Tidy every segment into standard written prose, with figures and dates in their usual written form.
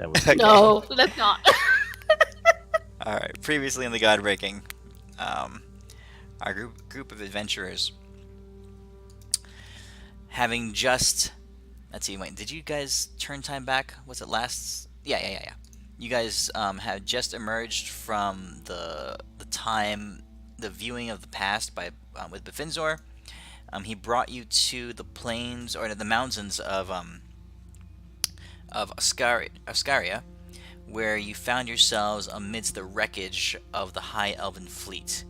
That would be Okay. awesome. No, that's not. All right. Previously in the GodBreaking, um, our group of adventurers, having just, let's see, wait, did you guys turn time back? Was it last? Yeah. You guys had just emerged from the viewing of the past by with Befinzor. He brought you to the plains or the mountains of Oscaria, where you found yourselves amidst the wreckage of the High Elven fleet,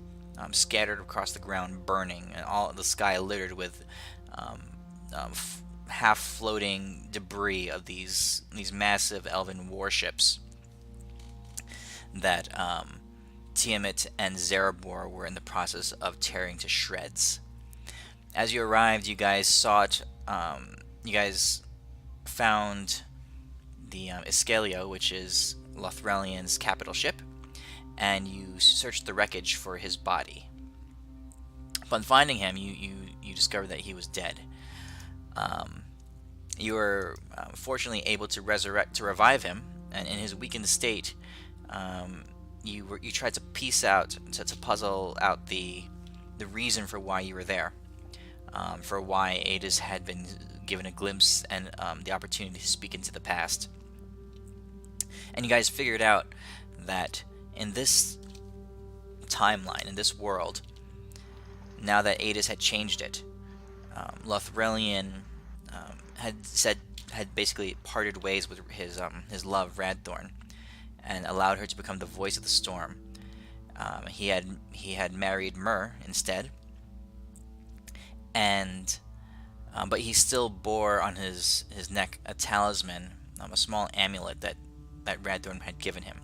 scattered across the ground, burning, and all the sky littered with um, half-floating debris of these massive Elven warships that Tiamat and Zerebor were in the process of tearing to shreds. As you arrived, you guys sought, you guys found the Iscalio, which is Lothrelian's capital ship, and you searched the wreckage for his body. Upon finding him, you discovered that he was dead. Um, you were fortunately able to revive him, and in his weakened state, you tried to piece out to puzzle out the reason for why you were there, for why Adis had been given a glimpse and the opportunity to speak into the past. And you guys figured out that in this timeline, in this world, now that Adis had changed it, Lothrelian had basically parted ways with his love Radthorn, and allowed her to become the voice of the storm. He had married Myr instead, and but he still bore on his neck a talisman, a small amulet that Radthorn had given him.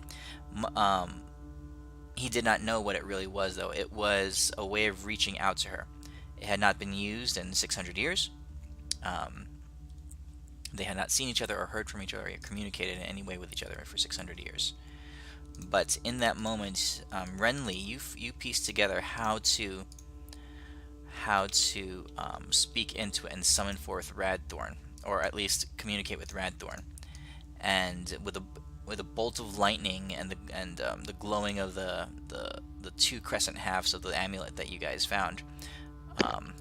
He did not know what it really was, though. It was a way of reaching out to her. It had not been used in 600 years. Um, they had not seen each other or heard from each other or communicated in any way with each other for 600 years. But in that moment, Renly, you pieced together how to speak into it and summon forth Radthorn, or at least communicate with Radthorn. And with a bolt of lightning and the glowing of the two crescent halves of the amulet that you guys found, um,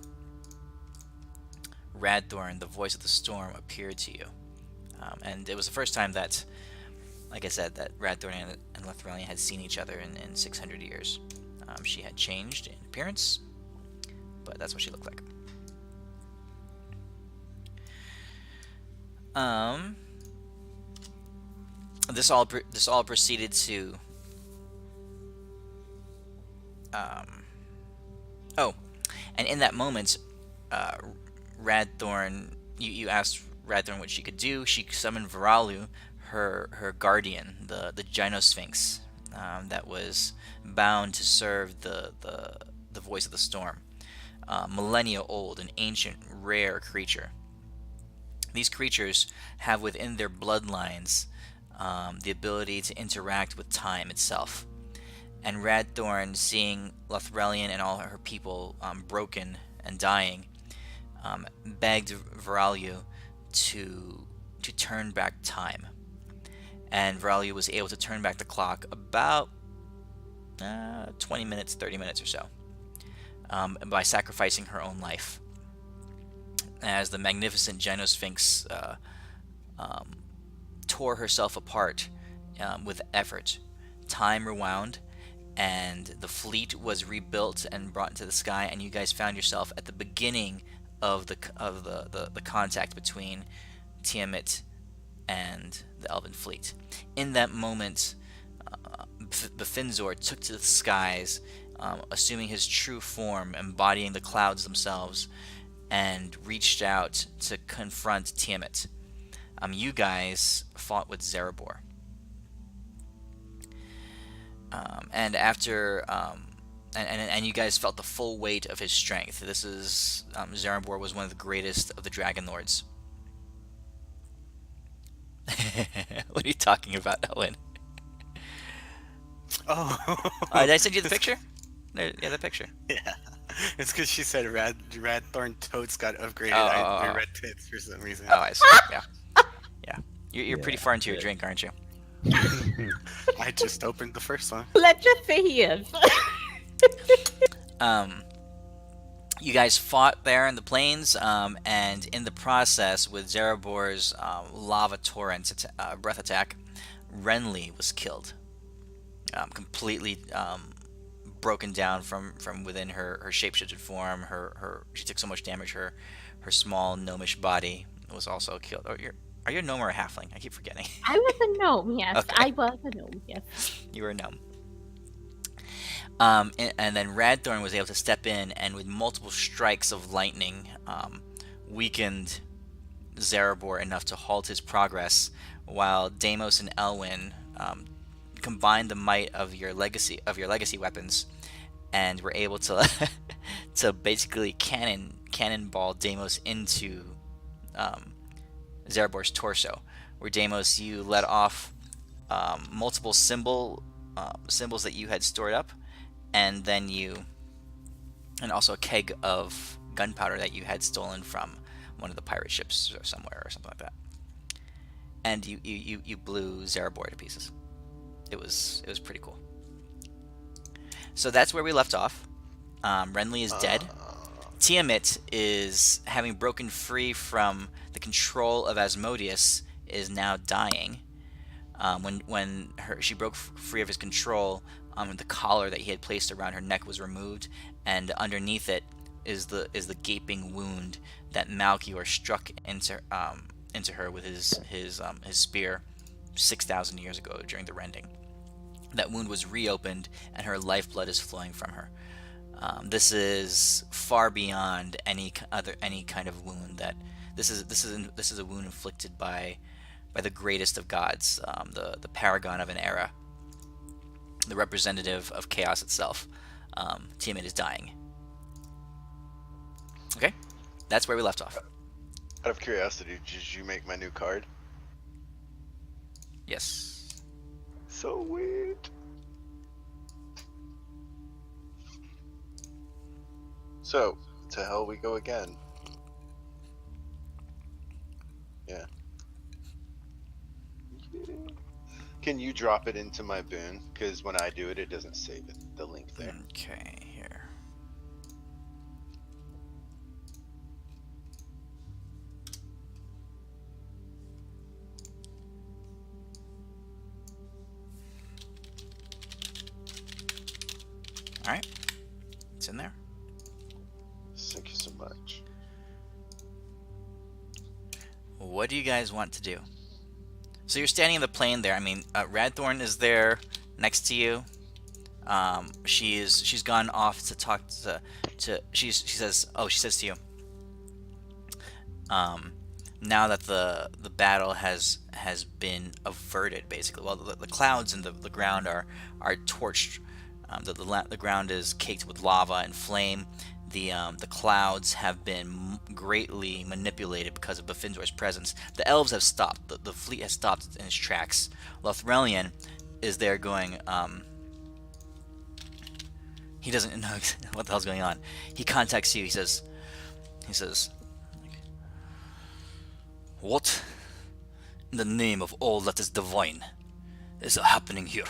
Radthorn, the voice of the storm, appeared to you. And it was the first time that, like I said, that Radthorn and Lothrelian had seen each other in 600 years. She had changed in appearance, but that's what she looked like. This all proceeded to. Oh, and in that moment, Radthorn, you asked Radthorn what she could do. She summoned Varalu, her guardian, the Gynosphinx, that was bound to serve the voice of the storm. Millennia old, an ancient, rare creature. These creatures have within their bloodlines the ability to interact with time itself. And Radthorn, seeing Lothrelian and all her people broken and dying, begged Varalu to turn back time. And Varalu was able to turn back the clock about 20 minutes, 30 minutes or so, by sacrificing her own life. As the magnificent Gynosphinx tore herself apart with effort, time rewound, and the fleet was rebuilt and brought into the sky, and you guys found yourself at the beginning of the contact between Tiamat and the Elven fleet. In that moment, Befinzor took to the skies, assuming his true form, embodying the clouds themselves, and reached out to confront Tiamat. You guys fought with Zerebor. And after and you guys felt the full weight of his strength. This is Zerebor was one of the greatest of the Dragon Lords. What are you talking about, Owen? Oh, Did I send you the picture? Yeah, the picture. yeah. It's because she said Radthorn totes got upgraded. Oh, I read tits for some reason. I see. Yeah. You're Yeah, pretty far into your but drink, aren't you? I just opened the first one. Let's just say he is. Um, you guys fought there in the plains, and in the process, with Zerebor's lava torrent breath attack, Renly was killed, completely broken down from within her shapeshifted form. She took so much damage. Her small gnomish body was also killed. Oh, are you a gnome or a halfling? I keep forgetting. I was a gnome, yes. Okay, I was a gnome, yes. you were a gnome. And then Radthorn was able to step in and with multiple strikes of lightning, weakened Zerebor enough to halt his progress, while Deimos and Elwyn combined the might of your legacy weapons and were able to to basically cannonball Deimos into Zerebor's torso. Where Deimos, you let off multiple symbols that you had stored up, and then and also a keg of gunpowder that you had stolen from one of the pirate ships or somewhere or something like that. And you blew Zerebor to pieces. It was pretty cool. So that's where we left off. Renly is dead. Tiamat is, having broken free from the control of Asmodeus, is now dying. When she broke free of his control, the collar that he had placed around her neck was removed, and underneath it is the gaping wound that Malchior struck into her with his spear 6,000 years ago during the rending. That wound was reopened, and her lifeblood is flowing from her. This is far beyond any kind of wound that this is a wound inflicted by the greatest of gods, the paragon of an era, the representative of chaos itself. Tiamat is dying. Okay, that's where we left off. Out of curiosity, did you make my new card? Yes. So weird. So, to hell we go again. Yeah. Can you drop it into my boon? Because when I do it, it doesn't save it, the link there. Okay, here. All right, it's in there. Thank you so much. What do you guys want to do? So you're standing in the plain there. I mean, Radthorn is there next to you. She's gone off to talk she says to you. Now that the battle has been averted, basically. Well, the clouds and the ground are torched. The ground is caked with lava and flame. The clouds have been greatly manipulated because of Befindor's presence. The elves have stopped. The fleet has stopped in its tracks. Lothrelian is there going. He doesn't know what the hell's going on. He contacts you. He says, "What, in the name of all that is divine, is happening here?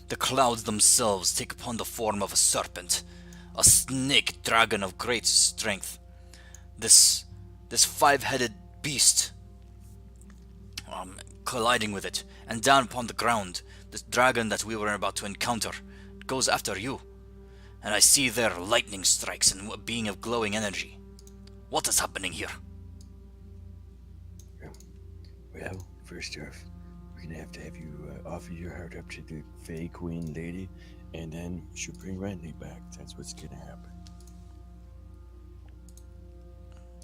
The clouds themselves take upon the form of a serpent, a snake dragon of great strength. This five-headed beast, colliding with it, and down upon the ground, this dragon that we were about to encounter goes after you. And I see there lightning strikes and a being of glowing energy. What is happening here?" well, first off, we're gonna have you offer your heart up to the Fey Queen lady, and then she'll bring Randy back. That's what's gonna happen.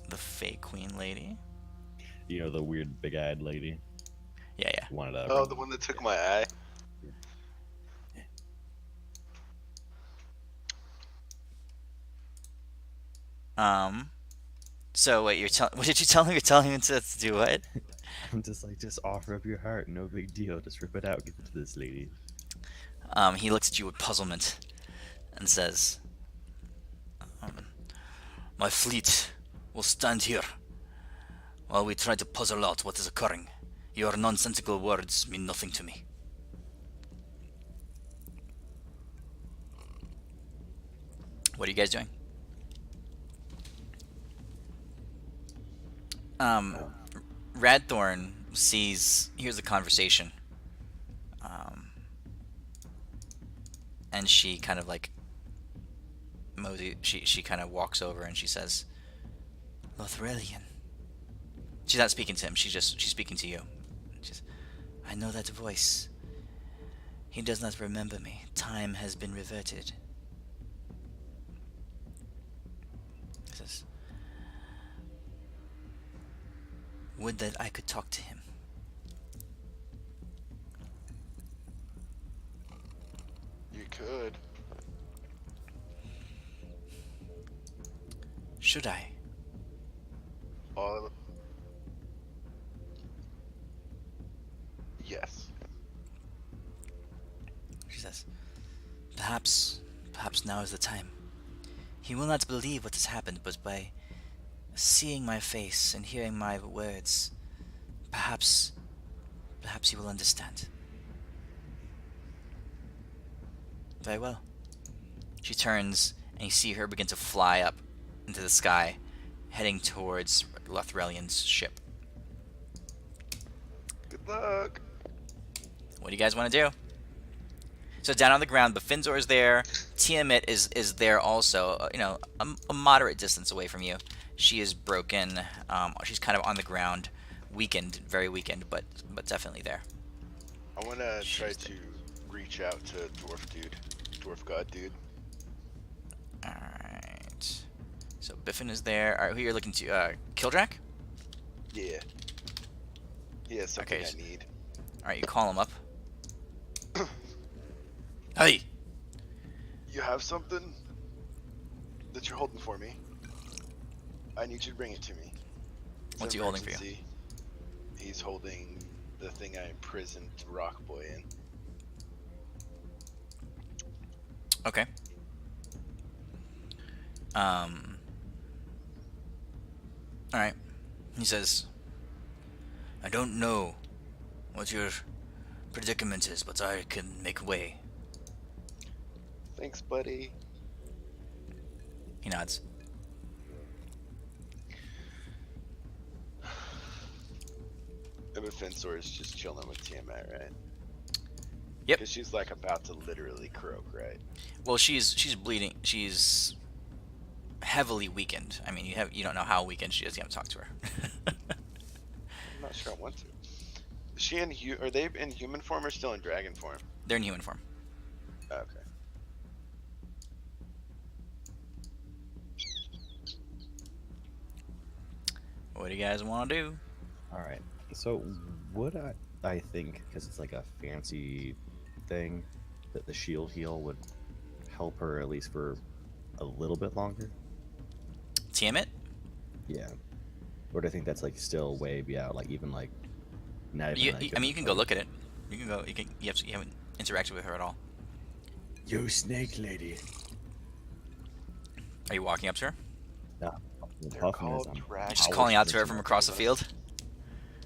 The Fey Queen lady? You know, the weird big-eyed lady. Yeah. Wanted to. Oh, the one that took my eye? So wait, what did you tell him? You're telling him to do what? I'm just like, just offer up your heart. No big deal. Just rip it out. Give it to this lady. He looks at you with puzzlement and says, "My fleet will stand here while we try to puzzle out what is occurring. Your nonsensical words mean nothing to me. What are you guys doing? Oh. Radthorn hears the conversation, and she kind of like she kind of walks over and she says, "Lothrelian." She's not speaking to him. She's speaking to you. She's, "I know that voice. He does not remember me. Time has been reverted." He says, "Would that I could talk to him." You could. Should I? All. Yes. She says, perhaps now is the time. He will not believe what has happened, but by seeing my face and hearing my words, perhaps he will understand. Very well. She turns, and you see her begin to fly up into the sky, heading towards Lothrelian's ship. Good luck. What do you guys want to do? So down on the ground, Bafinzor is there. Tiamat is there also. A moderate distance away from you. She is broken. She's kind of on the ground, weakened, very weakened, but definitely there. I want to try She's to reach out to dwarf god dude. All right. So Biffin is there. All right, who you're looking to? Kildrak? Yeah. He has something Okay. I need. All right, you call him up. Hey. You have something that you're holding for me. I need you to bring it to me. It's What's an he holding for you? emergency. He's holding the thing I imprisoned Rock Boy in. Okay. All right. He says, "I don't know what your predicament is, but I can make way." Thanks, buddy. He nods. Emma Fensor is just chilling with Tiamat, right? Yep. Because she's like about to literally croak, right? Well, she's bleeding. She's heavily weakened. I mean, you don't know how weakened she is. You haven't talked to her. I'm not sure I want to. Is she in are they in human form or still in dragon form? They're in human form. Okay. What do you guys want to do? All right. So would I think, because it's like a fancy thing, that the shield heal would help her at least for a little bit longer? Tiamat? Yeah. Or do I think that's like still way out? Like even like not even. You, like, I mean, you can go look at it. You can go. You haven't interacted with her at all. Yo, snake lady. Are you walking up to her? Nah, They're Huffing is, called I'm dragons. You're just I calling was out to her from across the field.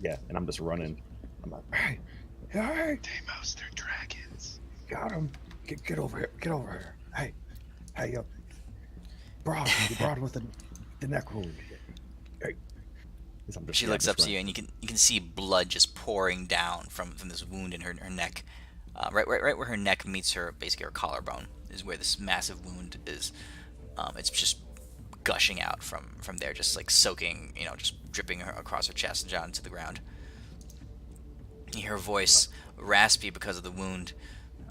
Yeah, and I'm just running. I'm like, hey, hey, Deimos, they're dragons. Got him. Get over here. Get over here. Hey, yo. Broad with the neck wound. Hey. I'm just- She yeah, looks just up to you, and you can see blood just pouring down from this wound in her neck. Right where her neck meets basically her collarbone is where this massive wound is. It's just gushing out from there, just like soaking, just dripping her across her chest and down to the ground. You hear her voice raspy because of the wound.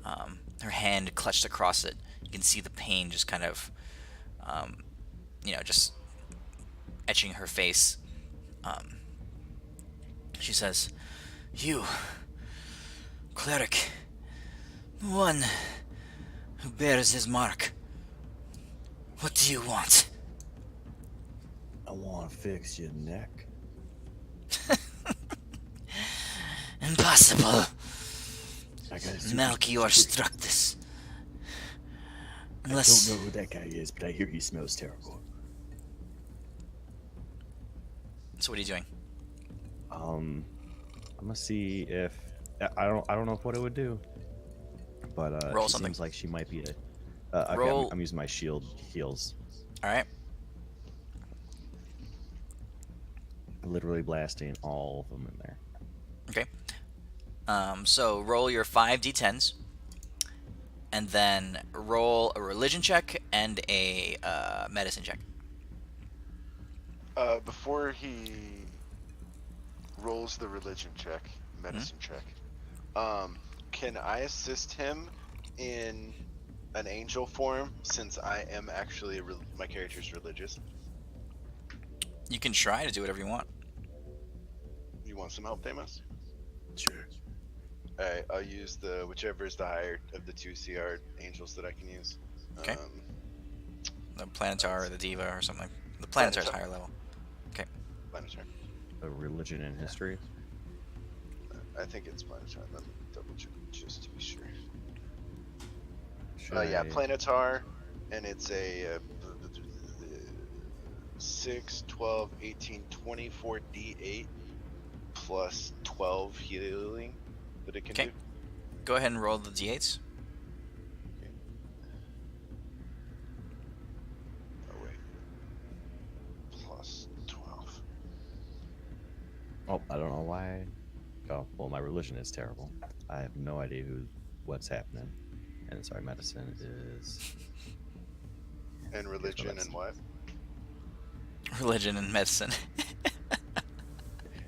Her hand clutched across it. You can see the pain just kind of, just etching her face. She says, "You, cleric, one who bears his mark, what do you want?" I want to fix your neck. "Impossible. I got a Melchior struck this. I Unless don't know who that guy is, but I hear he smells terrible. So what are you doing? I'm gonna see if I don't know what it would do, but Roll she something. seems like she might be a. Okay, Roll. I'm using my shield heals, All right. literally blasting all of them in there. Okay. So roll your 5d10s, and then roll a religion check and a medicine check. Before he rolls the religion check, medicine check, can I assist him in an angel form since I am actually my character's religious? You can try to do whatever you want. You want some help, Deimos? Sure. Alright, I'll use the whichever is the higher of the two CR angels that I can use. Okay. The Planetar or the Diva or something. The Planetar's Planetar. higher level. Planetar. A religion and history. I think it's Planetar. Let me double check just to be sure. Should Yeah, I- Planetar, and it's a 6, 12, 18, 24 D8 plus 12 healing that it can Okay. do. Go ahead and roll the d8s. Oh, wait. Plus 12. Oh, I don't know why. Oh, well, my religion is terrible. I have no idea what's happening. And sorry, medicine is. And religion and what? Religion and medicine.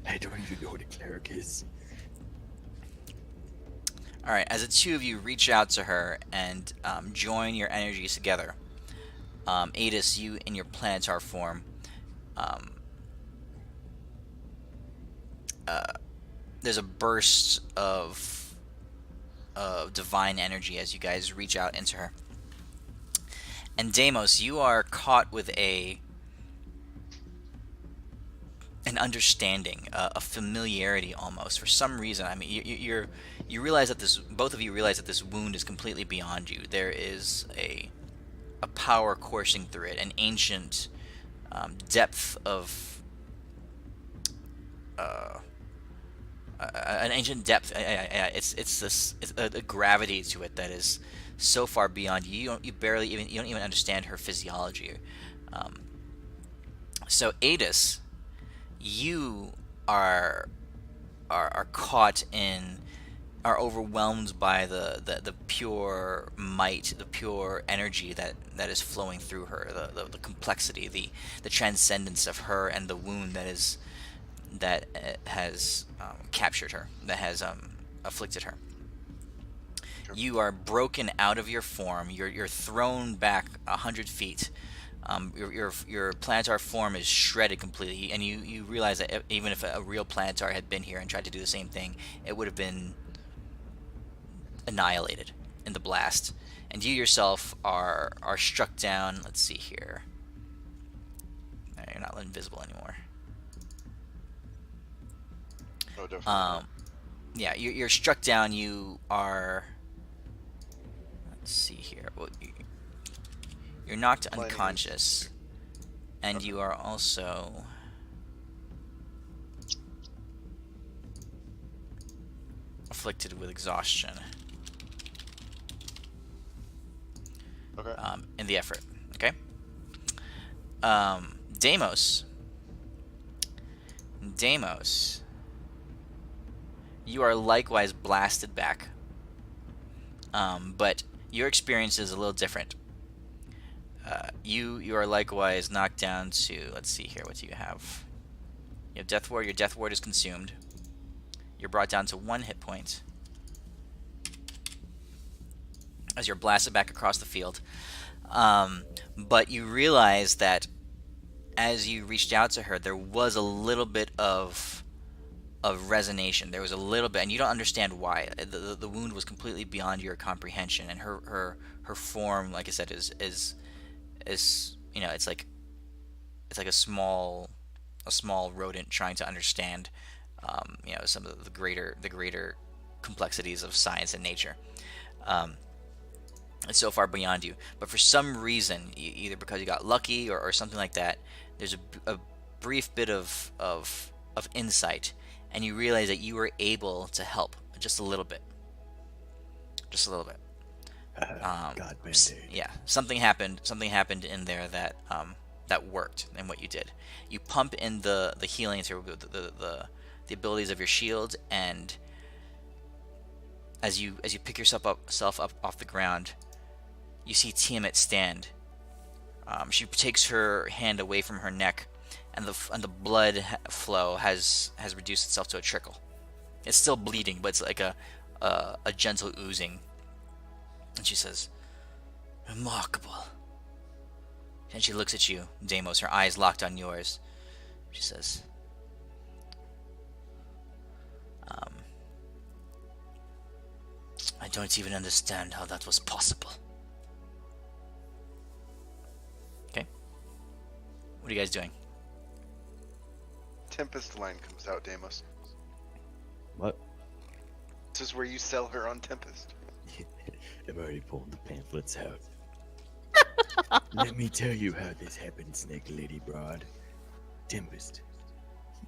I don't even know what a cleric is. All right. As the two of you reach out to her and join your energies together, Adis, you in your Planetar form, there's a burst of divine energy as you guys reach out into her. And Deimos, you are caught with an understanding, a familiarity almost. For some reason, I mean, you realize that both of you realize that this wound is completely beyond you. There is a power coursing through it, an ancient depth of an ancient depth. It's a gravity to it that is so far beyond you. You don't even understand her physiology. So Adis, you are caught in, are overwhelmed by the pure might, the pure energy that is flowing through her, the complexity, the transcendence of her, and the wound that has captured her, that has afflicted her. You are broken out of your form. You're thrown back 100 feet. Your Planetar form is shredded completely, and you realize that even if a real Planetar had been here and tried to do the same thing, it would have been annihilated in the blast. And you yourself are struck down. Let's see here. You're not invisible anymore. Oh, definitely. Yeah, you're struck down. You are. Let's see here. Well, you're knocked unconscious, and you are also afflicted with exhaustion. Okay. In the effort. Okay. Deimos, you are likewise blasted back, but your experience is a little different. You are likewise knocked down to, let's see here, what do you have? You have Death Ward. Your Death Ward is consumed. You're brought down to 1 hit point as you're blasted back across the field. But you realize that as you reached out to her, there was a little bit of resonation. There was a little bit, and you don't understand why. The wound was completely beyond your comprehension, and her form, like I said, is it's like a small rodent trying to understand some of the greater complexities of science and nature. It's so far beyond you, but for some reason, either because you got lucky or something like that, there's a brief bit of insight, and you realize that you were able to help just a little bit. Just a little bit. God Band-Aid. Yeah, something happened. Something happened in there that that worked in what you did. You pump in the healing into the abilities of your shield, and as you pick yourself up off the ground, you see Tiamat stand. She takes her hand away from her neck, and the blood flow has reduced itself to a trickle. It's still bleeding, but it's like a gentle oozing. And she says, "Remarkable." And she looks at you, Deimos, her eyes locked on yours. She says, "I don't even understand how that was possible." Okay. What are you guys doing? Tempest line comes out, Deimos. What? This is where you sell her on Tempest. I'm already pulling the pamphlets out. Let me tell you how this happened, Snake Lady Broad. Tempest.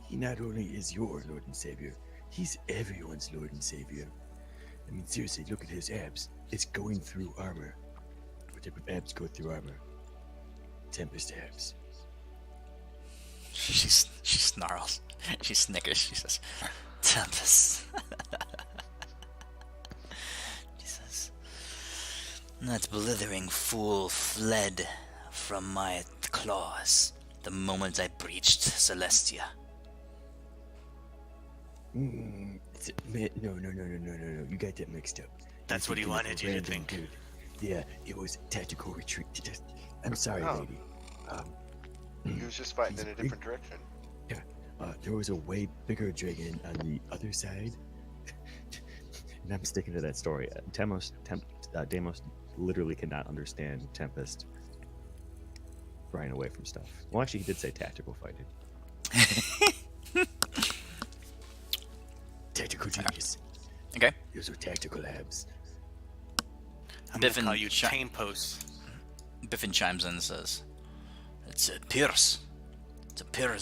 He not only is your Lord and Savior, he's everyone's Lord and Savior. I mean, seriously, look at his abs. It's going through armor. What type of abs go through armor? Tempest abs. She snarls. She snickers. She says, "Tempest." She says, "That blithering fool fled from my claws the moment I breached Celestia." No. You got that mixed up. That's You're what he thinking of a wanted you to random think. dude. Yeah, it was tactical retreat. I'm sorry, Oh. lady. He was just fighting He's in a big. different direction. There was a way bigger dragon on the other side. And I'm sticking to that story. Deimos literally cannot understand Tempest running away from stuff. Well, actually, he did say tactical fighting. Tactical genius. Okay. Those are tactical abs. I'm Biffin gonna call you chi- chain posts. Biffin chimes in and says, It appears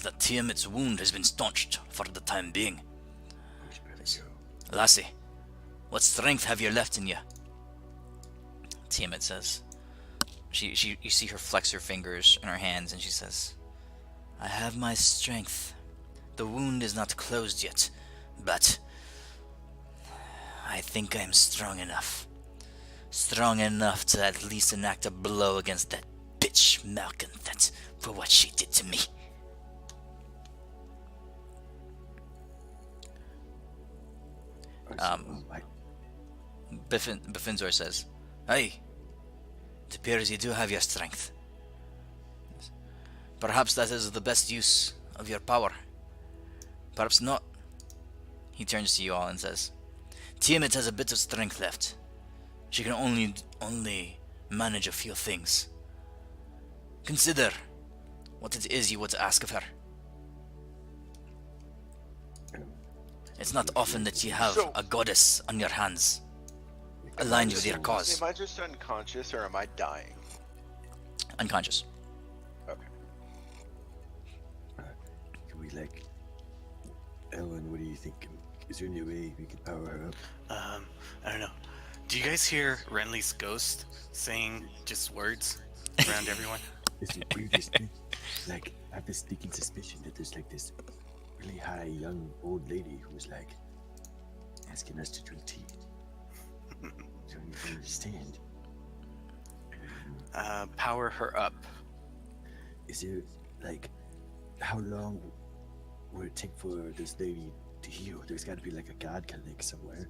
that Tiamat's wound has been staunched for the time being. Where's Brother Joe? Lassie, what strength have you left in you?" Tiamat says, you see her flex her fingers in her hands, and she says, "I have my strength. The wound is not closed yet, but I think I'm strong enough. Strong enough to at least enact a blow against that bitch malcontent for what she did to me." Bifinzor says, "Aye, it appears you do have your strength. Perhaps that is the best use of your power. Perhaps not." He turns to you all and says, "Tiamat has a bit of strength left. She can only manage a few things. Consider what it is you would ask of her. It's not often that you have a goddess on your hands, aligned with your cause." Am I just unconscious or am I dying? Unconscious. Okay. Can we, Ellen, what do you think? Is there any way we could power her up? I don't know. Do you guys hear Renly's ghost saying just words around everyone? Is the weirdest thing? I have this sneaking suspicion that there's this really high young old lady who's asking us to drink tea. Don't even understand. Power her up. Is there how long would it take for this lady to heal? There's got to be a god clinic somewhere.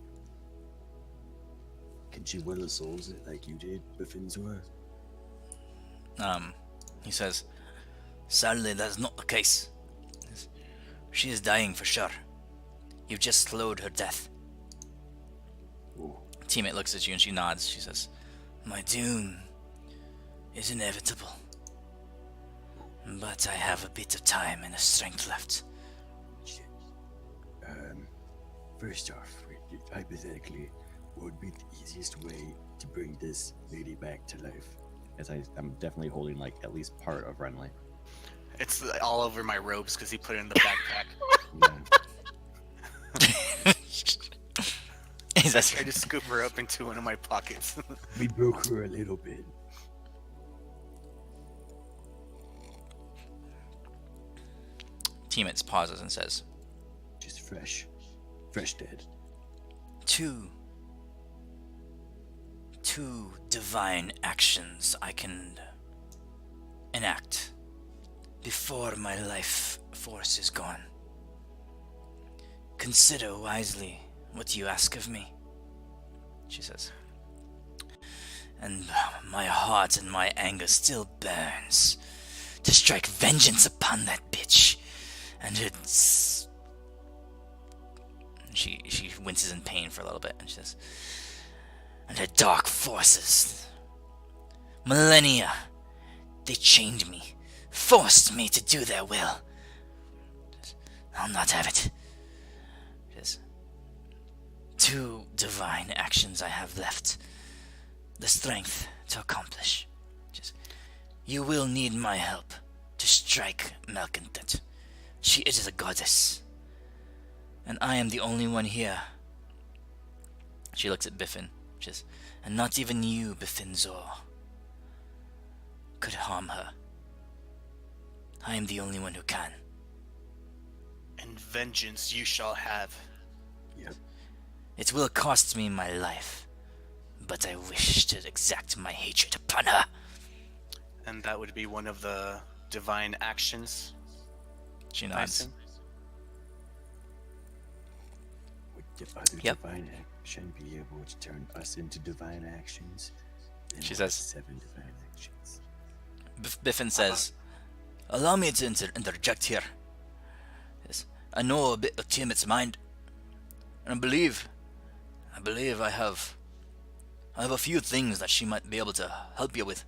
Can she will the souls like you did, Bifinzor? He says, "Sadly, that's not the case. She is dying for sure. You've just slowed her death." Ooh. Teammate looks at you and she nods. She says, "My doom is inevitable. But I have a bit of time and a strength left." Shit. First off, hypothetically, what would be the easiest way to bring this lady back to life? As I'm definitely holding at least part of Renly. It's all over my robes because he put it in the backpack. Yeah. He I says, tried to scoop her up into one of my pockets. We broke her a little bit. Tiamat pauses and says, Just fresh. Fresh dead. two divine actions I can enact before my life force is gone. Consider wisely what you ask of me, she says. And my heart and my anger still burns to strike vengeance upon that bitch. And it's... She winces in pain for a little bit, and she says, and her dark forces. Millennia, they chained me, forced me to do their will. I'll not have it. She says, two divine actions I have left, the strength to accomplish. She says, you will need my help to strike Malcontent. She is a goddess, and I am the only one here. She looks at Biffin. She says, and not even you, Biffin Zor, could harm her. I am the only one who can. And vengeance you shall have. Yep. It will cost me my life, but I wish to exact my hatred upon her. And that would be one of the divine actions. She I nods. assume? Would the other Yep. divine action be able to turn us into divine actions? Then She we'll have says- 7 divine actions. Biffin says, allow me to interject here. Yes, I know a bit of Tiamat's mind, and I believe I have a few things that she might be able to help you with.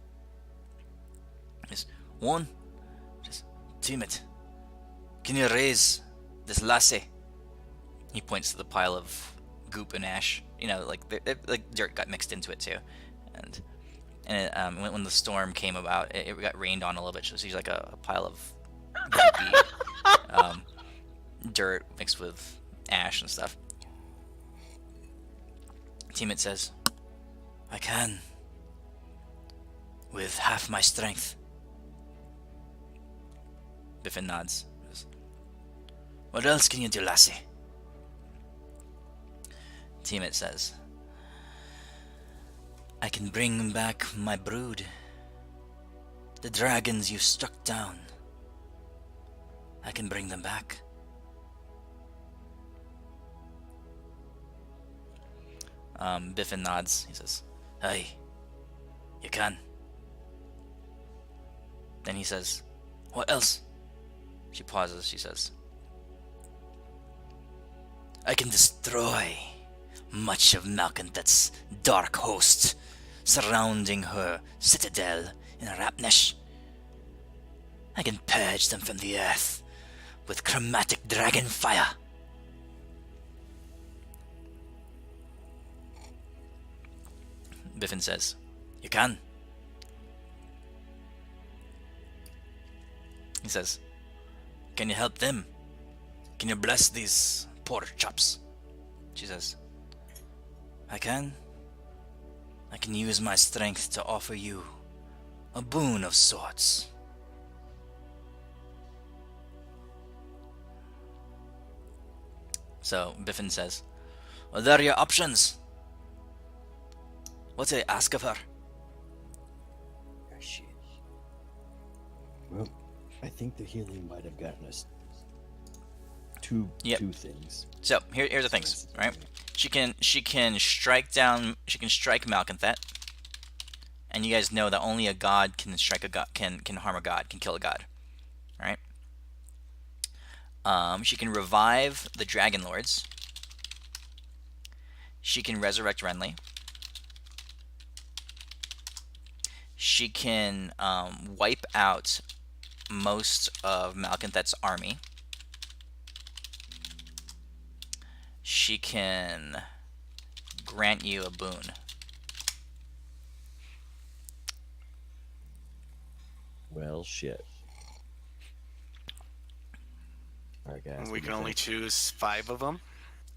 Yes, one, just Tiamat, can you raise this lassie? He points to the pile of goop and ash. You know, like like dirt got mixed into it too, and when the storm came about, it got rained on a little bit. So she's like a pile of goopy, dirt mixed with ash and stuff. Tiamat says, I can, with half my strength. Biffin nods. Says, what else can you do, lassie? Tiamat says, I can bring back my brood. The dragons you struck down. I can bring them back. Biffin nods. He says, hey, you can. Then he says, what else? She pauses. She says, I can destroy much of Malcontent's dark host surrounding her citadel in Rapnesh. I can purge them from the earth with chromatic dragon fire. Biffin says, you can. He says, can you help them? Can you bless these poor chops? She says, I can. I can use my strength to offer you a boon of sorts. So Biffin says, well, there are your options. What do I ask of her? Oh, shit. Well, I think the healing might have gotten us two things. So here's the things, right? She can strike Malcontent, and you guys know that only a god can strike a god, can harm a god, can kill a god, right? She can revive the Dragon Lords. She can resurrect Renly. She can wipe out most of Malcontent's army. She can grant you a boon. Well, shit. Alright, guys. We what do can you only think? choose 5 of them.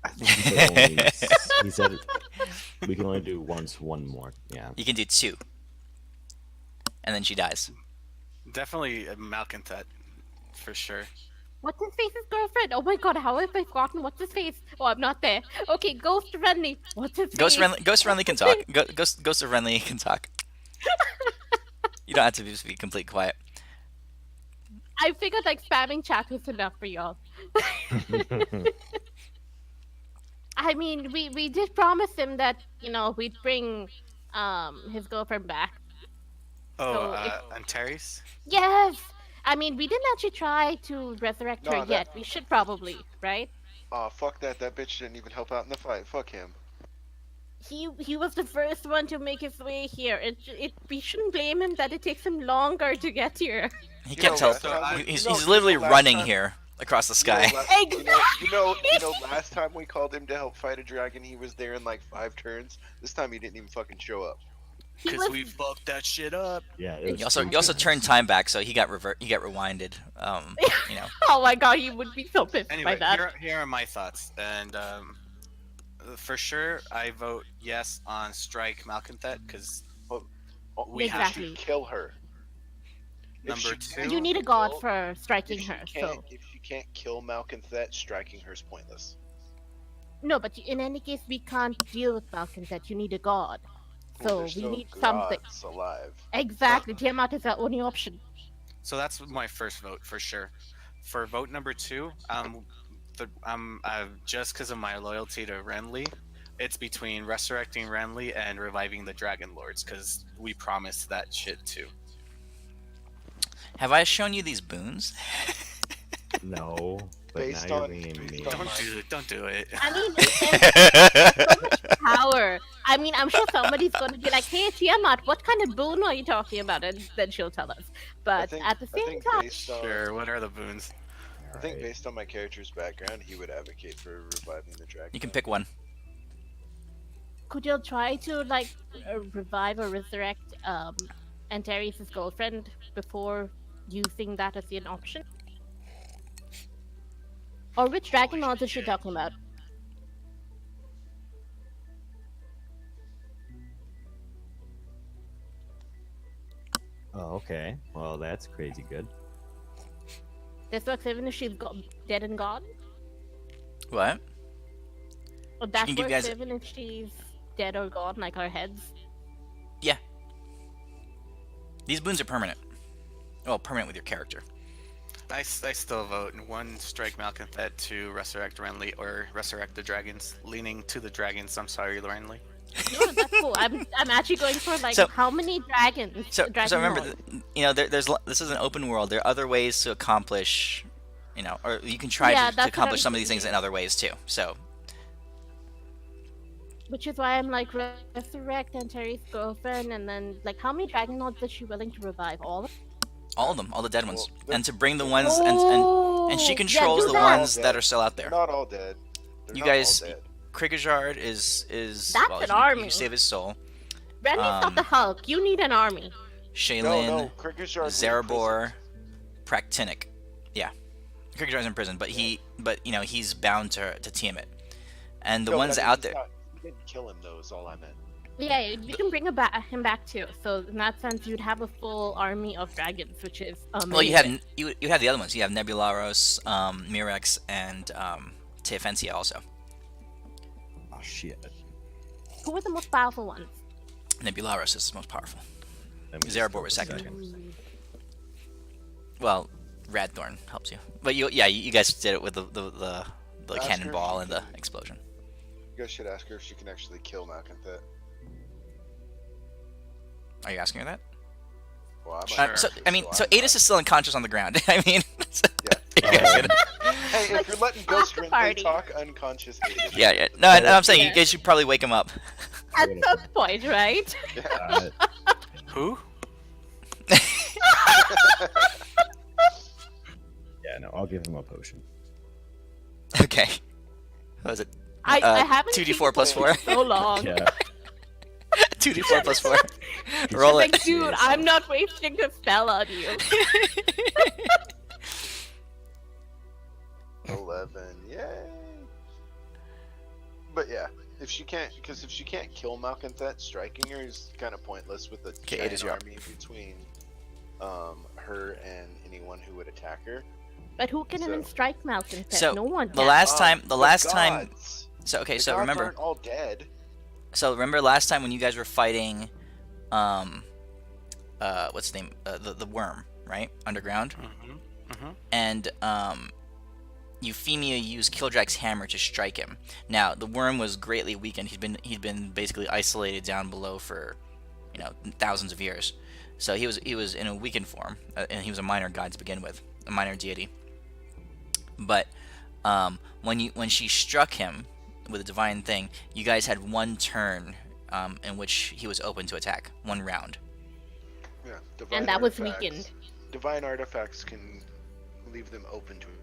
I think he said only. He said we can only do one more. Yeah. You can do 2. And then she dies. Definitely a malcontent, for sure. What's his face's girlfriend? Oh my god, how have I forgotten what's his face? Oh, I'm not there. Okay, Ghost Renly. What's his face? Ghost Renly can talk. Ghost of Renly can talk. You don't have to just be complete quiet. I figured like spamming chat was enough for y'all. I mean, we did promise him that, you know, we'd bring his girlfriend back. Oh, So Antares? Yes! I mean, we didn't actually try to resurrect her No, that- yet. We should probably, right? Oh, fuck that. That bitch didn't even help out in the fight. Fuck him. He was the first one to make his way here. We shouldn't blame him that it takes him longer to get here. He You kept know, telling. last time we- He's you know, literally last running time- here across the You know, sky. last time we called him to help fight a dragon, he was there in like 5 turns. This time he didn't even fucking show up. He Because was- we fucked that shit up. Yeah. It You was also pretty you also good. turned time back, so he got rewinded. You know. Oh my god, he would be so pissed by Anyway, that. here are my thoughts. And for sure, I vote yes on strike malcontent, because Oh, we Exactly. have to kill her. If Number she 2. can't You need a god kill- for striking if she her. can't- So If you can't kill Malconthet, striking her is pointless. no, but in any case, we can't deal with malcontent. You need a god. Well, So there's we no need something. gods alive. Exactly. Tiamat is our only option. So that's my first vote for sure. For vote number 2, just because of my loyalty to Renly, it's between resurrecting Renly and reviving the Dragon Lords, because we promised that shit too. Have I shown you these boons? No, but Based now you're on- bringing based me. on- Don't do it. I mean, it's so much power. I mean, I'm sure somebody's going to be like, "Hey, Tiamat, what kind of boon are you talking about?" And then she'll tell us. But at the same time, based on, Sure, what are the boons? I think Alright. based on my character's background, he would advocate for reviving the dragon. You can pick one. could you try to like revive or resurrect Antares' girlfriend before using that as an option? Or which dragon lords is she talking about? Oh, okay. Well, that's crazy good. This works even if she's dead and gone? What? Or that can give you works guys- even if she's dead or gone, like her heads? These boons are permanent. Well, permanent with your character. I still vote 1 strike malcontent, 2 resurrect Renly, or resurrect the dragons. Leaning to the dragons. I'm sorry, Renly. No, that's cool. I'm actually going for like So- how many dragons? So dragon remember, lords? you know, this is an open world. There are other ways to accomplish, you know, or you can try Yeah, to that's what accomplish I'm some of these things thinking. in other ways too. So Which is why I'm like resurrect Antares' girlfriend, and then like how many dragon lords is she willing to revive? All of them? all of them, all the dead ones, Well, and to bring the ones and she Oh, controls yeah, the do that. ones that are still out They're there. not all dead. They're You not all guys- dead. Krikajard is That's well, an you army. save his soul. Renly's not the Hulk. You need an army. Shaylin, No, Krikajard was in Zarabor, Praktinic. Yeah, Krikajard's in prison, but you know, he's bound to Tiamat. And the No, ones but I mean, out he's there. not- You didn't kill him though, is all I meant. Yeah, you can bring him back too. So in that sense, you'd have a full army of dragons, which is amazing. Well, you have the other ones. You have Nebularos, Mirex, and Teofensia also. Oh shit. Who are the most powerful ones? Nebularos is the most powerful. Let me just Zarabor go was for a second. Well, Radthorn helps you, but you guys did it with the Ask her cannonball if and she the can- explosion. You guys should ask her if she can actually kill Malconthet. Are you asking her that? Well, I'm Sure. not So sure, I mean, so I'm Adis not. is still unconscious on the ground. I mean, Yeah. you guys gonna- Hey, if you're letting Ghost After Renly party. talk, unconscious Adis. yeah. No, I'm saying Yeah. you guys should probably wake him up. At some point, right? Yeah. Who? Yeah, no, I'll give him a potion. Okay. What was it? I haven't 2d4 plus seen 4. it in so long. Yeah. 2d4 plus 4. He's Roll Like, it. dude, I'm not wasting the spell on you. 11, yay! But yeah, if she can't kill Malconthet, striking her is kind of pointless with a Okay, it is giant your army between her and anyone who would attack her. But who can even So- strike Malconthet? So, No one the can. last time The gods. so okay, The so gods remember aren't all dead. so remember last time when you guys were fighting what's the name? The worm, right? Underground. And Euphemia used Kildrak's hammer to strike him. Now, the worm was greatly weakened. He'd been basically isolated down below for, thousands of years. So he was in a weakened form, and he was a minor god to begin with, a minor deity. But when she struck him with a divine thing, you guys had one turn in which he was open to attack, one round. Yeah, And that was weakened. Divine artifacts can leave them open to it.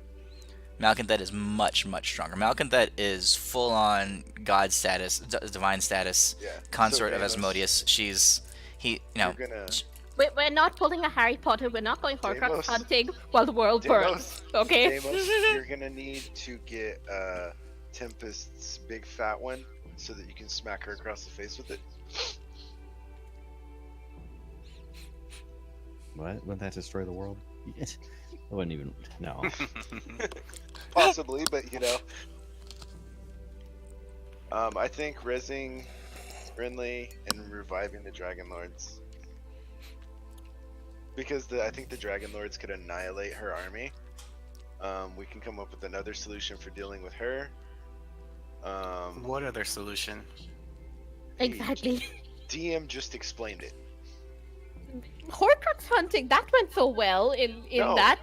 Malconthet is much, much stronger. Malconthet is full-on god status, divine status, Yeah. consort So of Deimos, Asmodeus. You're gonna We're not pulling a Harry Potter. We're not going Horcrux Deimos. hunting while the world burns. Okay? Deimos, you're gonna need to get Tempest's big fat one so that you can smack her across the face with it. What? Wouldn't that destroy the world? I wouldn't even. No. Possibly, but I think rezzing Renly and reviving the Dragon Lords. Because I think the Dragon Lords could annihilate her army. We can come up with another solution for dealing with her. What other solution? Exactly. DM just explained it. Horcrux hunting, that went so well in No. that.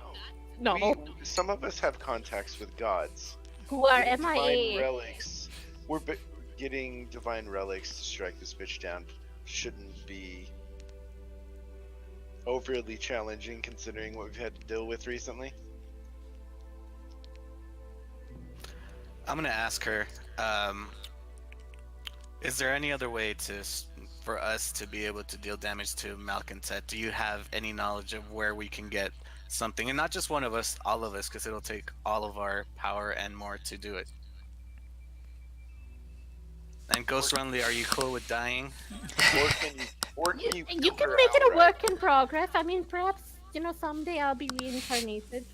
No. Some of us have contacts with gods. Who are Getting divine MIA. relics. Getting divine relics to strike this bitch down shouldn't be overly challenging considering what we've had to deal with recently. I'm gonna ask her. Is there any other way for us to be able to deal damage to Malconthet? Do you have any knowledge of where we can get something, and not just one of us, all of us, because it'll take all of our power and more to do it. And Ghost Runley, are you cool with dying? Or can you You can her make it a outright? work in progress. I mean, perhaps, someday I'll be reincarnated.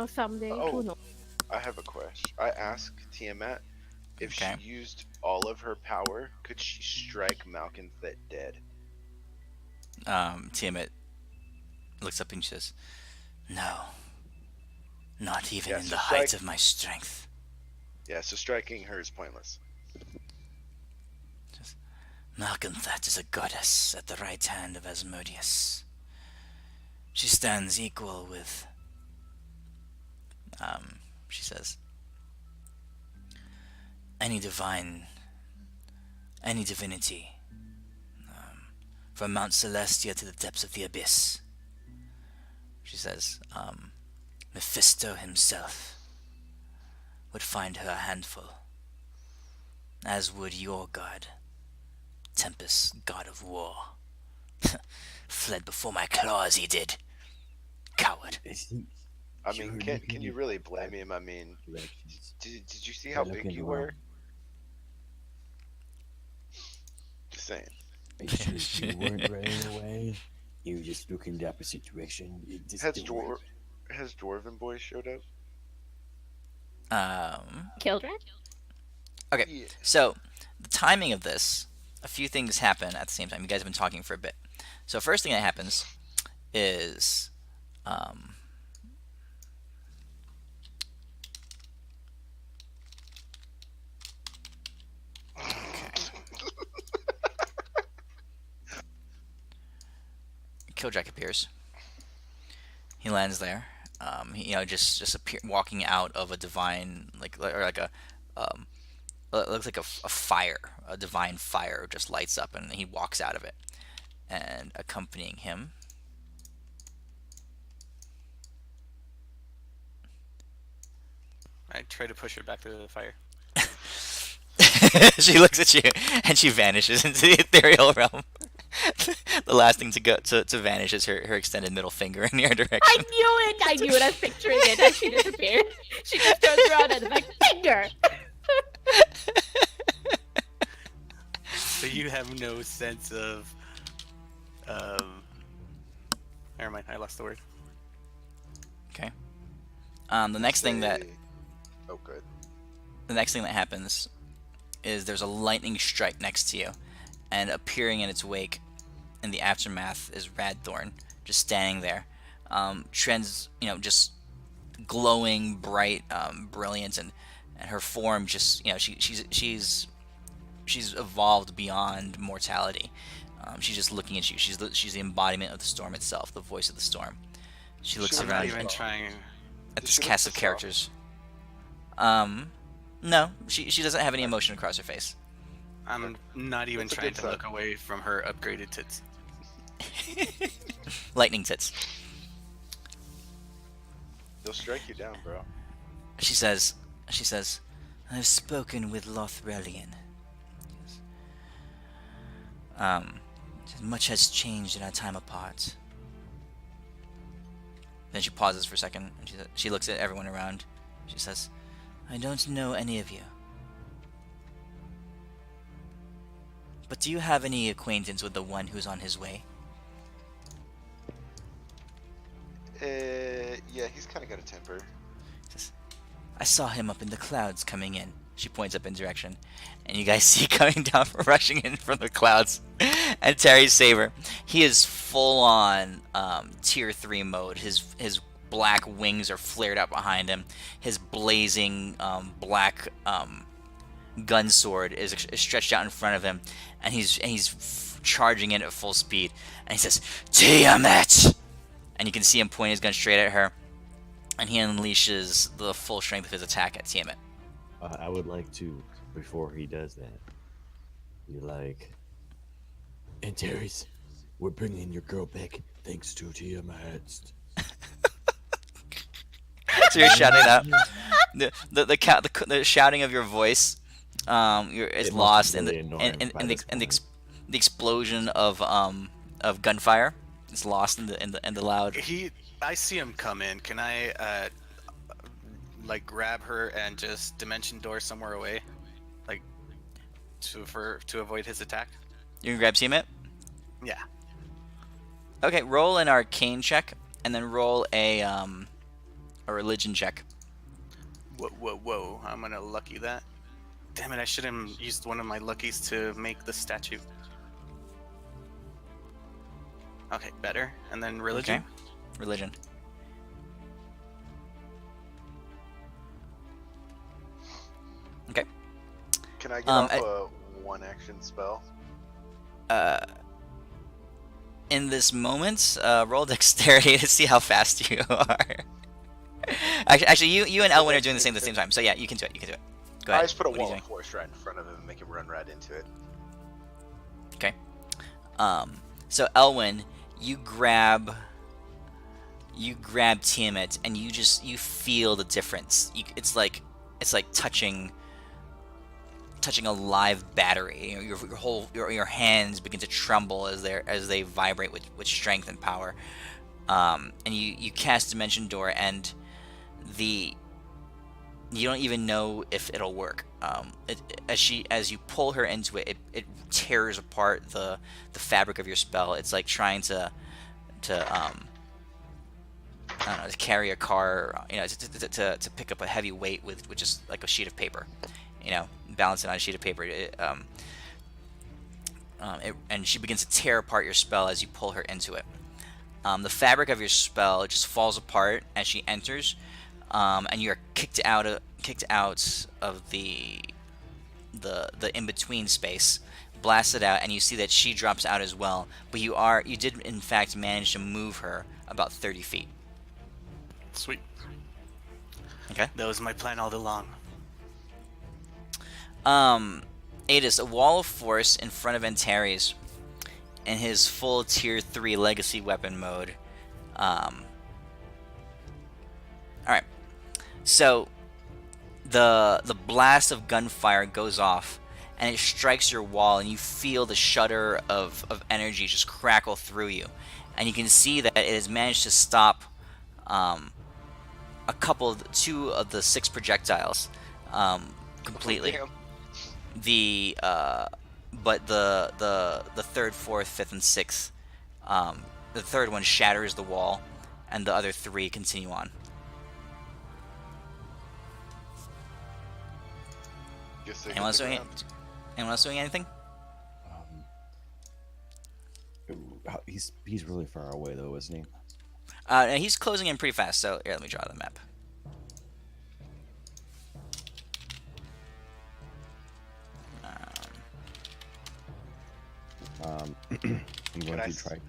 Someday. Oh. Who knows? I have a question. I asked Tiamat if Okay. she used all of her power, could she strike Malconthet dead? Tiamat looks up and she says, "No, not even Yeah, in so the height strike- of my strength." Yeah, so striking her is pointless. Malconthet is a goddess at the right hand of Asmodeus. She stands equal with, she says, any divinity, from Mount Celestia to the depths of the abyss. She says, Mephisto himself would find her a handful, as would your god, Tempest, god of war. Fled before my claws, he did. Coward. I mean, can you really blame him? I mean, did you see how big you were? Just saying. You weren't running away. You were just looking at the situation. It just Has didn't work. Dwarven Boy showed up? Kildred? Okay, Yeah. so the timing of this, a few things happen at the same time. You guys have been talking for a bit. So first thing that happens is, Killjack appears. He lands there. Just walking out of a divine, it looks like a fire, a divine fire just lights up, and he walks out of it. And accompanying him, I try to push her back to the fire. she looks at you and she vanishes into the ethereal realm. The last thing to vanish is her extended middle finger in your direction. I knew it! I was picturing it as she disappeared. She just turns around and is like, finger! So you have no sense of. Um, Never mind. I lost the word. Okay. The next thing that Oh, good. happens is there's a lightning strike next to you, and appearing in its wake, in the aftermath, is Radthorn, just standing there, trends, just glowing, bright, brilliant, and her form just, she's evolved beyond mortality. She's just looking at you. She's the embodiment of the storm itself, the voice of the storm. She looks I'm around not even trying. at Does this she look cast of pissed off? characters. No, she doesn't have any emotion across her face. I'm not even That's a trying good to sign. look away from her upgraded tits. Lightning tits. They'll strike you down, bro. She says, I've spoken with Lothrelian. Much has changed in our time apart. Then she pauses for a second, and she looks at everyone around. She says, I don't know any of you. But do you have any acquaintance with the one who's on his way? Yeah, he's kind of got a temper. Says, I saw him up in the clouds coming in. She points up in direction, and you guys see coming down, rushing in from the clouds, and Terry Saber. He is full on tier 3 mode. His black wings are flared out behind him. His blazing black gun sword is stretched out in front of him, and he's charging in at full speed. And he says, Tiamat! And you can see him point his gun straight at her, and he unleashes the full strength of his attack at Tiamat. I would like to, before he does that, be like, Antares, we're bringing your girl back thanks to Tiamat. So you're shouting out. The shouting of your voice is It must lost be in really the annoying in by the, this in the, point. the explosion of gunfire. It's lost in the loud. I see him come in. Can I like grab her and just dimension door somewhere away, like to avoid his attack? You can grab Tiamat. Yeah. Okay, roll an arcane check, and then roll a religion check. Whoa! I'm gonna lucky that. Damn it! I should have used one of my luckies to make the statue. Okay, better. And then religion. Okay, religion. Okay. Can I get Um, off a one action spell? In this moment, roll dexterity to see how fast you are. Actually, you and Elwyn are doing the same at the same time. So yeah, you can do it. Go ahead. I just put a What are you wall doing? of force right in front of him and make him run right into it. Okay. So Elwyn, you grab Tiamat, and you feel the difference. It's like touching a live battery. Your hands begin to tremble as they vibrate with strength and power. And you cast Dimension Door, and you don't even know if it'll work. As you pull her into it, it tears apart the fabric of your spell. It's like trying to I don't know, to carry a car, to pick up a heavy weight with just like a sheet of paper, balance it on a sheet of paper. And she begins to tear apart your spell as you pull her into it. The fabric of your spell just falls apart as she enters, and you're kicked out of the in-between space, blasted out, and you see that she drops out as well. But you did in fact manage to move her about 30 feet. Sweet. Okay. That was my plan all along. Adis, a wall of force in front of Antares in his full tier 3 legacy weapon mode. Alright. So the blast of gunfire goes off, and it strikes your wall, and you feel the shudder of energy just crackle through you. And you can see that it has managed to stop two of the 6 projectiles. completely. Damn. But the third, fourth, fifth, and sixth, the third one shatters the wall, and the other three continue on. Guess they Anyone hit else the doing ground. Anyone else doing anything? He's really far away though, isn't he? And he's closing in pretty fast. So here, let me draw the map. I'm going to try to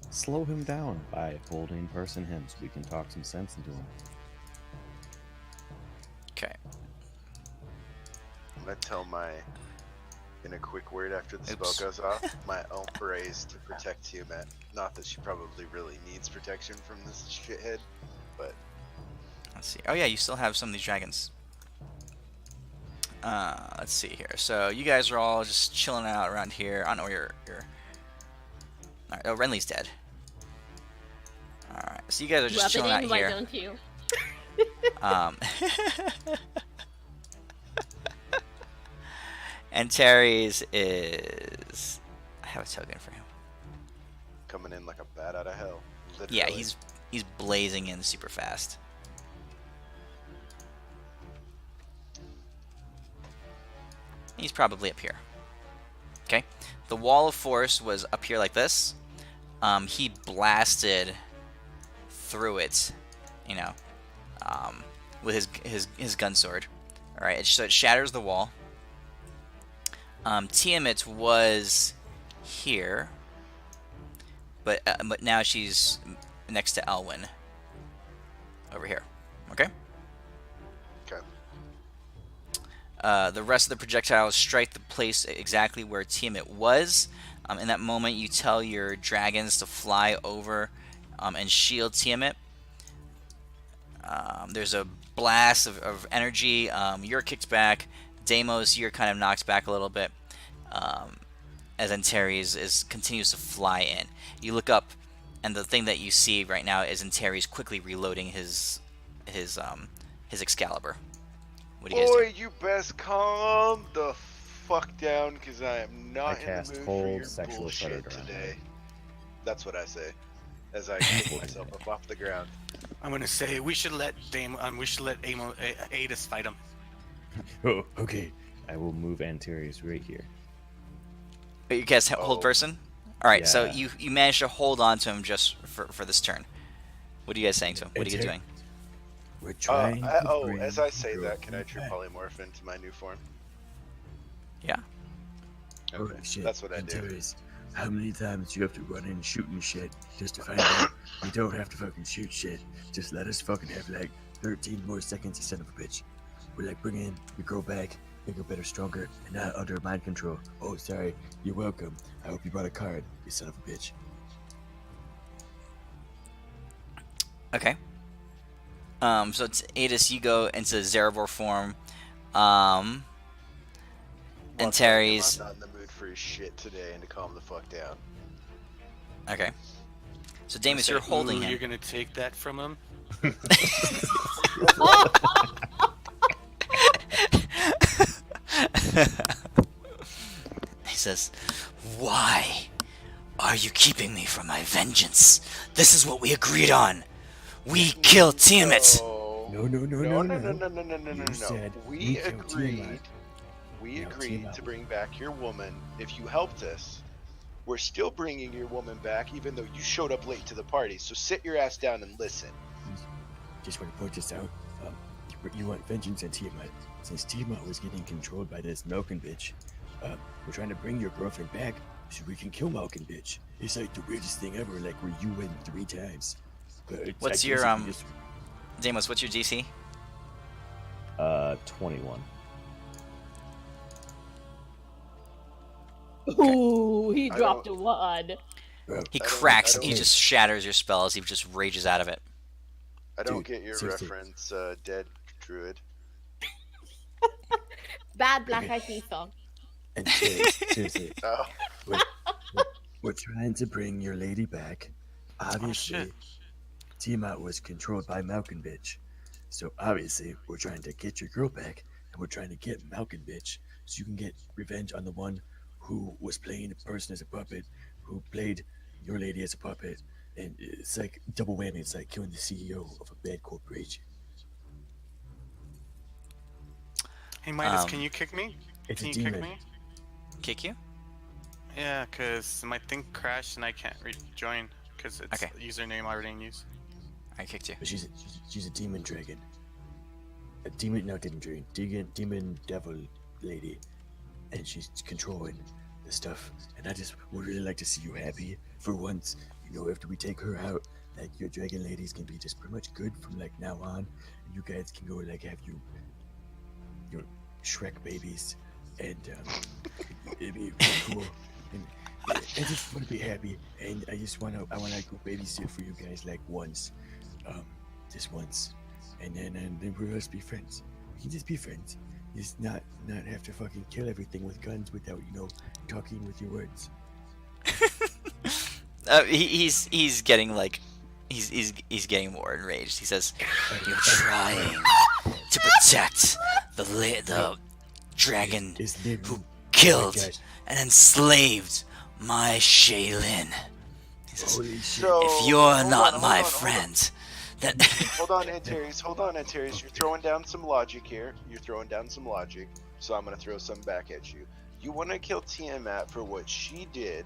slow him down by holding person him so we can talk some sense into him. Okay. I'm gonna tell in a quick word after the spell goes off, my own praise to protect Tiamat. Not that she probably really needs protection from this shithead, but Let's see. Oh yeah, you still have some of these dragons. Let's see here. So you guys are all just chilling out around here. I don't know where you're. All right. Oh, Renly's dead. All right. So you guys are just Rub chilling it out in, why here. don't you? And Terry's is. I have a token for him. coming in like a bat out of hell. Yeah, Literally. he's blazing in super fast. He's probably up here. Okay. The wall of force was up here like this. He blasted through it, you know, with his gun sword. All right, so it shatters the wall. Tiamat was here, but now she's next to Elwyn. Over here. Okay. Okay. The rest of the projectiles strike the place exactly where Tiamat was. In that moment, you tell your dragons to fly over and shield Tiamat. There's a blast of energy. You're kicked back. Deimos, you're kind of knocked back a little bit. As Antares continues to fly in. You look up, and the thing that you see right now is Antares quickly reloading his Excalibur. What do you guys do? Boy, you best calm the fuck down, because I am not I in cast the mood Hold for your Sexual bullshit Predator on today. That's what I say, as I get myself up off the ground. I'm gonna say we should let Adis fight him. Oh, okay. I will move Antares right here. You guys hold person? Alright, so Yeah. you managed to hold on to him just for this turn. What are you guys saying to him? What are you guys doing? We're trying to bring as I say your that, can I true back. polymorph into my new form? Yeah. Holy Okay, shit. that's what I do. Antares, how many times do you have to run in shooting shit just to find out you don't have to fucking shoot shit? Just let us fucking have like 13 more seconds, you son of a bitch. We're like, bring in your girl back, bigger, better, stronger, and not under mind control. Oh, sorry. You're welcome. I hope you brought a card, you son of a bitch. Okay. So it's Adis, you go into Zerebor form. And Well, tell him Terry's. I'm not in the mood for his shit today, and to calm the fuck down. Okay. So Damus, you're holding him. You're gonna take that from him? He says, "Why are you keeping me from my vengeance? This is what we agreed on. We kill Tiamat." No, no, no, No, no, no, no, no. no, no, no, no, You no, no. said We we killed agreed. Tiamat. We Now, agreed Tiamat- to bring back your woman if you helped us. We're still bringing your woman back, even though you showed up late to the party. So sit your ass down and listen. Just want to point this out. You want vengeance on Tiamat. Since Tiamat was getting controlled by this Malkin bitch, we're trying to bring your girlfriend back so we can kill Malkin bitch. It's like the weirdest thing ever, like where you win 3 times. What's I your, guess if you just- Damus, what's your DC? 21. Ooh, he I dropped a don't- 1. Bro, He I don't- cracks. I He don't- just shatters your spells. He just rages out of it. I don't Dude, get your seriously. reference, dead druid. Bad Black Eyed Peas song. and seriously, Oh, we're trying to bring your lady back. Obviously, shit. Tiamat was controlled by Malkin bitch. So obviously, we're trying to get your girl back. and we're trying to get Malkin, bitch, so you can get revenge on the one who was playing a person as a puppet, who played your lady as a puppet, and it's like double whammy. It's like killing the CEO of a bad corporation. Hey Midas, Um, can you kick me? It's Can a you kick demon. me? Kick you? Yeah, cause my thing crashed and I can't rejoin because it's Okay. username already in use. I kicked you. But she's a demon dragon. A demon, no, demon devil lady, and she's controlling the stuff. And I just would really like to see you happy for once. You know, after we take her out, like your dragon ladies can be just pretty much good from like now on, and you guys can go like have your Shrek babies, and it'd be really cool. And I just want to be happy, and I want to go babysit for you guys like once, just once, and then we'll just be friends. We can just be friends. Just not have to fucking kill everything with guns without talking with your words. He's getting like he's getting more enraged. He says, "You're trying to protect the dragon His name, who oh killed my gosh. and enslaved my Shaylin. He says, Holy shit! So if you're not my friend, then Hold on, Antares. Hold on, Antares. You're throwing down some logic here. You're throwing down some logic. So I'm gonna throw some back at you. You want to kill Tiamat for what she did,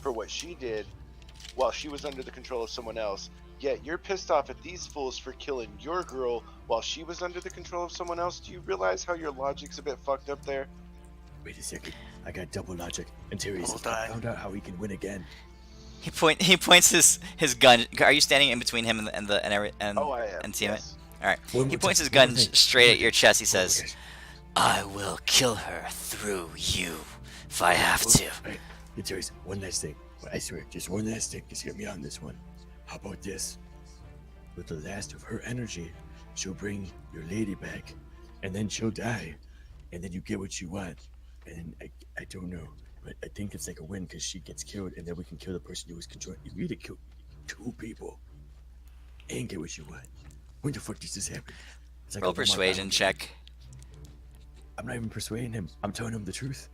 while she was under the control of someone else. Yet you're pissed off at these fools for killing your girl while she was under the control of someone else. Do you realize how your logic's a bit fucked up there? Wait a second. I got double logic. And Terry Hold I on. found out how he can win again. he points his gun. Are you standing in between him and Oh, I am. and Tiamat? Yes. All right. One He more points time, his one gun more thing. straight at your chest. He Oh my says, gosh. "I will kill her through you if I have to." Hey, Terry, one last thing. I swear, just one last thing. Just get me on this one. How about this? With the last of her energy, she'll bring your lady back, and then she'll die, and then you get what you want. And I don't know, but I think it's like a win because she gets killed, and then we can kill the person who was controlling. You need to kill 2 people and get what you want. When the fuck does this happen? It's like Roll a Walmart persuasion battle. check. I'm not even persuading him. I'm telling him the truth.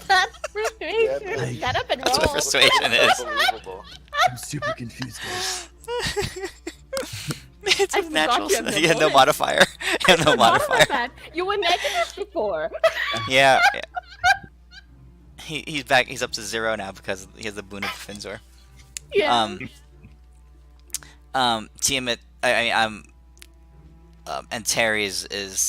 That's persuasion. like- Shut up and That's what roll. persuasion is. Unbelievable. I'm super confused, guys. It's I a forgot natural. you have no You had no bonus. modifier. You have no modifier. Man, you were negative before. Yeah. He's back. He's up to 0 now because he has the boon of Finzor. Yeah. Tiamat. And Terry is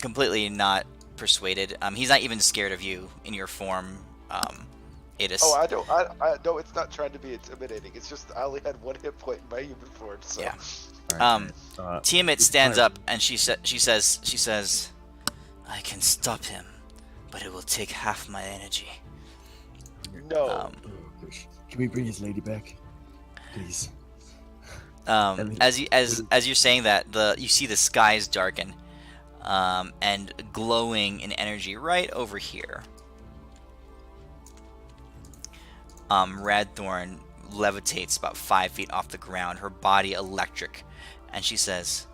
completely not persuaded. He's not even scared of you in your form, Adis. Oh, I no, it's not trying to be intimidating. It's just I only had 1 hit point in my human form, so. Yeah. Alright, Tiamat stands up and she says, "I can stop him, but it will take half my energy." No. Oh, gosh. Can we bring his lady back, please? As you're saying that, you see the skies darken, and glowing in energy right over here. Radthorn levitates about 5 feet off the ground, her body electric, and she says,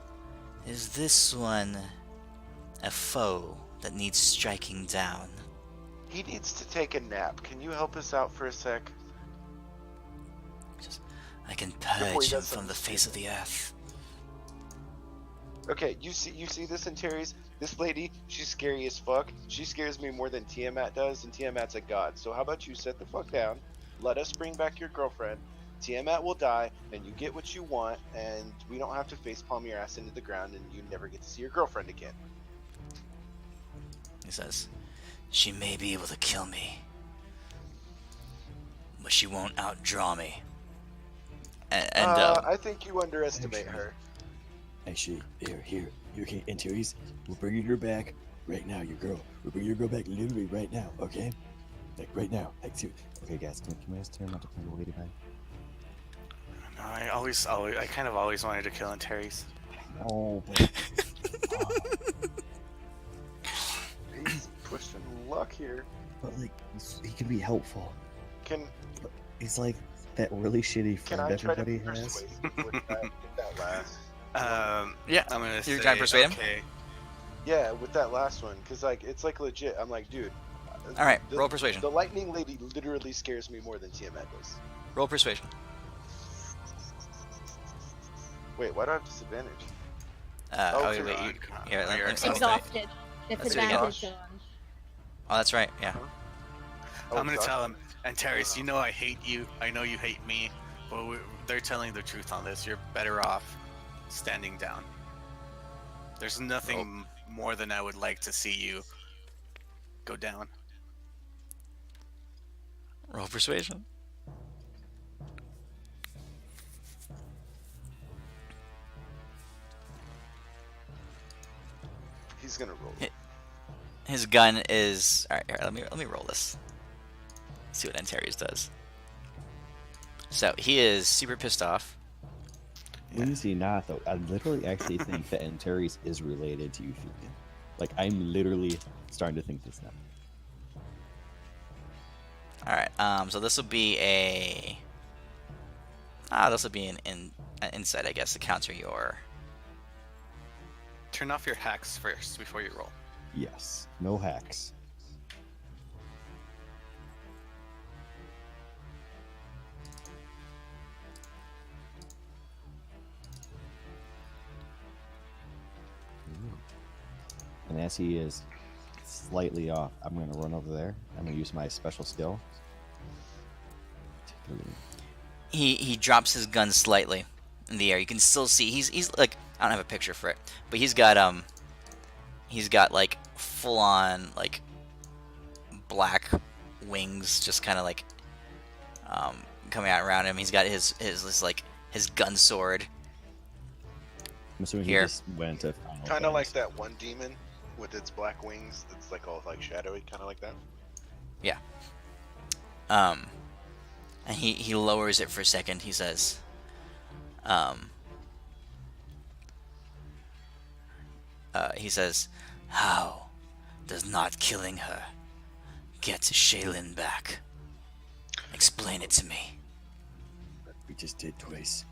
"Is this one a foe that needs striking down?" He needs to take a nap. Can you help us out for a sec? "I can Before purge he him does from the something face of the earth." Okay, you see this, Antares? This lady, she's scary as fuck. She scares me more than Tiamat does, and Tiamat's a god. So how about you sit the fuck down, let us bring back your girlfriend, Tiamat will die, and you get what you want, and we don't have to facepalm your ass into the ground, and you never get to see your girlfriend again. He says, "She may be able to kill me, but she won't outdraw me." And I think you underestimate her. Actually, here, okay, Antares, we're bringing her back right now, your girl. We're bringing your girl back literally right now, okay? Like right now, like seriously. okay, guys, can we ask Terry not to bring the lady back? No, I kind of always wanted to kill Antares. Oh, but He's pushing luck here. but like he can be helpful. Can He's like that really shitty can friend I try to everybody be has. persuasive with that last? Yeah. I'm gonna You're say, trying to persuade him? okay. Yeah, with that last one, because like it's like legit. I'm like, dude. All right, the, roll persuasion. The lightning lady literally scares me more than Tiamat does. Roll persuasion. Wait, why do I have disadvantage? Wait, you're wait. on. Here, let me Exhausted. Let's do it again. Disadvantage on. Oh, that's right. Yeah. Oh, I'm gonna exhausted. tell him. And Terrace, you know I hate you. I know you hate me, but they're telling the truth on this. You're better off standing down. There's nothing more than I would like to see you go down. Roll persuasion. He's gonna roll. His gun is. All right. Here, let me roll this. See what Antares does. So he is super pissed off. Believe it or not, though, I literally actually think that Antares is related to Euphemia. Like, I'm literally starting to think this now. All right. So this will be a. This will be an insight, I guess, to counter your. Turn off your hacks first before you roll. Yes. No hacks. And as he is slightly off, I'm going to run over there. I'm going to use my special skill. Take a look. He drops his gun slightly in the air. You can still see he's like, I don't have a picture for it, but he's got like full on like black wings, just kind of like coming out around him. He's got his gun sword. I'm assuming Here. he just went to final Kind of like phase. that one demon with its black wings. That's like all like shadowy, kind of like that. Yeah. And he lowers it for a second. He says, "How does not killing her get Shaylin back? Explain it to me." We just did twice.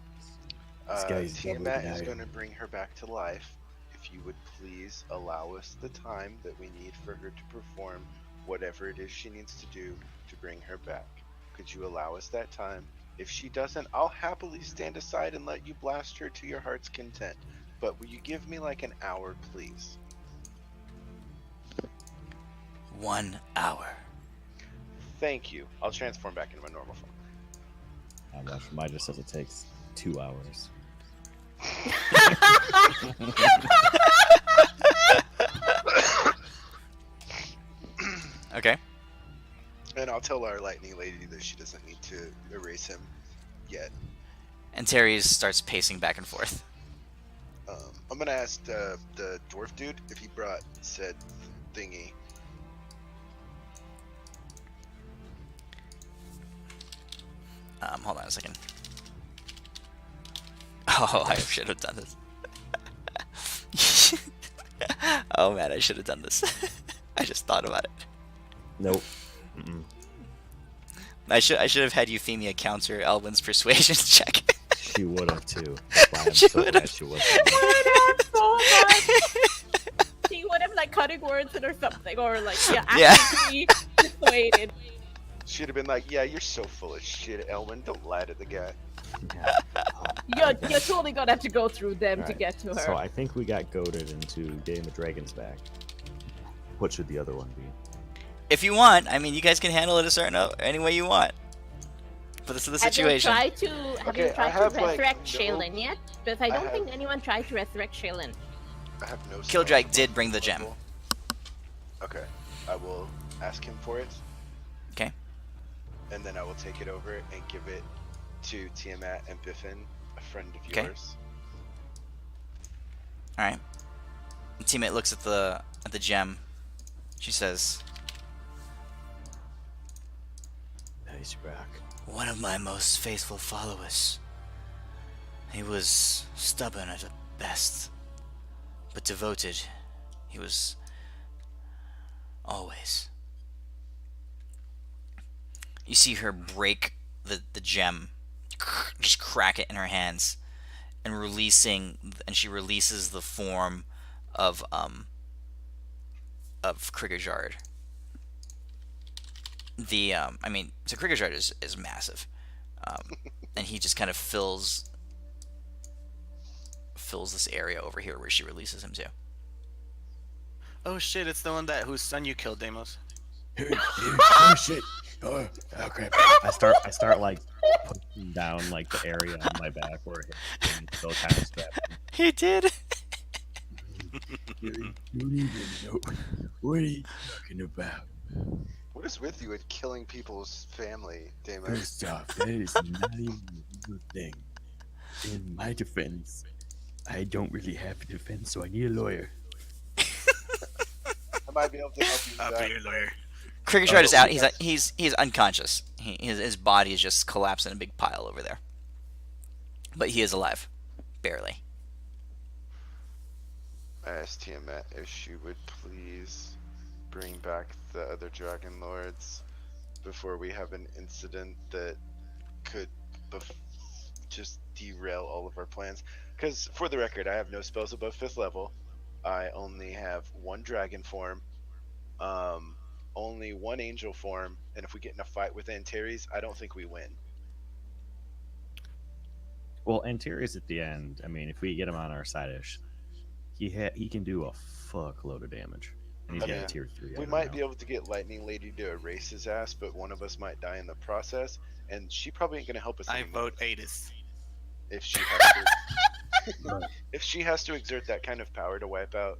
This guy's Tiamat doubling is out. going to bring her back to life. If you would please allow us the time that we need for her to perform whatever it is she needs to do to bring her back. Could you allow us that time? If she doesn't, I'll happily stand aside and let you blast her to your heart's content. But will you give me like an hour, please? 1 hour. Thank you. I'll transform back into my normal form. Mine just says it takes 2 hours. Okay. And I'll tell our lightning lady that she doesn't need to erase him yet. And Terry starts pacing back and forth. I'm gonna ask the dwarf dude if he brought said thingy. Hold on a second. Oh, I should have done this. Oh man, I should have done this. I just thought about it. Nope. Mm-mm. I should have had Euphemia counter Elwin's persuasion check. She would have too. That's why I'm She so would've. glad she wasn't. So much. She would have like cutting words in or something, or like Yeah. actively persuaded. She'd have been like, "Yeah, you're so full of shit, Elwin. Don't lie to the guy." Yeah. You're totally gonna have to go through them to Alright, get to her. So I think we got goaded into getting the dragons back. What should the other one be? If you want, I mean, you guys can handle it a certain any way you want. But this is the situation. Have you Okay, I tried have, to like, resurrect no- Shaylin yet? Because I I don't have- think anyone tried to resurrect Shaylin. I have no. Killdrake spell did bring the gem. level. Okay, I will ask him for it. Okay. And then I will take it over and give it to Tiamat and Biffin, a friend of Okay. yours. All right. The teammate looks at the gem. She says, Nice rock. "One of my most faithful followers. He was stubborn at best, but devoted. He was always." You see her break the gem, just crack it in her hands, and she releases the form of Krigajard. So Krigajard is massive, and he just kind of fills this area over here where she releases him to. Oh shit! It's the one whose son you killed, Deimos. Oh shit! Oh crap! I start like pushing down like the area on my back where it hit and still kind of strapped. He did. You don't even know what are you talking about. What is with you and killing people's family, Deimos? First off, that is not even a good thing. In my defense, I don't really have a defense, so I need a lawyer. I might be able to help you with I'll that. be your lawyer. Krigajard is out. He's unconscious. His body is just collapsed in a big pile over there. But he is alive, barely. I asked Tiamat if she would please bring back the other Dragon Lords before we have an incident that could just derail all of our plans. Because, for the record, I have no spells above 5th level. I only have 1 dragon form, only 1 angel form, and if we get in a fight with Antares, I don't think we win. Well, Antares at the end. I mean, if we get him on our side-ish, he can do a fuckload of damage, and he's got Yeah. a tier 3. We might be able to get Lightning Lady to erase his ass, but one of us might die in the process, and she probably ain't gonna help us I anymore. vote Adis. If she has to, if she has to exert that kind of power to wipe out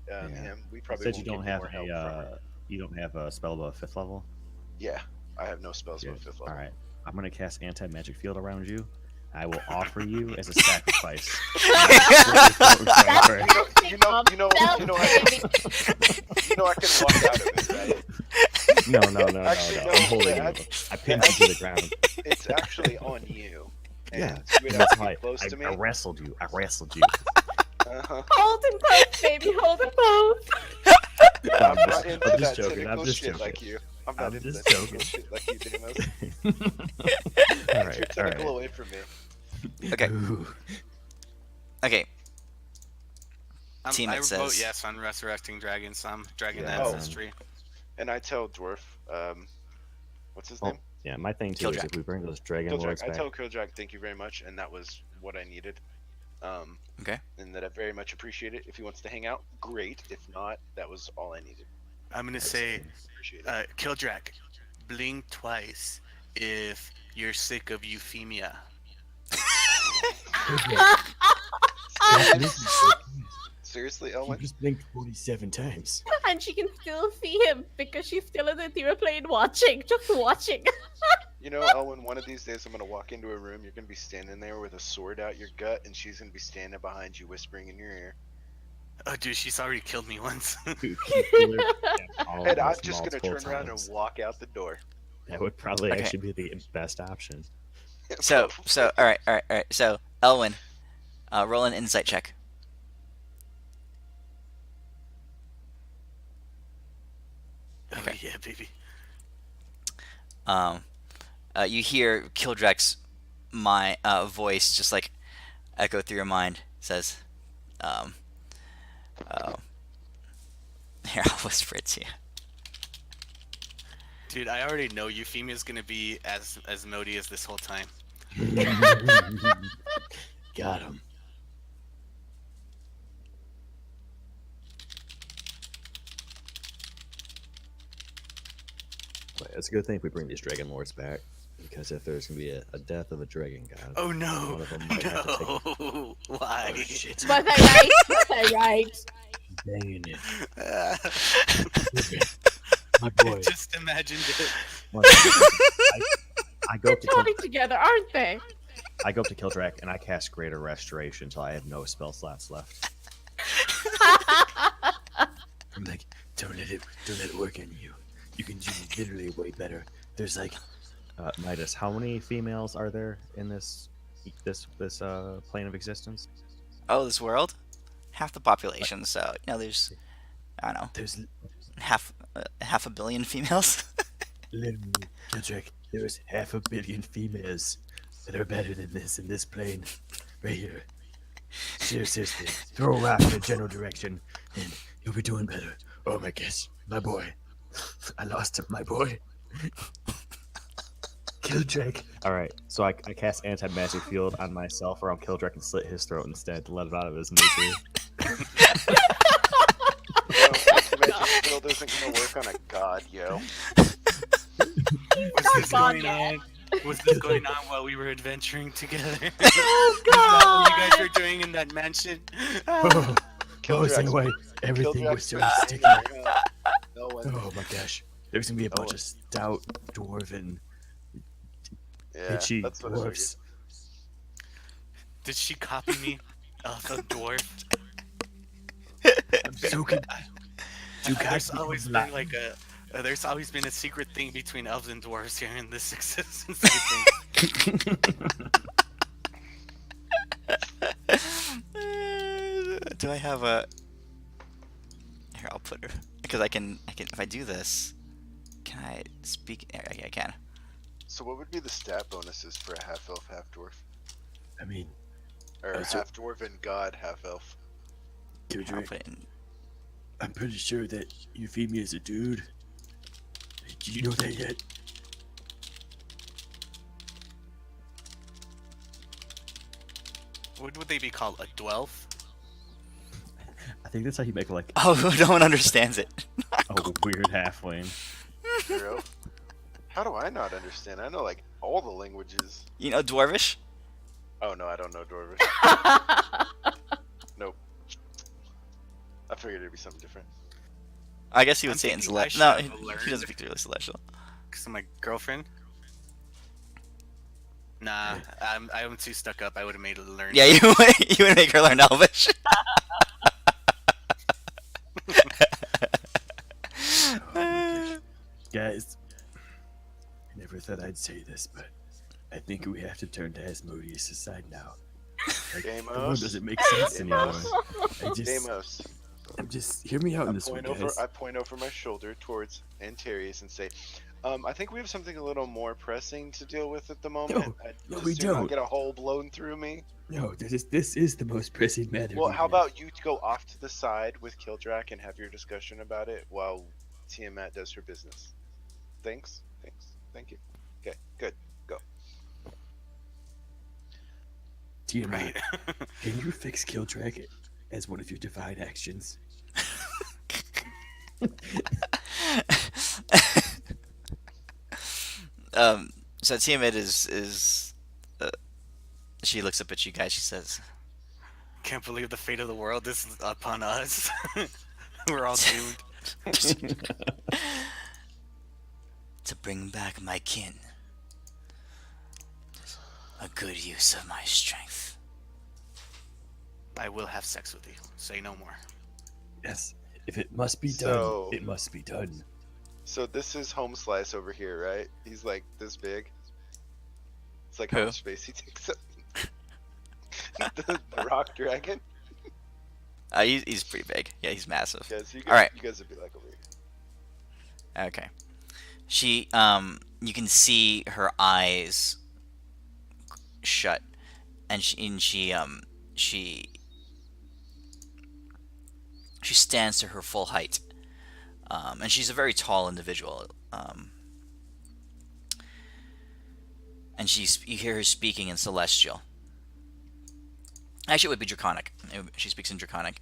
him, we probably Said won't you don't get have more help from her. you don't have a spell above 5th level. Yeah, I have no spells above 5th level. All right, I'm gonna cast anti-magic field around you. I will offer you as a sacrifice. You know, I can walk out of it, right? No. Actually, no, I'm holding you. that's- I pinned you to the ground. It's actually on you. And Yeah, you would have that's to why get close to me. I wrestled you. Uh-huh. Hold him close, baby. Hold him close. I'm not into I'm that just joking. cynical I'm just shit joking. like you. I'm not I'm into just that joking. cynical shit like you, Deimos. all Keep your right. tentacle away from me. Okay. Ooh. Okay. I Tiamat vote says. yes on resurrecting dragons. Dragon Yeah. ancestry. And I tell Dwarf, what's his Oh, name? yeah, my thing too is Killdrag. if we bring those dragon lords Killdrag. I back. tell Killdrag, thank you very much, and that was what I needed. Okay. And that I very much appreciate it. If he wants to hang out, great. If not, that was all I needed. I'm gonna say, Appreciate it. Killdrag, blink twice if you're sick of euphemia. Seriously, You Elwin? just blinked 47 times. And she can still see him because she's still in the theater plane watching. Just watching. You know, Elwin, one of these days I'm gonna walk into a room, you're gonna be standing there with a sword out your gut, and she's gonna be standing behind you whispering in your ear. Oh, dude, she's already killed me once. And I'm just gonna turn around and walk out the door. That would probably Okay. actually be the best option. So, all right. So, Elwin, roll an insight check. Oh Okay. yeah, baby. You hear Kildrak's voice just like echo through your mind. Says, here, I'll whisper it to you. Dude, I already know euphemia's gonna be as Modi as this whole time. Got him. It's a good thing if we bring these dragon lords back, because if there's gonna be a death of a dragon god, Oh no! one of them might have to take No! Why? Oh shit. Was I right? Was I right? Banging it. Uh, My boy. just imagined it. Well, I go They're up to Kill, talking together, aren't they? I go up to Kildrak and I cast Greater Restoration until I have no spell slots left. I'm like, don't let it work on you. You can do literally way better. There's like, Midas, how many females are there in this plane of existence? Oh, this world, half the population. So there's, I don't know, there's half a billion females. literally, Kendrick, there's 500 million females that are better than this in this plane, right here. Seriously, throw a rock in a general direction, and you'll be doing better. Oh my gosh, my boy. I lost him, my boy. Killdrake. All right, so I cast anti-magic field on myself, or I'll Kildrek and slit his throat instead to let it out of his misery. No, magic field isn't gonna work on a god, yo. Was this God, going yeah. on? Was this going on while we were adventuring together? Oh Is that what you God! guys were doing in that mansion? Oh, Kildrak's- in a way, everything was Kildrak's so been sticky. angry, huh? No one. Oh my gosh. There's gonna be a bunch Oh. of stout, dwarven, Yeah, itchy that's what I figured. dwarfs. Did she copy me? The dwarf. I'm so con- You There's guys always become been like there's always been a secret thing between elves and dwarves here in this existence. I think. Do I have a? Here, I'll put her because I can. If I do this, can I speak? Yeah, I can. So what would be the stat bonuses for a half elf, half dwarf, I mean, or So- half dwarf and god, half elf? I'll Killdrake, put it in. I'm pretty sure that you feed me as a dude. Do you know that yet? What would they be called? A dwelf? I think that's how you make like Oh, no one understands it. a weird halfling. Hero? How do I not understand? I know like all the languages. You know Dwarvish? Oh no, I don't know Dwarvish. Nope. I figured it'd be something different. I guess he would I'm say it in thinking I Celestial. No, should he have doesn't learned. speak really Celestial. Cause of my girlfriend. Nah, I'm too stuck up. I would have made her learn. Yeah, you would make her learn Elvish. Oh my gosh. Guys, I never thought I'd say this, but I think we have to turn to Asmodeus' side now. Like, the world Deimos? doesn't make sense anymore. Deimos. I just hear me out I on this one, guys. point over my shoulder towards Antarius and say, I think we have something a little more pressing to deal with at the moment. no, I'd we just do not don't. get a hole blown through me. No, this is the most pressing matter. Well, we how have. about you go off to the side with Kildrak and have your discussion about it while Tiamat does her business. Thanks. Thank you. Okay, good. Go. Tiamat, can you fix Killdrag as one of your divine actions? So Tiamat is she looks up at you guys. She says, Can't believe the fate of the world is upon us. We're all doomed. "To bring back my kin, a good use of my strength." I will have sex with you. Say no more. Yes. If it must be So- done, it must be done. So this is Home Slice over here, right? He's like this big. It's like Who? how much space he takes up. the rock dragon. He's pretty big. Yeah, he's massive. Yes, you guys, All right. you guys would be like over here. Okay. She you can see her eyes shut, and she stands to her full height, and she's a very tall individual. And you hear her speaking in Celestial. Actually, it would be Draconic. She speaks in Draconic,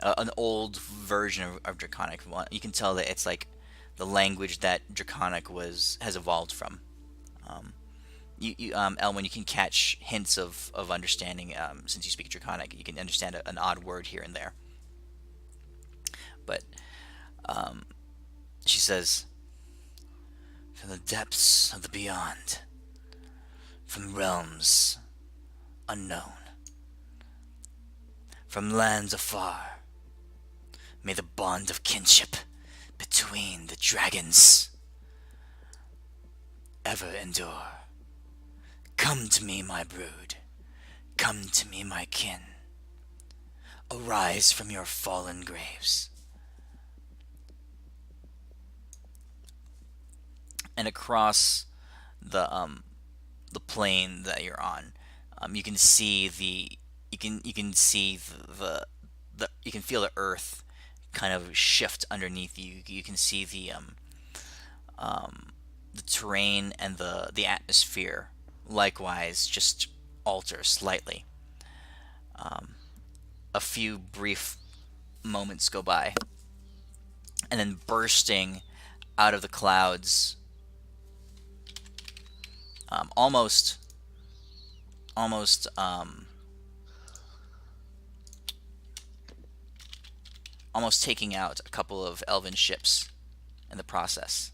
an old version of Draconic. You can tell that it's like the language that Draconic has evolved from. Elwyn, you can catch hints of understanding since you speak Draconic. You can understand an odd word here and there. But she says, "From the depths of the beyond, from realms unknown, from lands afar, may the bond of kinship between the dragons ever endure. Come to me, my brood. Come to me, my kin. Arise from your fallen graves." And across the plane that you're on, you can see you can see the you can feel the earth kind of shift underneath you. You can see the terrain and the atmosphere likewise just alter slightly. A few brief moments go by, and then bursting out of the clouds, almost almost almost taking out a couple of elven ships in the process.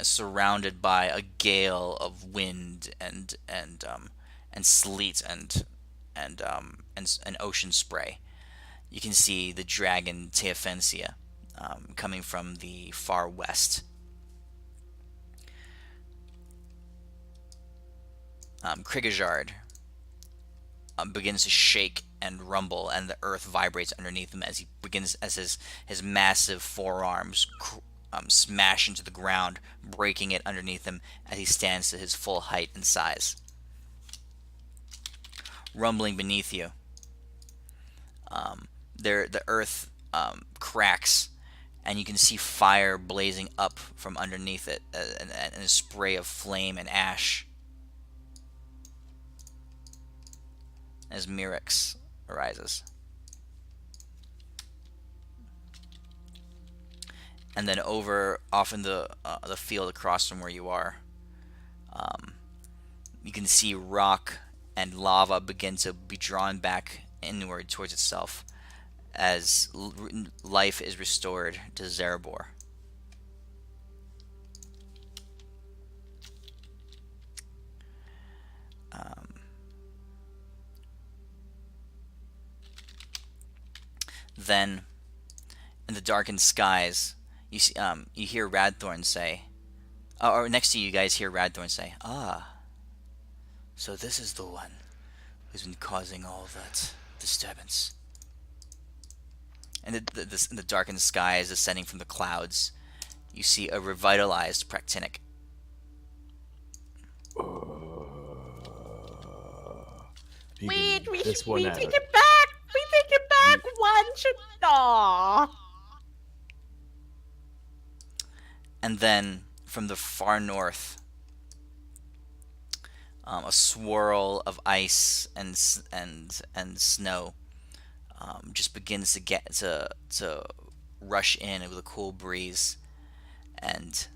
Surrounded by a gale of wind and sleet and ocean spray. You can see the dragon Teofensia coming from the far west. Krigajard begins to shake and rumble, and the earth vibrates underneath him as his massive forearms smash into the ground, breaking it underneath him as he stands to his full height and size. Rumbling beneath you, the earth cracks, and you can see fire blazing up from underneath it, and a spray of flame and ash as Mirix arises. And then off in the field across from where you are, you can see rock and lava begin to be drawn back inward towards itself as life is restored to Zerebor. Then, in the darkened skies, you see, you hear Radthorn say, or next to you guys hear Radthorn say, "Ah, so this is the one who's been causing all that disturbance." And in the darkened skies ascending from the clouds, you see a revitalized Praktinic. We This one out. take it back. We take it back. One should. Aww. And then from the far north, a swirl of ice and snow just begins to rush in with a cool breeze, and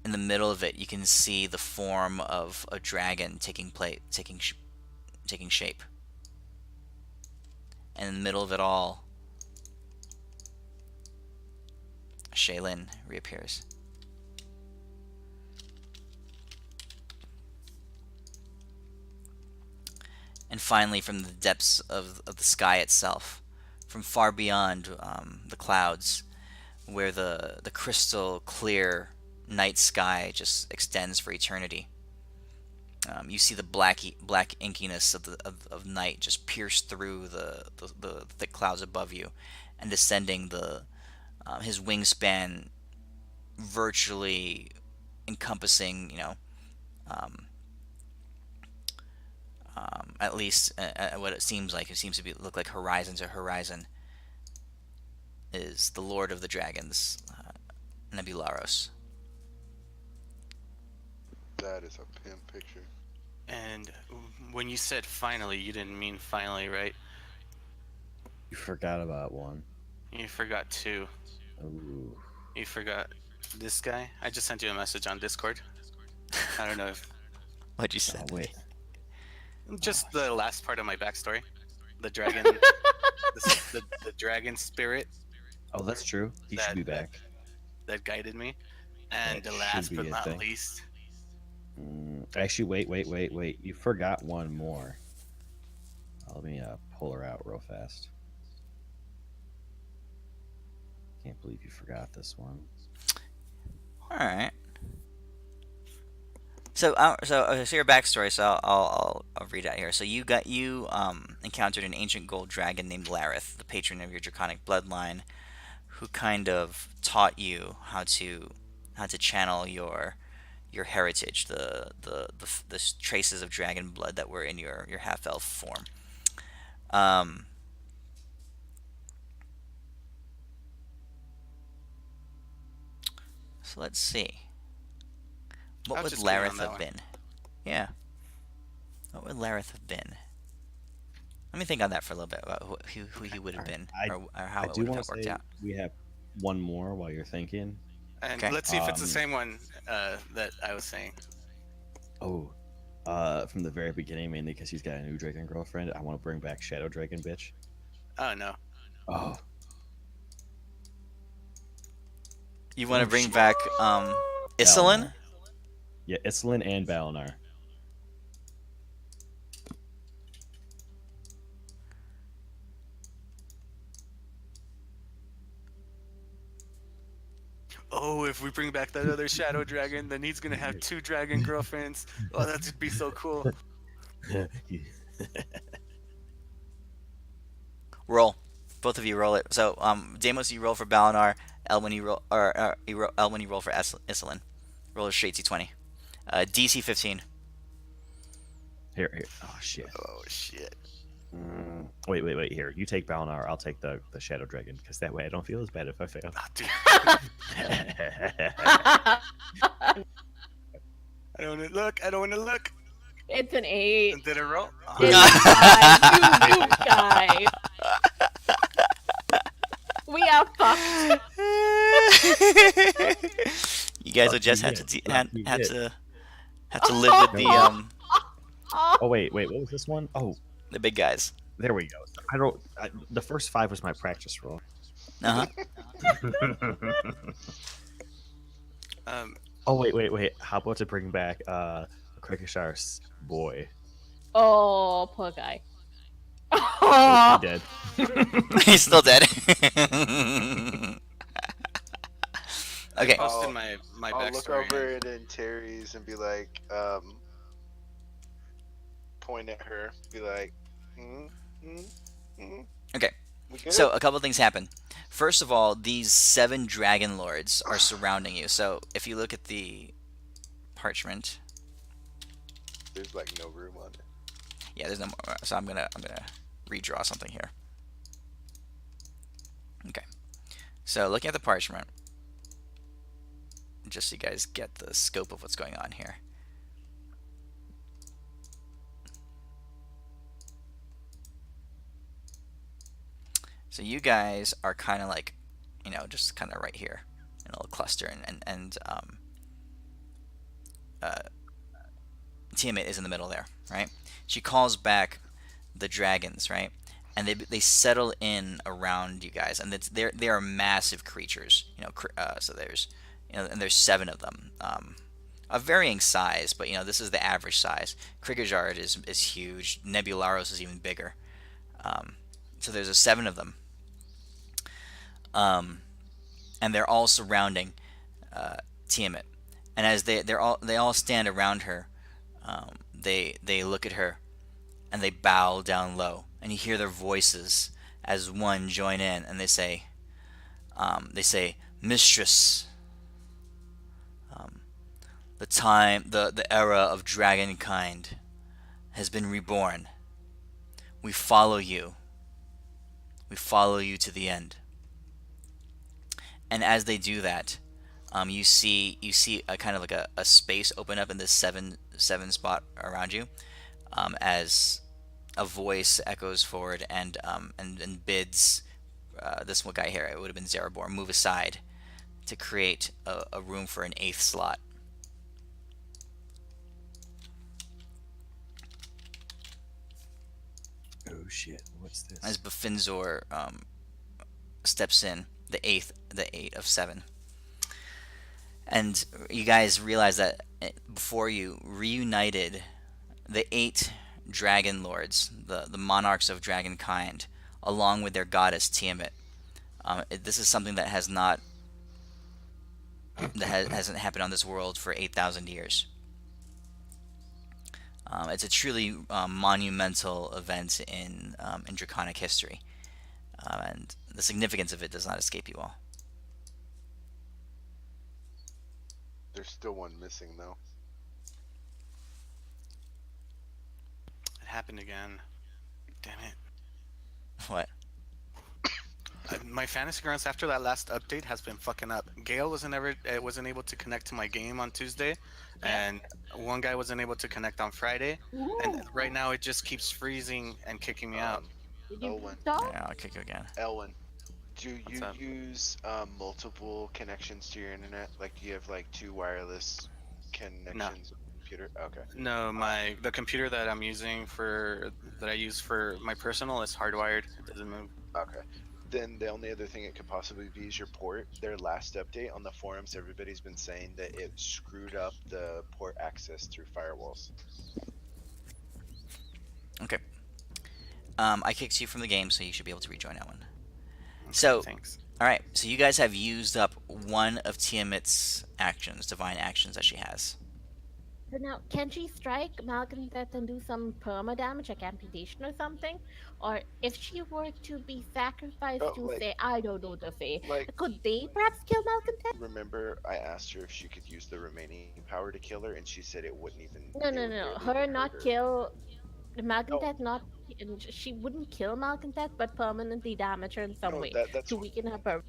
in the middle of it, you can see the form of a dragon taking shape. And in the middle of it all, Shaylin reappears. And finally, from the depths of the sky itself, from far beyond the clouds, where the crystal clear night sky just extends for eternity, you see the black inkiness of night just pierce through the thick clouds above you, and descending his wingspan virtually encompassing, at least what it seems like. It seems to look like horizon to horizon is the Lord of the Dragons, Nebularos. That is a pimp picture. And when you said finally, you didn't mean finally, right? You forgot about one. You forgot two. Ooh. You forgot this guy. I just sent you a message on Discord. I don't know if What'd you say? Oh, wait. just the last part of my backstory. The dragon, the dragon spirit Oh, that's true. He should be back. that guided me. And That the last should be but a not thing. least, Actually, wait. You forgot one more. Let me pull her out real fast. Can't believe you forgot this one. All right. So your backstory. So I'll read out here. So you encountered an ancient gold dragon named Lareth, the patron of your draconic bloodline, who kind of taught you how to channel your your heritage, the traces of dragon blood that were in your half elf form. Um, so let's see. What I'll would just give me on Lareth that have one. been? Yeah. What would Lareth have been? Let me think on that for a little bit about who he would have Alright, been, I or how I it do would want have to worked say out. we have one more while you're thinking. And Okay. let's see if it's the Um, same one that I was saying. Oh, from the very beginning, mainly because he's got a new dragon girlfriend. I want to bring back Shadow Dragon, bitch. Oh no. Oh, You want to Oh, bring shit. back Isolin? Balnar. Yeah, Islin and Balnar. Oh, if we bring back that other shadow dragon, then he's gonna have 2 dragon girlfriends. Oh, that would be so cool. Roll. Both of you roll it. So, Deimos, you roll for Balinar. Elwyn, you roll, Elwyn, you roll for Isolin. Roll a straight d20. DC 15. Here. Oh shit. Oh shit. Wait. Here, you take Balnar. I'll take the Shadow Dragon, because that way I don't feel as bad if I fail. Ah, dude. I don't want to look. I don't want to look. It's an 8. Did it roll? It's Oh, 5. You guys. We are fucked. You guys will Fuck just you, have yeah. to Fuck you, have yeah. to have to live with the Oh wait. What was this one? Oh, the big guys. there we go. The first 5 was my practice roll. Uh huh. Oh wait. How about to bring back Krikishar's boy? Oh, poor guy. Oh, he dead. He's still dead. Okay. Posted my I'll look backstory. over it in Terry's and be like, point at her, be like, Okay. We good? So a couple things happen. First of all, these 7 dragon lords are surrounding you. So if you look at the parchment, There's like no room on it. yeah, there's no more. So I'm gonna redraw something here. Okay. So looking at the parchment, just so you guys get the scope of what's going on here. So you guys are kind of like, just kind of right here in a little cluster, and Tiamat is in the middle there, right? She calls back the dragons, right? And they settle in around you guys, and they are massive creatures, so there's, and there's 7 of them, of varying size, but this is the average size. Krikazard is huge. Nebularos is even bigger. So there's 7 of them. And they're all surrounding Tiamat, and as they all stand around her, they look at her, and they bow down low, and you hear their voices as one join in, and they say, "Mistress, the era of dragonkind has been reborn. We follow you. We follow you to the end." And as they do that, you see a kind of like a space open up in this seven spot around you, as a voice echoes forward and bids this one guy here, it would have been Zerebor, move aside to create a room for an 8th slot. Oh shit! What's this? As Bafinzor steps in, the 8 of 7. And you guys realize that before you reunited the 8 dragon lords, the monarchs of dragonkind, along with their goddess Tiamat. This is something that hasn't happened on this world for 8,000 years. It's a truly monumental event in Draconic history, and the significance of it does not escape you all. There's still one missing though. It happened again. Damn it. What? My fantasy grounds after that last update has been fucking up. Gale wasn't able to connect to my game on Tuesday, and one guy wasn't able to connect on Friday, and Ooh. right now it just keeps freezing and kicking me out. Did you Elwin. stop? Yeah, I'll kick you again. Elwin, do What's you up? use multiple connections to your internet? Like, do you have like 2 wireless connections on the computer? Okay. No, the computer that I'm using that I use for my personal is hardwired. It doesn't move. Okay. Then the only other thing it could possibly be is your port. Their last update on the forums, everybody's been saying that it screwed up the port access through firewalls. Okay. I kicked you from the game, so you should be able to rejoin that one. So, Thanks. all right. So you guys have used up one of Tiamat's actions, divine actions that she has. So now, can she strike Malcontet and do some perma damage, like amputation or something? Or if she were to be sacrificed Oh, to, like- say, I don't know, the Fae, Like, could they perhaps kill Malcontet? remember I asked her if she could use the remaining power to kill her, and she said it wouldn't even. No, it no, would no. barely Her even not hurt her. kill Malcontet, not. She wouldn't kill Malcontet, but permanently damage her in some No, way that's to weaken her power.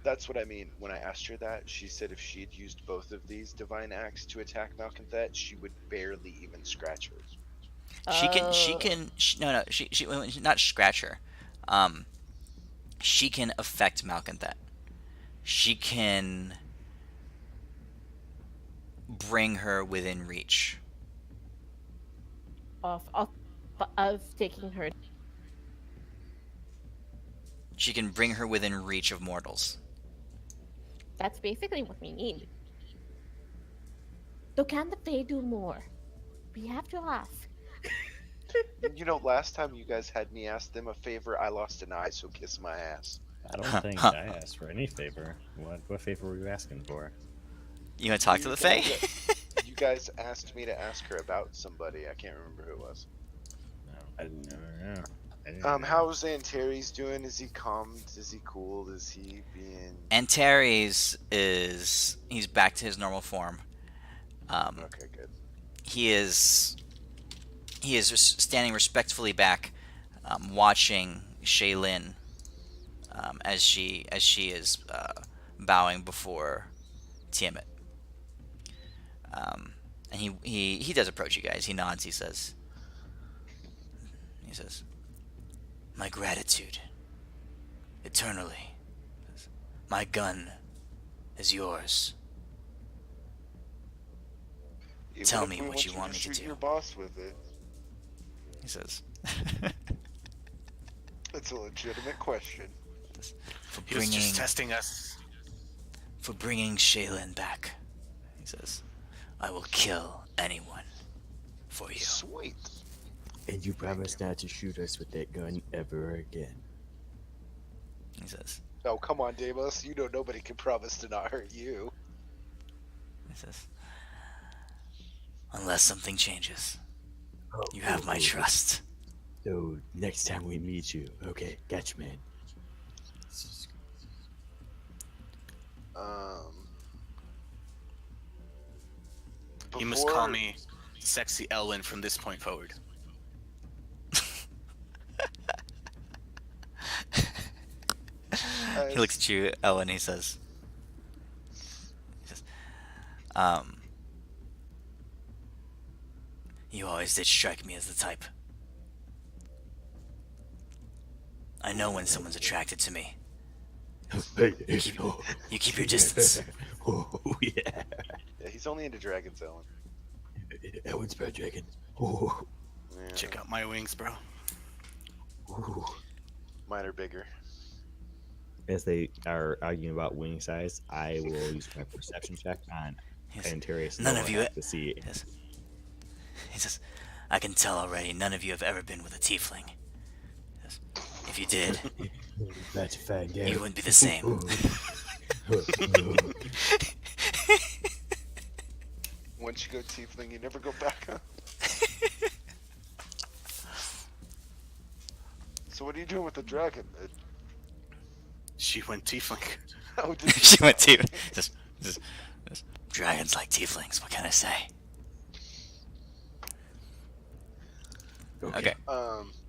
That's what I mean. When I asked her that, she said if she had used both of these divine acts to attack Malconthet, she would barely even scratch her. She not scratch her. She can affect Malcontet. She can bring her within reach. Of taking her. She can bring her within reach of mortals. That's basically what we need. So can the Fae do more? We have to ask. You know, last time you guys had me ask them a favor, I lost an eye, so kiss my ass. I don't think I asked for any favor. What favor were you asking for? You want to talk to the Fae? You guys asked me to ask her about somebody. I can't remember who it was. No, I didn't know. How's Antares doing? Is he calmed? Is he cool? Is he being... Antares he's back to his normal form. Okay, good. He is standing respectfully back, watching Shaylin as she is bowing before Tiamat. And he does approach you guys. He nods. He says, "My gratitude, eternally. My gun is yours. Even Tell if me we what you want me to shoot do." your boss with it. He says, It's a legitimate question. "For He was just bringing testing us. Shaylin back," he says, "I will kill anyone for you." Sweet. And you promise not to shoot us with that gun ever again. He says, Oh, come on, Deimos. You know nobody can promise to not hurt you. "Unless something changes, Oh, you have my trust." So next time we meet you, okay, gotcha, man. You must call me Sexy Elwin from this point forward. He looks at you, Ellen. He says, "You always did strike me as the type. I know when someone's attracted to me. You keep your distance." Oh, yeah. Yeah, he's only into dragons, Ellen. Elwin's bad dragon. Oh, Yeah. Check out my wings, bro. ooh. Mine are bigger. As they are arguing about wing size, I will use my perception check on Yes. Antares. None of you- to see. Yes. He says, "I can tell already none of you have ever been with a tiefling. Yes. If you did, About to find out. you wouldn't be the same." Once you go tiefling, you never go back, huh? So what are you doing with the dragon? She went tiefling. How did She went to just Dragons like tieflings. What can I say? Okay.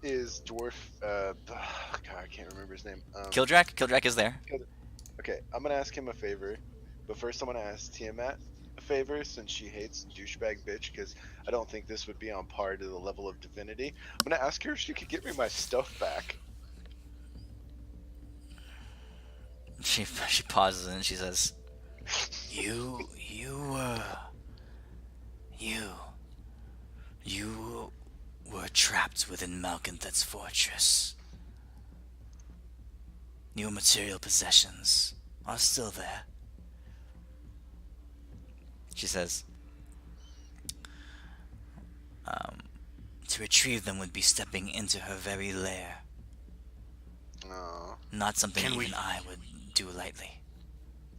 Is dwarf? God, I can't remember his name. Kildrak. Kildrak is there. Okay, I'm gonna ask him a favor, but first I'm gonna ask Tiamat a favor since she hates douchebag bitch. Because I don't think this would be on par to the level of divinity. I'm gonna ask her if she could get me my stuff back. She pauses and she says, You were trapped within Malconthet's fortress. Your material possessions are still there. She says, to retrieve them would be stepping into her very lair. Aw. Not something Can even we- I would do lightly.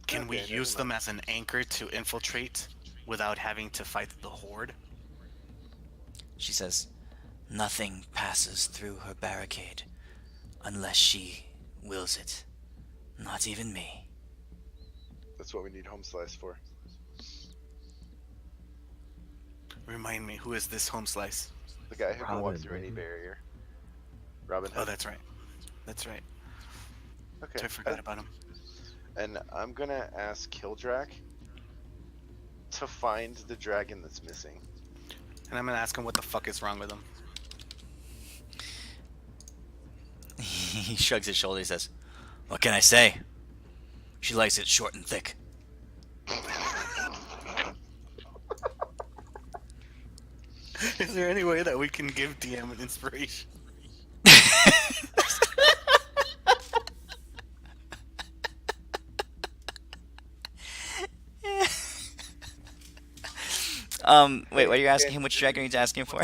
Can we Okay, use never them as an anchor to infiltrate without having to fight the horde? She says, nothing passes through her barricade unless she wills it. Not even me. That's what we need home slice for. Remind me, who is this home slice? The guy who can walk Robin, through any right? barrier. Robin Oh, Hood. that's right. That's right. Okay. I forgot about him. And I'm gonna ask Kildrak to find the dragon that's missing. And I'm gonna ask him what the fuck is wrong with him. He shrugs his shoulders and says, what can I say? She likes it short and thick. Is there any way that we can give DM an inspiration? Wait, what are you asking him? Which dragon are you asking him for?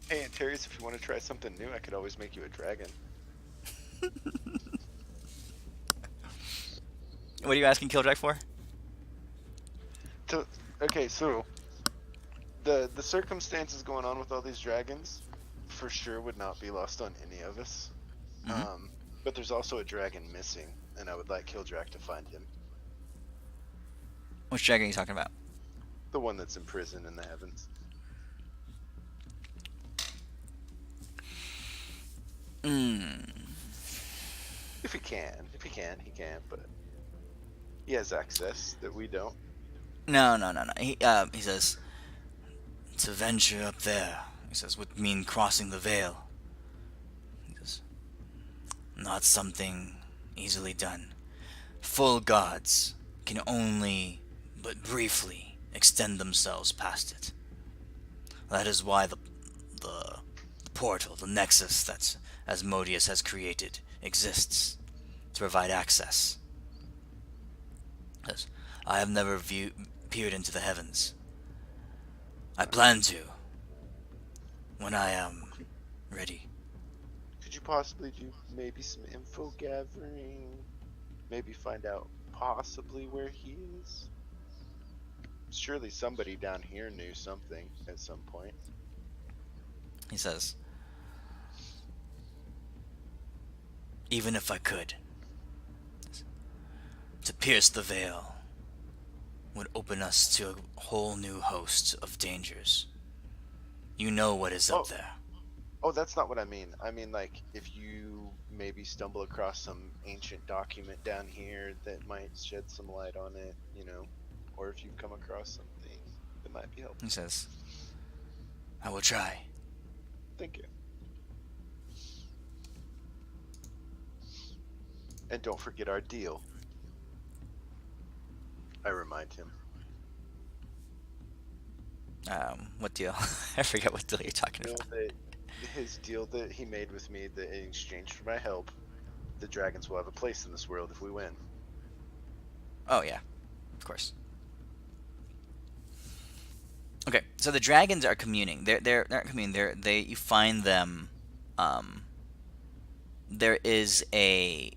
Hey, Aunt Terry's, if you want to try something new, I could always make you a dragon. What are you asking Kildrak for? Okay, so the circumstances going on with all these dragons, for sure would not be lost on any of us. Mhm. But there's also a dragon missing, and I would like Kildrak to find him. Which dragon are you talking about? The one that's in prison in the heavens. If he can, he can. But he has access that we don't. No. He says, to venture up there, he says, would mean crossing the veil. He says, not something easily done. Full gods can only but briefly extend themselves past it. That is why the portal, the nexus that Asmodeus has created, exists to provide access. Yes, I have never peered into the heavens. I plan to when I am ready. Could you possibly do maybe some info gathering? Maybe find out possibly where he is? Surely somebody down here knew something at some point. He says, even if I could, to pierce the veil would open us to a whole new host of dangers. You know what is up there. Oh, that's not what I mean. I mean, like, if you maybe stumble across some ancient document down here that might shed some light on it, you know, or if you come across something that might be helpful. He says, I will try. Thank you. And don't forget our deal. I remind him. What deal? I forget what deal you're talking You know, about. his deal that he made with me, that in exchange for my help, the dragons will have a place in this world if we win. Oh yeah, of course. Okay, so the dragons are communing. They're not communing. You find them. There is a.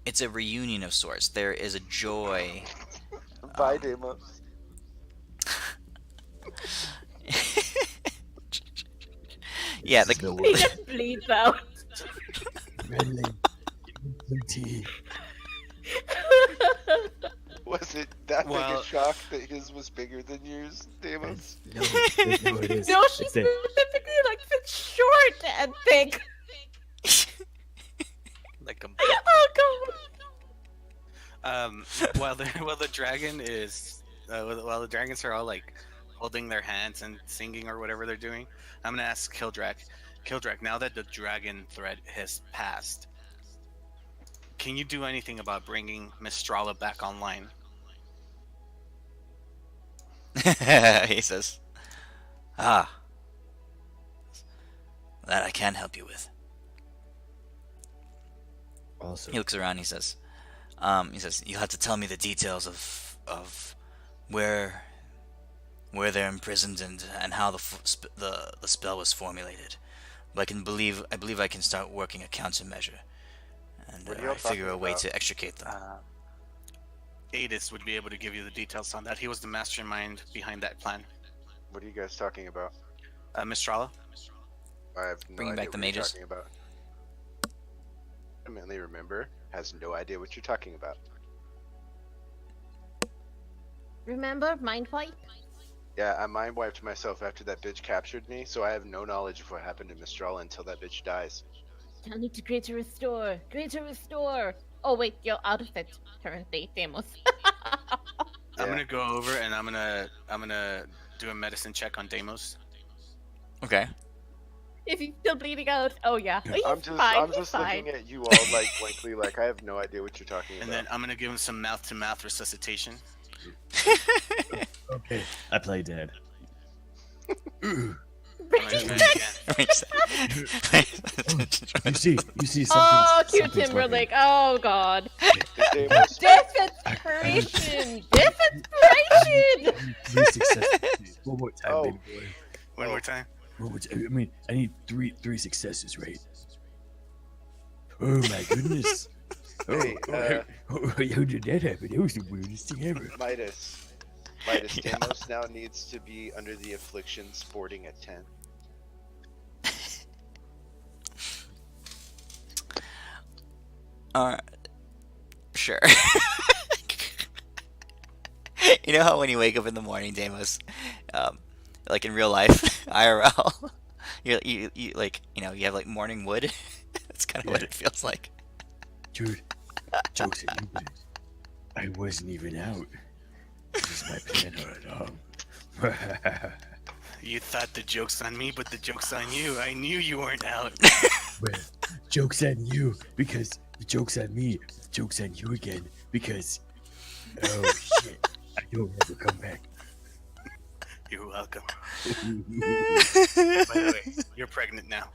It's a reunion of sorts. There is a joy. Bye, Deimos. Yeah, This is no He way. just bleeds out. Renly, some tea. Was it that take a shock that his was bigger than yours, Davis? No, no, it is. No, she It's that- specifically likes it short and thick. Like a Oh god. while the dragon is while the dragons are all like holding their hands and singing or whatever they're doing, I'm gonna ask Kildrak. Kildrak, now that the dragon threat has passed, can you do anything about bringing Mistrala back online? He says, "Ah, that I can help you with." Also, He looks around. He says, "You'll have to tell me the details of where they're imprisoned and how the spell was formulated. But I believe I can start working a countermeasure, and What are y'all I figure a talking way about? to extricate them." Adis would be able to give you the details on that. He was the mastermind behind that plan. What are you guys talking about? Mistrala? I have no Bringing idea back the what you're mages. talking about. Ultimately, remember, has no idea what you're talking about. Remember, mind wipe? Yeah, I mind wiped myself after that bitch captured me, so I have no knowledge of what happened to Mistrala until that bitch dies. Tell me to greater restore. Greater restore. Oh wait, you're out of it currently, Deimos. I'm Yeah. gonna go over and I'm gonna do a medicine check on Deimos. Okay. Is he still bleeding out? Oh yeah. Oh, he's I'm just fine. I'm he's just fine. looking at you all like blankly, like I have no idea what you're talking about. And then I'm gonna give him some mouth-to-mouth resuscitation. Okay, I play dead. Ooh, I'm gonna try again. you see something. Oh, cute something's Timberlake. Oh god. Did Deimos- Desperation. Desperation. 3 successes. One more time, Oh. baby boy. One more time. One more time. I mean, I need three successes, right? Oh my goodness. Hey, How did that happen? That was the weirdest thing ever. Midas, Yeah. Deimos now needs to be under the affliction sporting a 10. Sure. You know how when you wake up in the morning, Deimos, like in real life, IRL, you like, you have like morning wood. That's kind of what Yeah. it feels like. Dude, jokes on you, but I wasn't even out. This was my plan all along. You thought the joke's on me, but the joke's on you. I knew you weren't out. Well, joke's on you because the joke's on me. The joke's on you again because oh shit, I don't ever come back. You're welcome. By the way, you're pregnant now.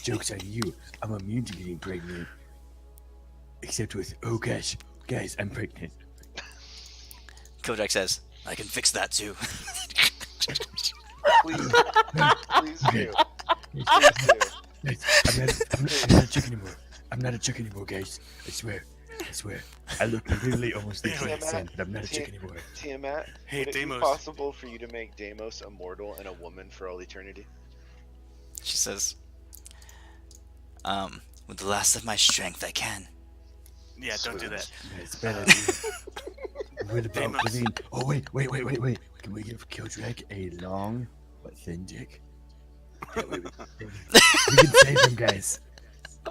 Joke's on you. I'm immune to getting pregnant. Except with oh gosh, guys, I'm pregnant. Kojak says, "I can fix that too." Please, please do. Please do. Guys, I'm not a chick anymore. I'm not a chick anymore, guys. I swear. I look literally almost like Tiamat, 100%, but I'm not a chick anymore. Tiamat, Hey, would it be Deimos. possible for you to make Deimos immortal and a woman for all eternity? She says, "With the last of my strength, I can." Yeah, don't do that. Yeah, it's bad idea. What about Deimos. Queen? Oh wait. Can we give Kildrak a long but thin dick? That way we can save him, guys.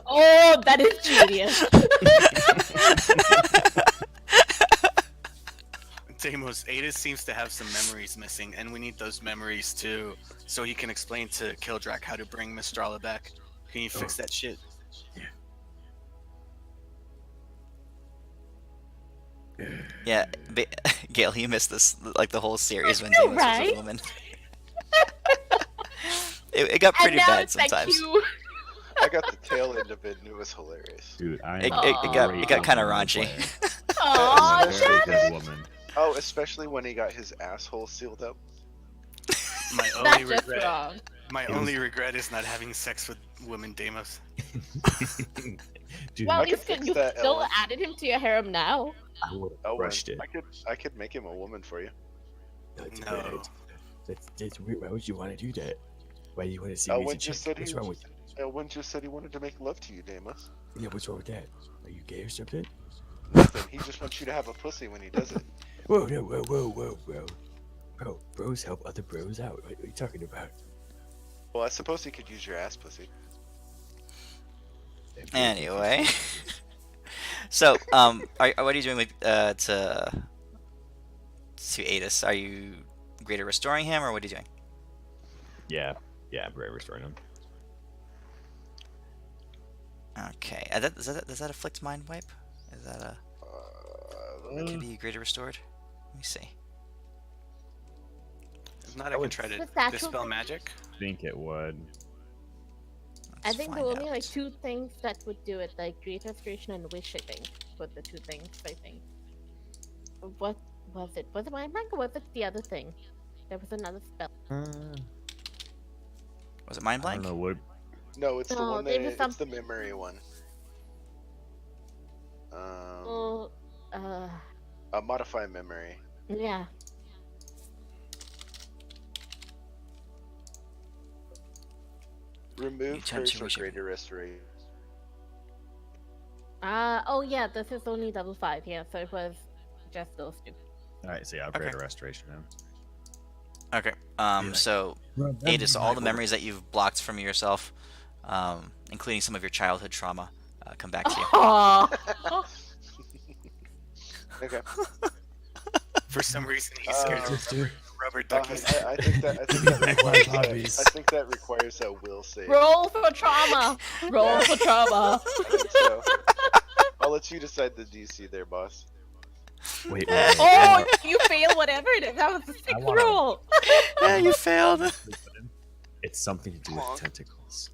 Oh, that is genius. Deimos, Adis seems to have some memories missing, and we need those memories too, so he can explain to Kildrak how to bring Mistrala back. Can you fix that shit? Yeah, Gail, you missed this, like the whole series when I know, Deimos was right? a woman. It got And pretty now bad it's like sometimes. you. I got the tail end of it and it was hilarious. dude, I It- am it got- great it got with kinda role raunchy. player. Aw, I'm a very damn good it. woman. Oh, especially when he got his asshole sealed up. My only That's just regret. wrong. My only regret is not having sex with women, Deimos. Dude, Well, I you could fix you that, still Ellen. added him to your harem now. I would Oh, have crushed it. I could make him a woman for you. That's No. bad. That's weird. Why would you want to do that? Why do you want to see Oh, me as a when just chick? said What's he- wrong with Elwin just said he wanted to make love to you, Deimos. yeah? What's wrong with that? Are you gay or something? Nothing. He just wants you to have a pussy when he does it. Whoa, no, whoa, bro. Bros help other bros out. What are you talking about? Well, I suppose he could use your ass pussy. Anyway, so what are you doing with to aid us? Are you greater restoring him, or what are you doing? Yeah, I'm great restoring him. Okay, does that afflict mind wipe? Is that a could be greater restored? Let me see. If not, I can try to Just natural dispel thing. magic. I think it would. I Let's think find there were only like out. 2 things that would do it, like Great Restoration and Wish, I think. Were the 2 things, I think. What was it? Was it Mind Blank or was it the other thing? There was another spell. Was it mind I blank? don't know what. No, it's the No, one there that was it's the some- memory one. Oh, Modify memory. yeah. Remove attempt to curse or reach it. greater restoration. Oh yeah, this is only level 5, yeah, so it was just those 2. All right, so yeah, I'll Okay. greater restoration him. Okay. Yeah. So Adis, all the memories that you've blocked from yourself, including some of your childhood trauma, come back to you. Oh, Okay. For some reason, he's scared of Sister. rubber duckies. I think that requires hobbies. I think that requires a will save. roll for trauma. Roll for trauma. I think so. I'll let you decide the DC there, boss. Wait. Oh, you fail whatever it is. That was a 6 wanna- roll. Yeah, you failed. It's something to do with Honk. tentacles.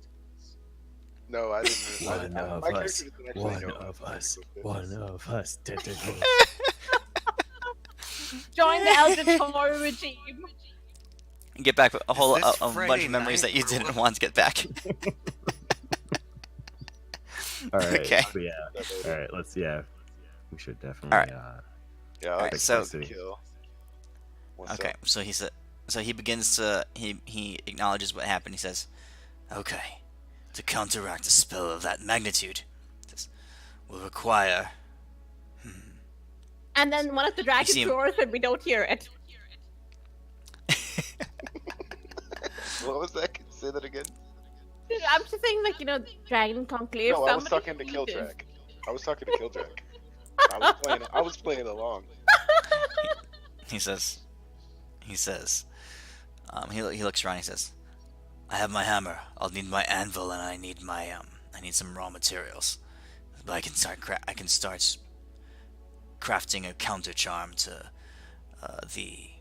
No, I didn't. I One didn't of my us. character doesn't actually One know of what us. tentacles is. One of us. Tentacles. Join the Eldritch Horror regime. Get back a whole Is this a bunch Friday of memories night that you or didn't what? want to get back. All right. Okay. But yeah. All right. We should definitely. All right. Yeah, I'll Alright, take so- the kill. What's Okay, up? so he begins to he acknowledges what happened. He says, "Okay, to counteract a spell of that magnitude, this will require." And then one of the dragons see him- roars and we don't hear it. What was that? Say that again. I'm just saying, like, Dragon Conclave. No, I was somebody talking to sneezes. Killdrag. I was talking to Killdrag. I was playing along. He says, he looks around. He says, "I have my hammer. I'll need my anvil, and I need some raw materials. But I can start crafting a counter charm to the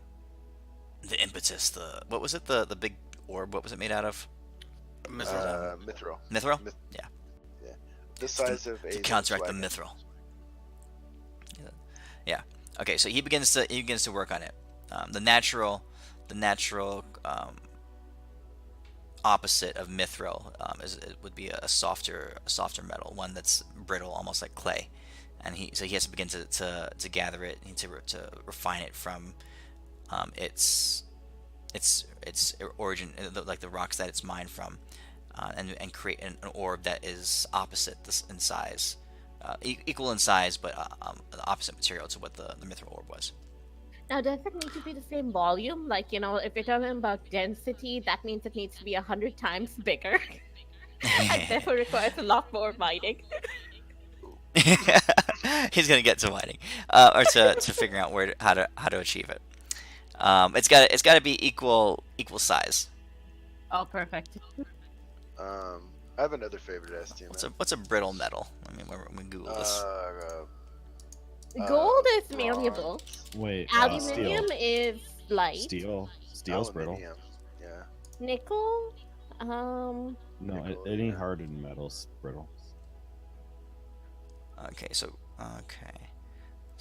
impetus. What was it? The big orb. What was it made out of? Mithril. Mithril. Mithril. Myth- Yeah. The size of a To counteract the wagon. mithril. Yeah. Okay, so he begins to work on it. The natural opposite of mithril would be a softer metal, one that's brittle, almost like clay. And he has to begin to gather it, and to refine it from its origin, like the rocks that it's mined from, and create an orb that is opposite this in size, equal in size, but the opposite material to what the mithril orb was. Now, does it need to be the same volume? Like, if you're talking about density, that means it needs to be 100 times bigger. And therefore requires a lot more mining. He's gonna get to mining, or to figuring out how to achieve it. It's got to be equal size. Oh, perfect. I have another favorite estimate. What's a brittle metal? I mean, when we Google this. Gold is bronze. malleable. Wait. Aluminium is light. Steel's brittle. Aluminium. Yeah. Nickel, No, Nickel, any yeah. hardened metal's brittle. Okay, so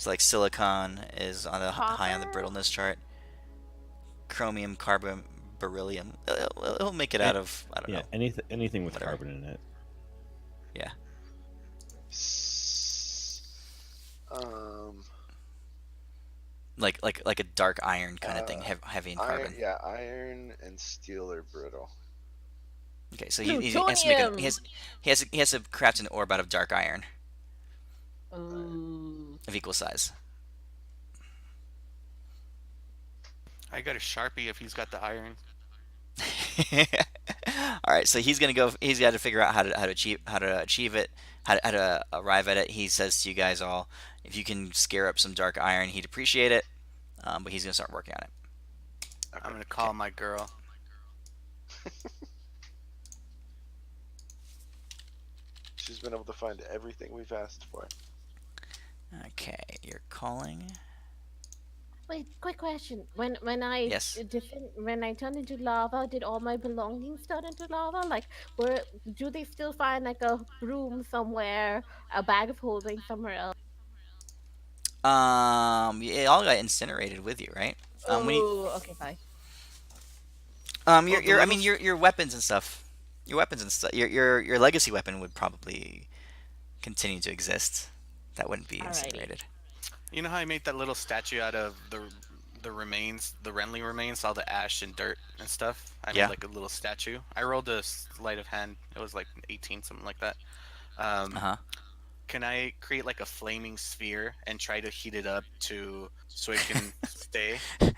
like silicon is on the high on the Copper? brittleness chart. Chromium, carbon, beryllium. It'll make it out of, I don't Yeah, know. anything with Whatever. carbon in it. Yeah. Like a dark iron kind of thing, heavy in carbon. Iron and steel are brittle. Okay, so he has to make Plutonium. he has to craft an orb out of dark iron Ooh. of equal size. I got a Sharpie if he's got the iron. All right, so he's gonna go. He's got to figure out how to achieve it, how to arrive at it. He says to you guys all, if you can scare up some dark iron, he'd appreciate it. But he's gonna start working on it. I'm gonna call my girl. She's been able to find everything we've asked for. Okay, you're calling. Wait, quick question. When I Yes. when I turned into lava, did all my belongings turn into lava? Like, do they still find like a broom somewhere, a bag of holding somewhere else? It all got incinerated with you, right? When you, Oh, okay, fine. your Well, the I little mean your weapons and stuff, your legacy weapon would probably continue to exist. That wouldn't be Alrighty. incinerated. You know how I made that little statue out of the remains, the Renly remains, all the ash and dirt and stuff? I Yeah. made like a little statue. I rolled a sleight of hand. It was like 18, something like that. Uh huh. Can I create like a flaming sphere and try to heat it up so it can stay? And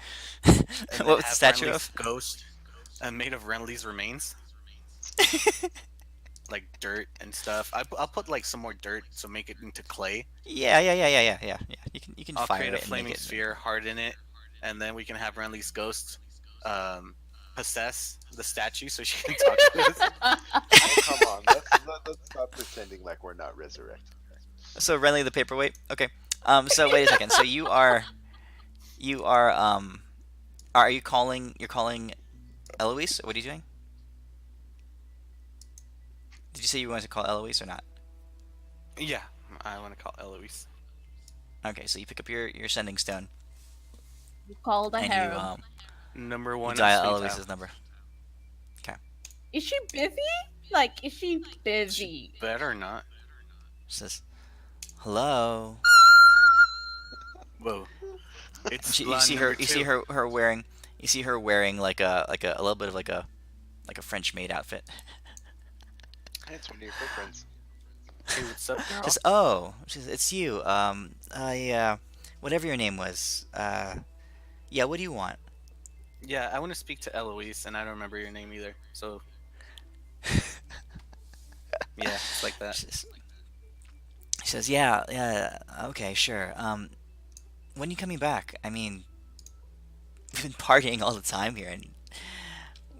What then was the have statue Renly's of? ghost made of Renly's remains, like dirt and stuff. I'll put like some more dirt, so make it into clay. Yeah. You can I'll fire create a it and flaming make it. sphere, harden it, and then we can have Renly's ghost possess the statue so she can talk to us. Oh, come on. Let's stop pretending like we're not resurrected. So Renly the paperweight. Okay. So wait a second. So are you calling? You're calling Eloise? What are you doing? Did you say you wanted to call Eloise or not? Yeah, I want to call Eloise. Okay, so you pick up your sending stone You called a and harem. Number you one. dial Sweet Eloise's Out. number. Is she busy? Like, is she busy? Better not. She says, "Hello." Whoa. It's She, you blonde see her. number You two. see her wearing. You see her wearing like a little bit of like a French maid outfit. Hey, it's one of your friends. Hey, what's up, girl? Just she says, it's you. Whatever your name was. Yeah. What do you want? Yeah, I want to speak to Eloise, and I don't remember your name either. So yeah, it's like that. She says, yeah, okay, sure. When are you coming back? I mean, we've been partying all the time here, and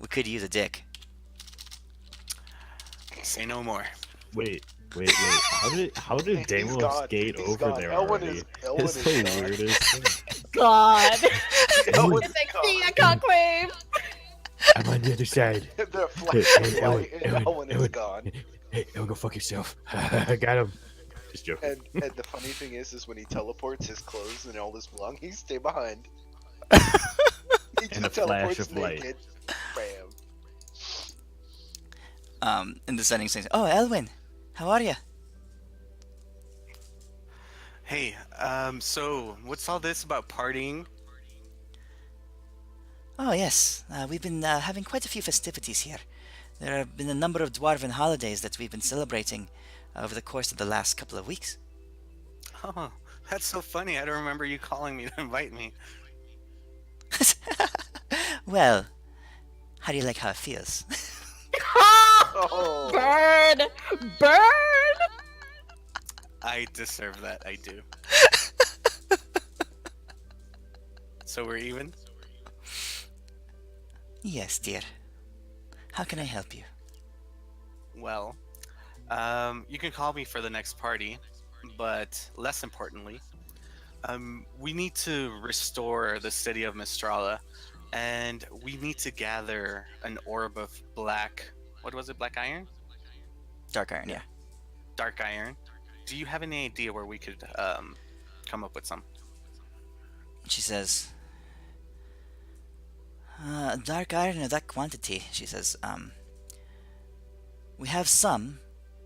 we could use a dick. Say no more. Wait. How did He's Damo gone. skate He's over gone. there Elwyn already? Elwyn It's is the gone. weirdest thing. God. Elwyn's It's like gone. seeing a conclave. I'm on the other side. The Hey, flashlight and Elwyn, Elwyn is Elwyn. gone. Hey, go fuck yourself. I got him. Just joking. And the funny thing is when he teleports, his clothes and all his belongings stay behind. He In a just flash teleports of light. naked. Bam. In the sending says, "Oh, Elwyn, how are you?" Hey, so what's all this about partying? Oh yes, we've been having quite a few festivities here. There have been a number of dwarven holidays that we've been celebrating over the course of the last couple of weeks. Oh, that's so funny. I don't remember you calling me to invite me. Well, how do you like how it feels? Oh. Burn! Burn! I deserve that. I do. So we're even? Yes, dear. How can I help you? Well, you can call me for the next party, but less importantly, we need to restore the city of Mistrala, and we need to gather an orb of black. What was it? Black iron? Dark Iron, yeah. Dark iron. Do you have any idea where we could come up with some? She says, dark iron of that quantity, she says, we have some.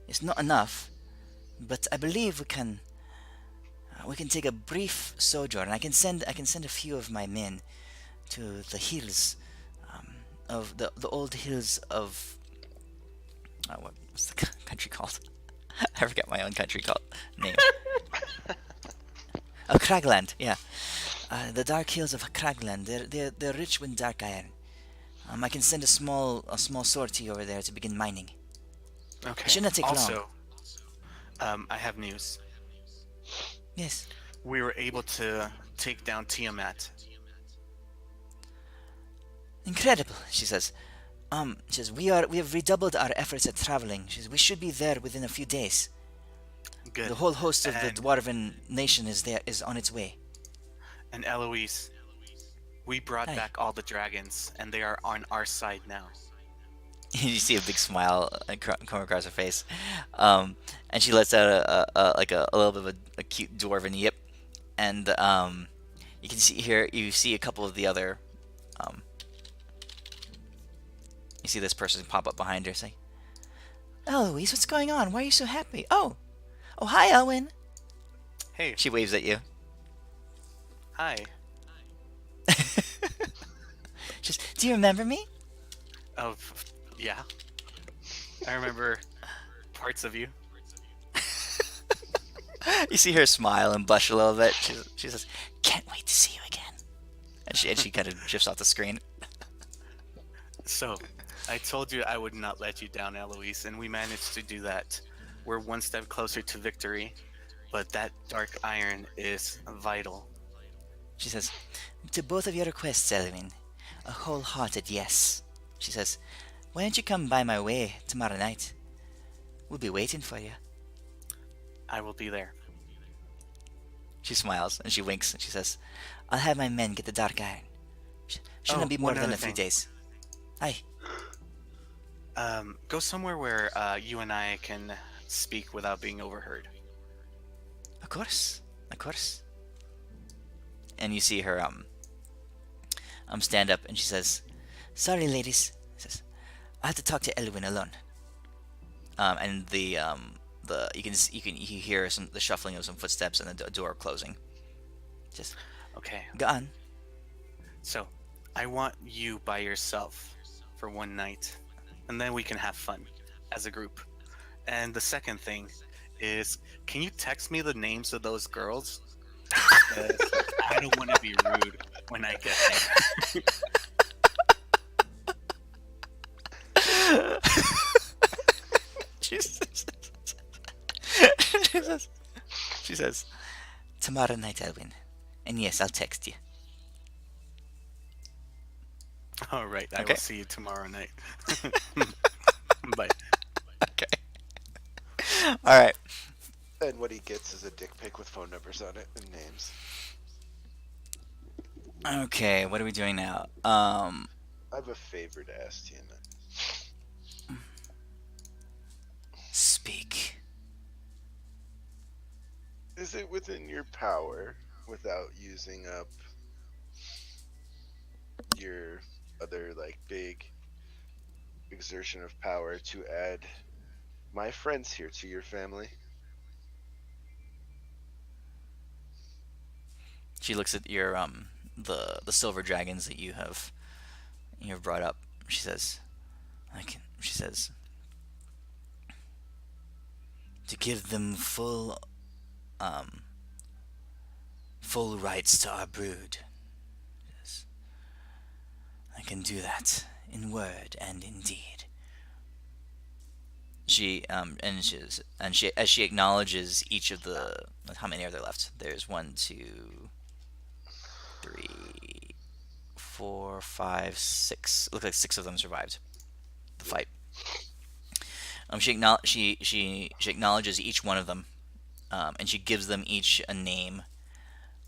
It's not enough, but I believe we can take a brief sojourn. I can send a few of my men to the hills, of the old hills of what's the country called? I forget my own country called name. Oh, Cragland, yeah. The Dark Hills of Cragland. They're rich with dark iron. I can send a small sortie over there to begin mining. Okay. It should not take long. Also, I have news. Yes. We were able to take down Tiamat. Incredible, she says. She says, we have redoubled our efforts at traveling. She says, we should be there within a few days. Good. The whole host of the And- Dwarven nation is on its way. And Eloise, we brought Hi. back all the dragons, and they are on our side now. You see a big smile come across her face, and she lets out a little bit of a cute dwarven yip, and you can see a couple of the other, you see this person pop up behind her, saying, "Eloise, what's going on? Why are you so happy? Oh, hi, Elwyn." Hey, She waves at you. hi. She says, "Do you remember me?" Oh, yeah. I remember parts of you. You see her smile and blush a little bit. She says, "Can't wait to see you again." And she kind of drifts off the screen. So, I told you I would not let you down, Eloise, and we managed to do that. We're one step closer to victory, but that dark iron is vital. She says, "To both of your requests, Elwyn, a wholehearted yes." She says, "Why don't you come by my way tomorrow night? We'll be waiting for you." I will be there. She smiles and she winks and she says, "I'll have my men get the dark iron. Shouldn't Oh, be more one than other a few thing. days." Hi. Go somewhere where you and I can speak without being overheard. Of course. Of course. And you see her stand up and she says, "Sorry, ladies." She says, "I have to talk to Elwyn alone." And you hear the shuffling of some footsteps and the door closing. Just Okay. go on. So, I want you by yourself for one night, and then we can have fun as a group. And the second thing is, can you text me the names of those girls? Because I don't want to be rude when I get there. she says, she says, "Tomorrow night, Elwyn. And yes, I'll text you." All right, I Okay. will see you tomorrow night. Bye. Okay. All right. And what he gets is a dick pic with phone numbers on it and names. Okay, what are we doing now? I have a favor to ask Tiamat. Speak. Is it within your power, without using up your other big exertion of power, to add my friends here to your family? She looks at your the silver dragons that you have brought up. She says, She says, "To give them full rights to our brood. Yes, I can do that in word and in deed." She as she acknowledges each of the, how many are there left? There's 1, 2, 3, 4, 5, 6. It looks like 6 of them survived the fight. She acknowledges each one of them, and she gives them each a name,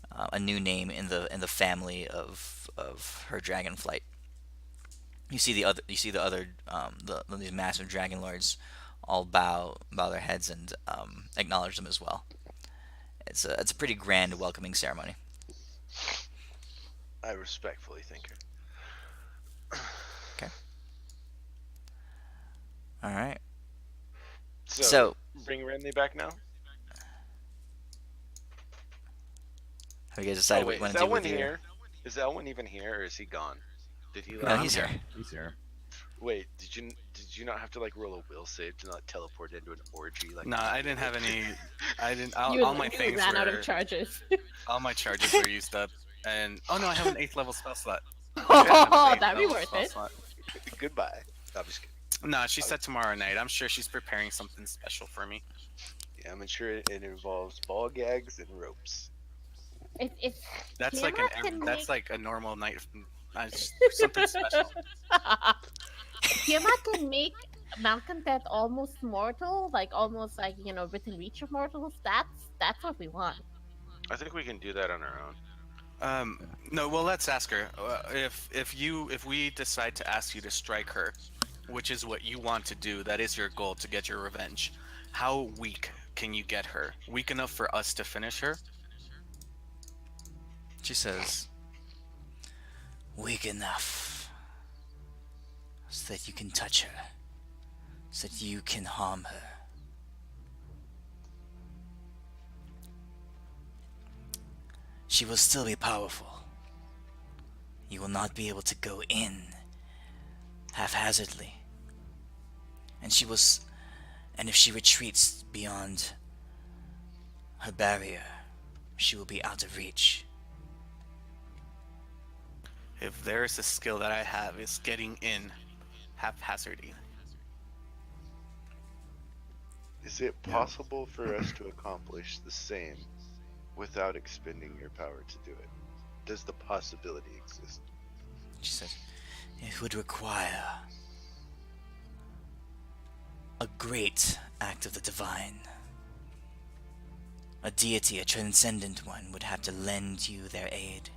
a new name in the family of her dragon flight. You see the other these massive dragon lords all bow their heads and acknowledge them as well. It's a pretty grand welcoming ceremony. I respectfully thank her. Okay. All right. So bring Renly back now? Have you guys decided Oh, what you wait, want is to do Elwyn with your? here? Is Elwyn even here, or is he gone? Did he? No, leave? he's here. He's here. Wait, did you not have to roll a will save to not teleport into an orgy? No, I didn't have any. I didn't. All, You all my things ran out were. of charges. All my charges were used up. And oh no, I have an 8th level spell slot. Oh, that'd be worth it. Goodbye. No, I'm just kidding. No, she said tomorrow night. I'm sure she's preparing something special for me. Yeah, I'm sure it involves ball gags and ropes. It's That's Tiamat like can that's make- like a normal night. Something special. Tiamat can make Malcontent almost mortal, like almost like within reach of mortals. That's what we want. I think we can do that on our own. No, well, let's ask her. If we decide to ask you to strike her, which is what you want to do, that is your goal to get your revenge. How weak can you get her? Weak enough for us to finish her? She says, weak enough so that you can touch her, so that you can harm her. She will still be powerful. You will not be able to go in haphazardly. And and if she retreats beyond her barrier, she will be out of reach. If there's a skill that I have, it's getting in haphazardly. Is it possible for us to accomplish the same without expending your power to do it? Does the possibility exist? She says, it would require a great act of the divine. A deity, a transcendent one, would have to lend you their aid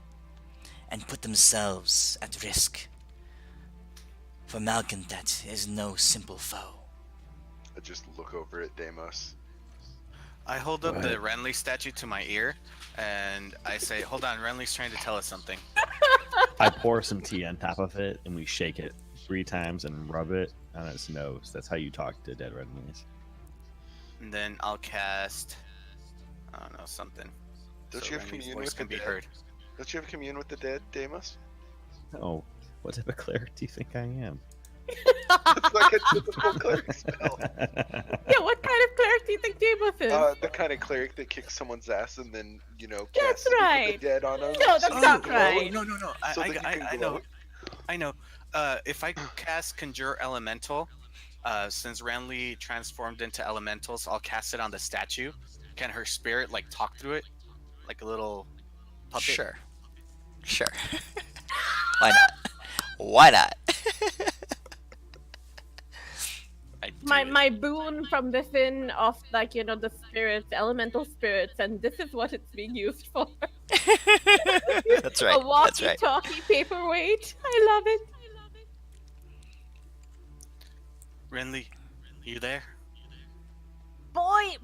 and put themselves at risk. For Malcontent is no simple foe. I just look over at Deimos. I hold up the Renly statue to my ear, and I say, hold on, Renly's trying to tell us something. I pour some tea on top of it, and we shake it 3 times and rub it on its nose. That's how you talk to dead Renlies. And then I'll cast, I don't know, something. Don't so you have Renly's commune voice with can the be dead? heard. Don't you have commune with the dead, Deimos? Oh, what type of cleric do you think I am? It's like a typical cleric spell. Yeah, what kind of cleric do you think Deimos is? The kind of cleric that kicks someone's ass and then, That's casts Sleep of right. the dead on them. No, that's not glow. right. No. So that you can I glow. know. I know. If I cast Conjure Elemental, since Renly transformed into elementals, I'll cast it on the statue. Can her spirit talk through it, like a little puppet? Sure. Why not? Why not? I do My it. my boon from within of the spirits, elemental spirits, and this is what it's being used for. That's A right. That's right. walkie-talkie paperweight. I love it. Renly, you there? Boys,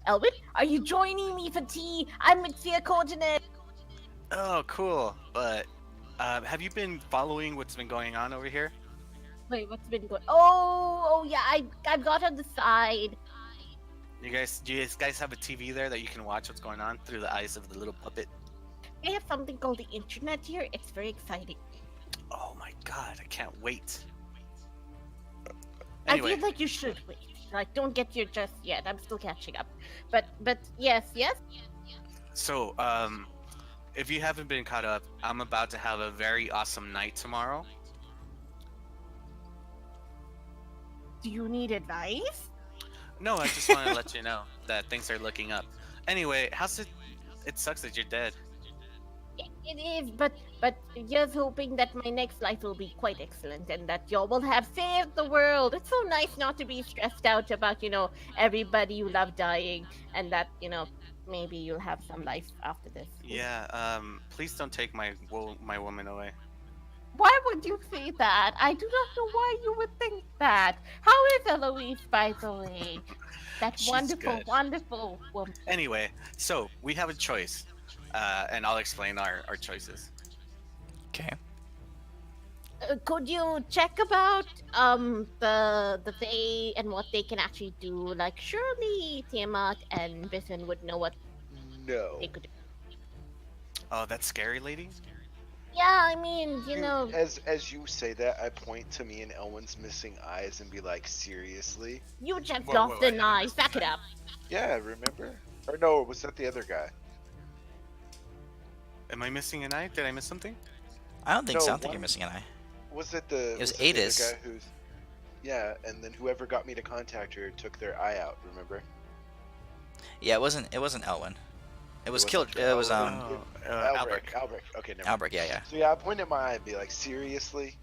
Elwin, are you joining me for tea? I'm with Fear Coordinate. Oh, cool. But have you been following what's been going on over here? Wait, what's been going? Oh yeah, I've got on the side. Do you guys have a TV there that you can watch what's going on through the eyes of the little puppet? They have something called the internet here. It's very exciting. Oh my god, I can't wait. I Anyway, feel like you should wait. Don't get here just yet. I'm still catching up. But yes. so if you haven't been caught up, I'm about to have a very awesome night tomorrow. Do you need advice? No, I just want to let you know that things are looking up. Anyway, how's it? It sucks that you're dead. It is, but just hoping that my next life will be quite excellent and that y'all will have saved the world. It's so nice not to be stressed out about, everybody you love dying and that, maybe you'll have some life after this. Yeah. Please don't take my woman away. Why would you say that? I do not know why you would think that. How is Eloise, by the way? That She's wonderful, good. wonderful woman. Anyway, so we have a choice, and I'll explain our choices. Okay. Could you check about the Fae and what they can actually do? Surely Tiamat and Biffin would know what No. they could do. Oh, that scary lady? Yeah, I mean, As you say that, I point to me and Elwin's missing eyes and be like, seriously? you just Whoa, lost whoa, an eye. Back it up. Yeah, remember? Or no, was that the other guy? Am I missing an eye? Did I miss something? I don't think No, so. I don't think you're one missing an eye. was it the It was was it the other Adis. guy who's yeah, and then whoever got me to contact her took their eye out. Remember? Yeah, it wasn't. It wasn't Elwin. It was wasn't killed. It was Elwin. Oh, Albrecht. Albrecht. Okay, never mind. Albrecht. Yeah, yeah. So yeah, I pointed at my eye and be like, seriously?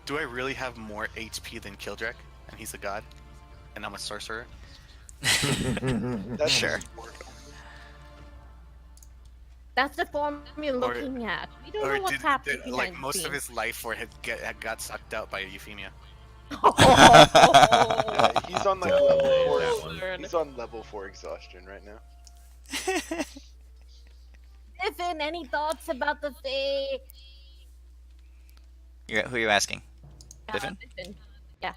Do I really have more HP than Kildrek? And he's a god? And I'm a sorcerer? That's Sure. That's the form you're looking at. We don't know what's happening like behind most the of his life force had got sucked out by Euphemia? Yeah, he's on like Yeah, level that 4. one. He's on level 4 exhaustion right now. Listen, any thoughts about the Fae? Who are you asking? Biffin? Biffin. Yeah.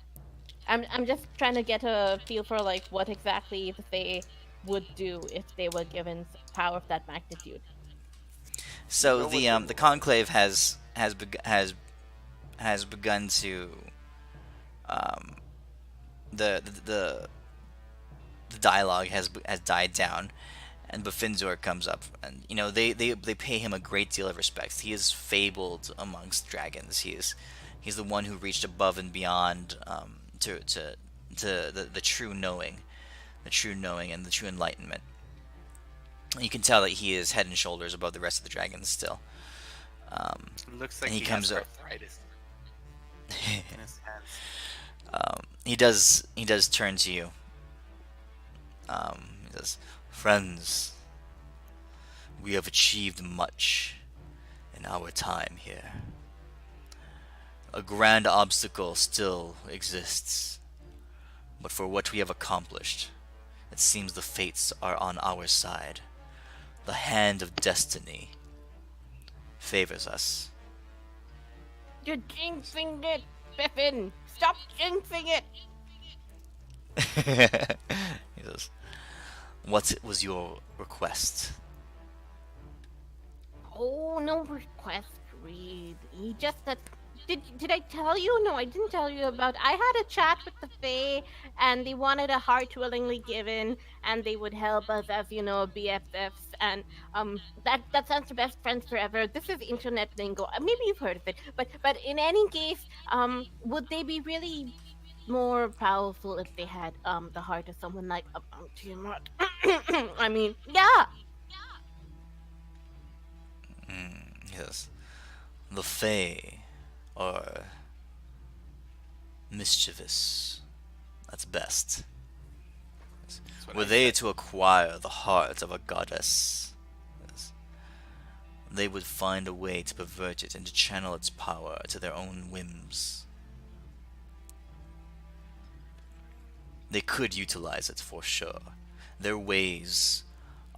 I'm just trying to get a feel for like what exactly the Fae would do if they were given power of that magnitude. So know the what the conclave has begun to the dialogue has died down, and Buffinzor comes up, and they pay him a great deal of respect. He is fabled amongst dragons. He's the one who reached above and beyond to the true knowing, and the true enlightenment. You can tell that he is head and shoulders above the rest of the dragons still. Looks like And he he comes has up. arthritis in his hands. He does turn to you. He says, "Friends, we have achieved much in our time here. A grand obstacle still exists, but for what we have accomplished, it seems the fates are on our side. The hand of destiny favors us." You're jinxing it, Biffin! Stop jinxing it! He says, "What was your request?" Oh, no request, Reed. He just that. Did I tell you? No, I didn't tell you about. I had a chat with the Fae, and they wanted a heart willingly given, and they would help us as BFFs, and that sounds to best friends forever. This is internet lingo. Maybe you've heard of it, but in any case, would they be really more powerful if they had the heart of someone like Tiamat? I mean, yeah. Yes. The Fae are mischievous. That's best. That's what Were I they said. to acquire the heart of a goddess, yes, they would find a way to pervert it and to channel its power to their own whims. They could utilize it for sure. Their ways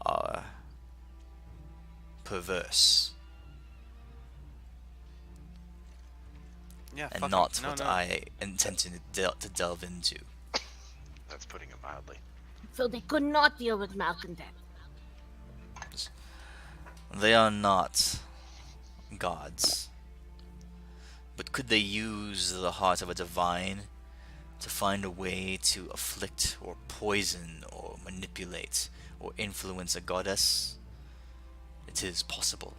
are perverse Yeah, and fuck not him. No, what no. I intend to delve into. That's putting it mildly. So they could not deal with malcontent. They are not gods. But could they use the heart of a divine to find a way to afflict or poison or manipulate or influence a goddess? It is possible.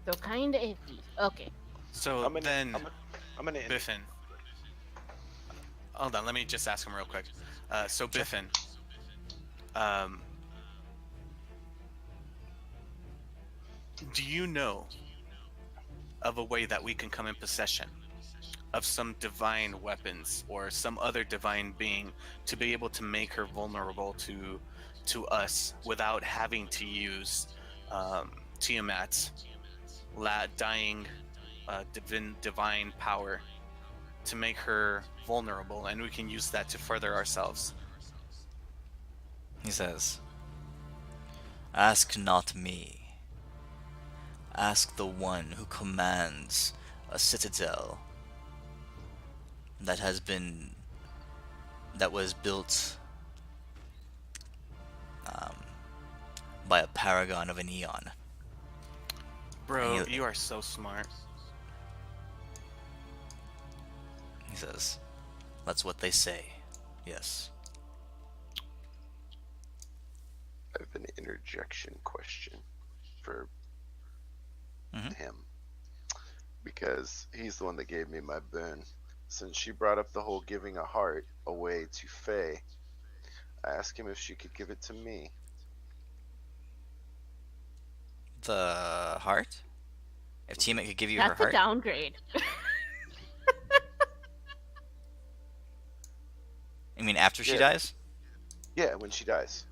So kinda iffy. Okay. So I'm gonna, then, I'm gonna Biffin. Hold on, let me just ask him real quick. So Biffin, do you know of a way that we can come in possession of some divine weapons or some other divine being to be able to make her vulnerable to us without having to use Tiamat's dying divine power to make her vulnerable, and we can use that to further ourselves? He says, "Ask not me. Ask the one who commands a citadel that was built by a paragon of an eon." Bro, And you are so smart. he says, "That's what they say. Yes." interjection question for Hmm. him because he's the one that gave me my boon. Since she brought up the whole giving a heart away to Faye, I asked him if she could give it to me. The heart? If Hmm. Tiamat could give you her That's a heart? downgrade. I mean, after she Yeah, dies? yeah, when she dies.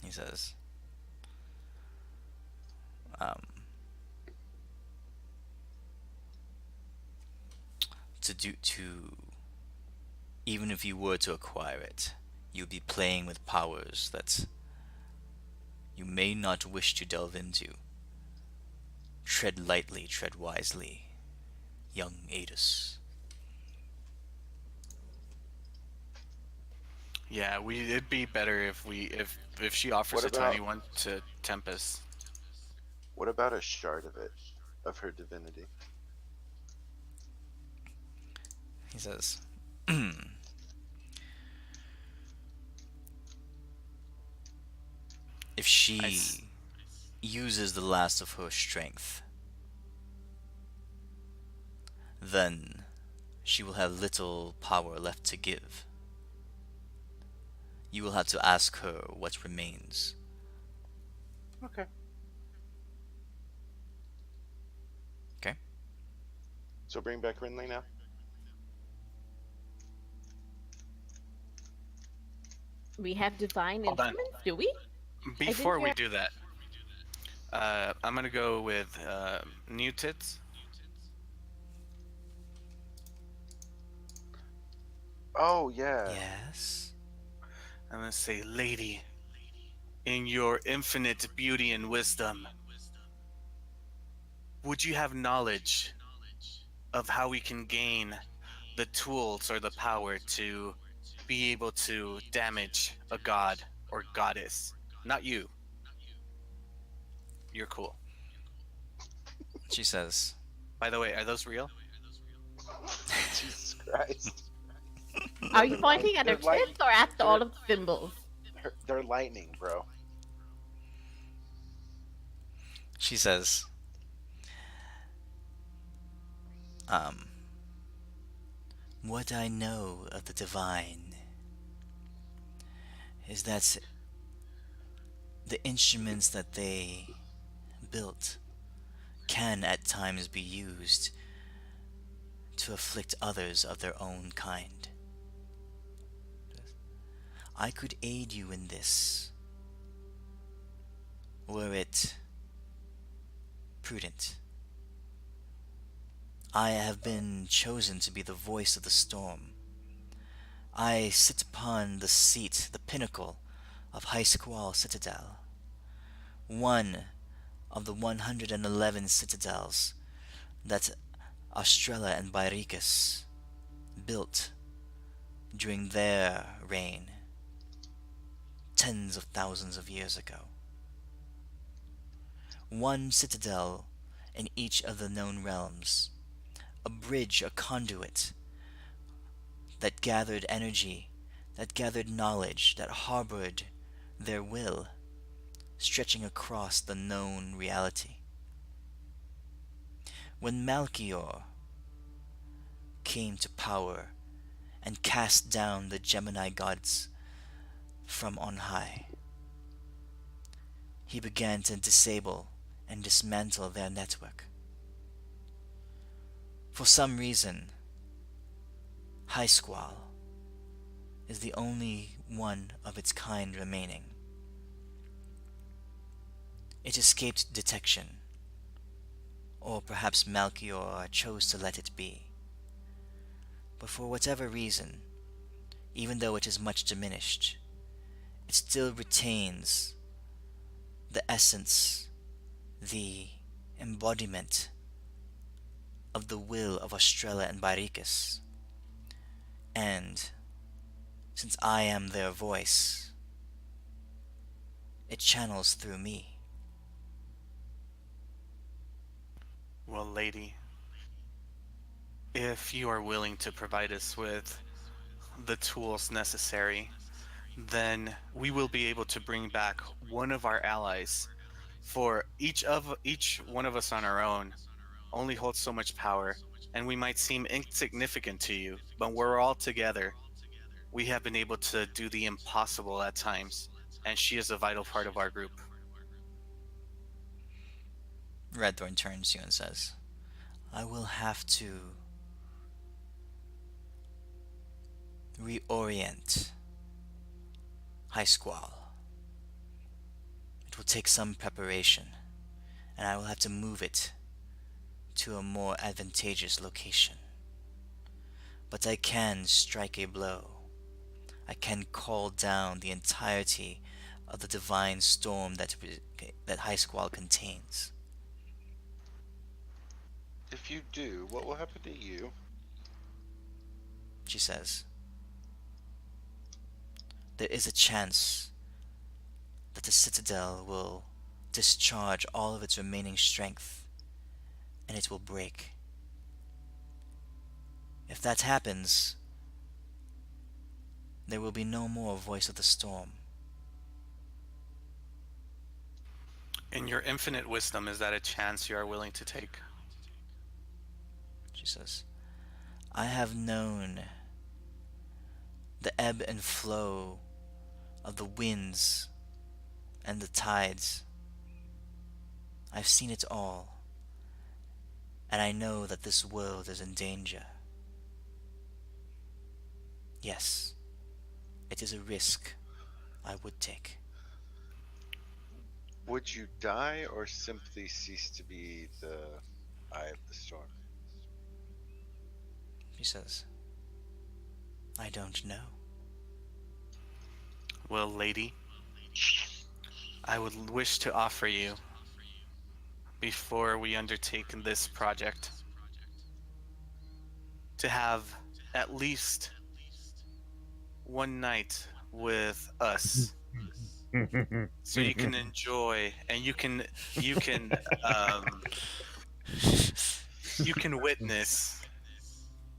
He says, um, to even if you were to acquire it, you'd be playing with powers that you may not wish to delve into. Tread lightly, tread wisely, young Adus. Yeah, we it'd be better if if she offers What a tiny about one to Tempest. what about a shard of it, of her divinity? He says, if I s- she uses the last of her strength, then she will have little power left to give. You will have to ask her what remains. Okay. Okay? So bring back Rinley now. We have divine Hold on. instruments, do we? I didn't Before we hear. do that, I'm gonna go with new tits. Oh yeah. Yes. I'm gonna say, lady, in your infinite beauty and wisdom, would you have knowledge of how we can gain the tools or the power to be able to damage a god or goddess? Not you. You're cool. She says, By the way, are those real? Jesus Christ. Are Yeah, you pointing at her they're light. tits or at They're all of the symbols? they're lightning, bro. she says, um, what I know of the divine is that the instruments that they built can at times be used to afflict others of their own kind. I could aid you in this, were it prudent. I have been chosen to be the voice of the storm. I sit upon the seat, the pinnacle of High Squall Citadel, one of the 111 citadels that Austrella and Bairicus built during their reign tens of thousands of years ago. One citadel in each of the known realms, a bridge, a conduit that gathered energy, that gathered knowledge, that harbored their will, stretching across the known reality. When Malchior came to power and cast down the Gemini gods from on high, he began to disable and dismantle their network. For some reason, High Squall is the only one of its kind remaining. It escaped detection, or perhaps Malchior chose to let it be. But for whatever reason, even though it is much diminished, it still retains the essence, the embodiment of the will of Estrella and Baricus. And since I am their voice, it channels through me. Well, lady, if you are willing to provide us with the tools necessary, then we will be able to bring back one of our allies. For each one of us on our own only holds so much power, and we might seem insignificant to you, but we're all together. We have been able to do the impossible at times, and she is a vital part of our group. Redthorn turns to you and says, I will have to reorient High Squall. It will take some preparation, and I will have to move it to a more advantageous location. But I can strike a blow. I can call down the entirety of the divine storm that High Squall contains. If you do, what will happen to you? She says, there is a chance that the Citadel will discharge all of its remaining strength, and it will break. If that happens, there will be no more Voice of the Storm. In your infinite wisdom, is that a chance you are willing to take? She says, I have known the ebb and flow of the winds and the tides. I've seen it all, and I know that this world is in danger. Yes, it is a risk I would take. Would you die or simply cease to be the eye of the storm? She says, I don't know. Well, lady, I would wish to offer you, before we undertake this project, to have at least one night with us, so you can enjoy and you can witness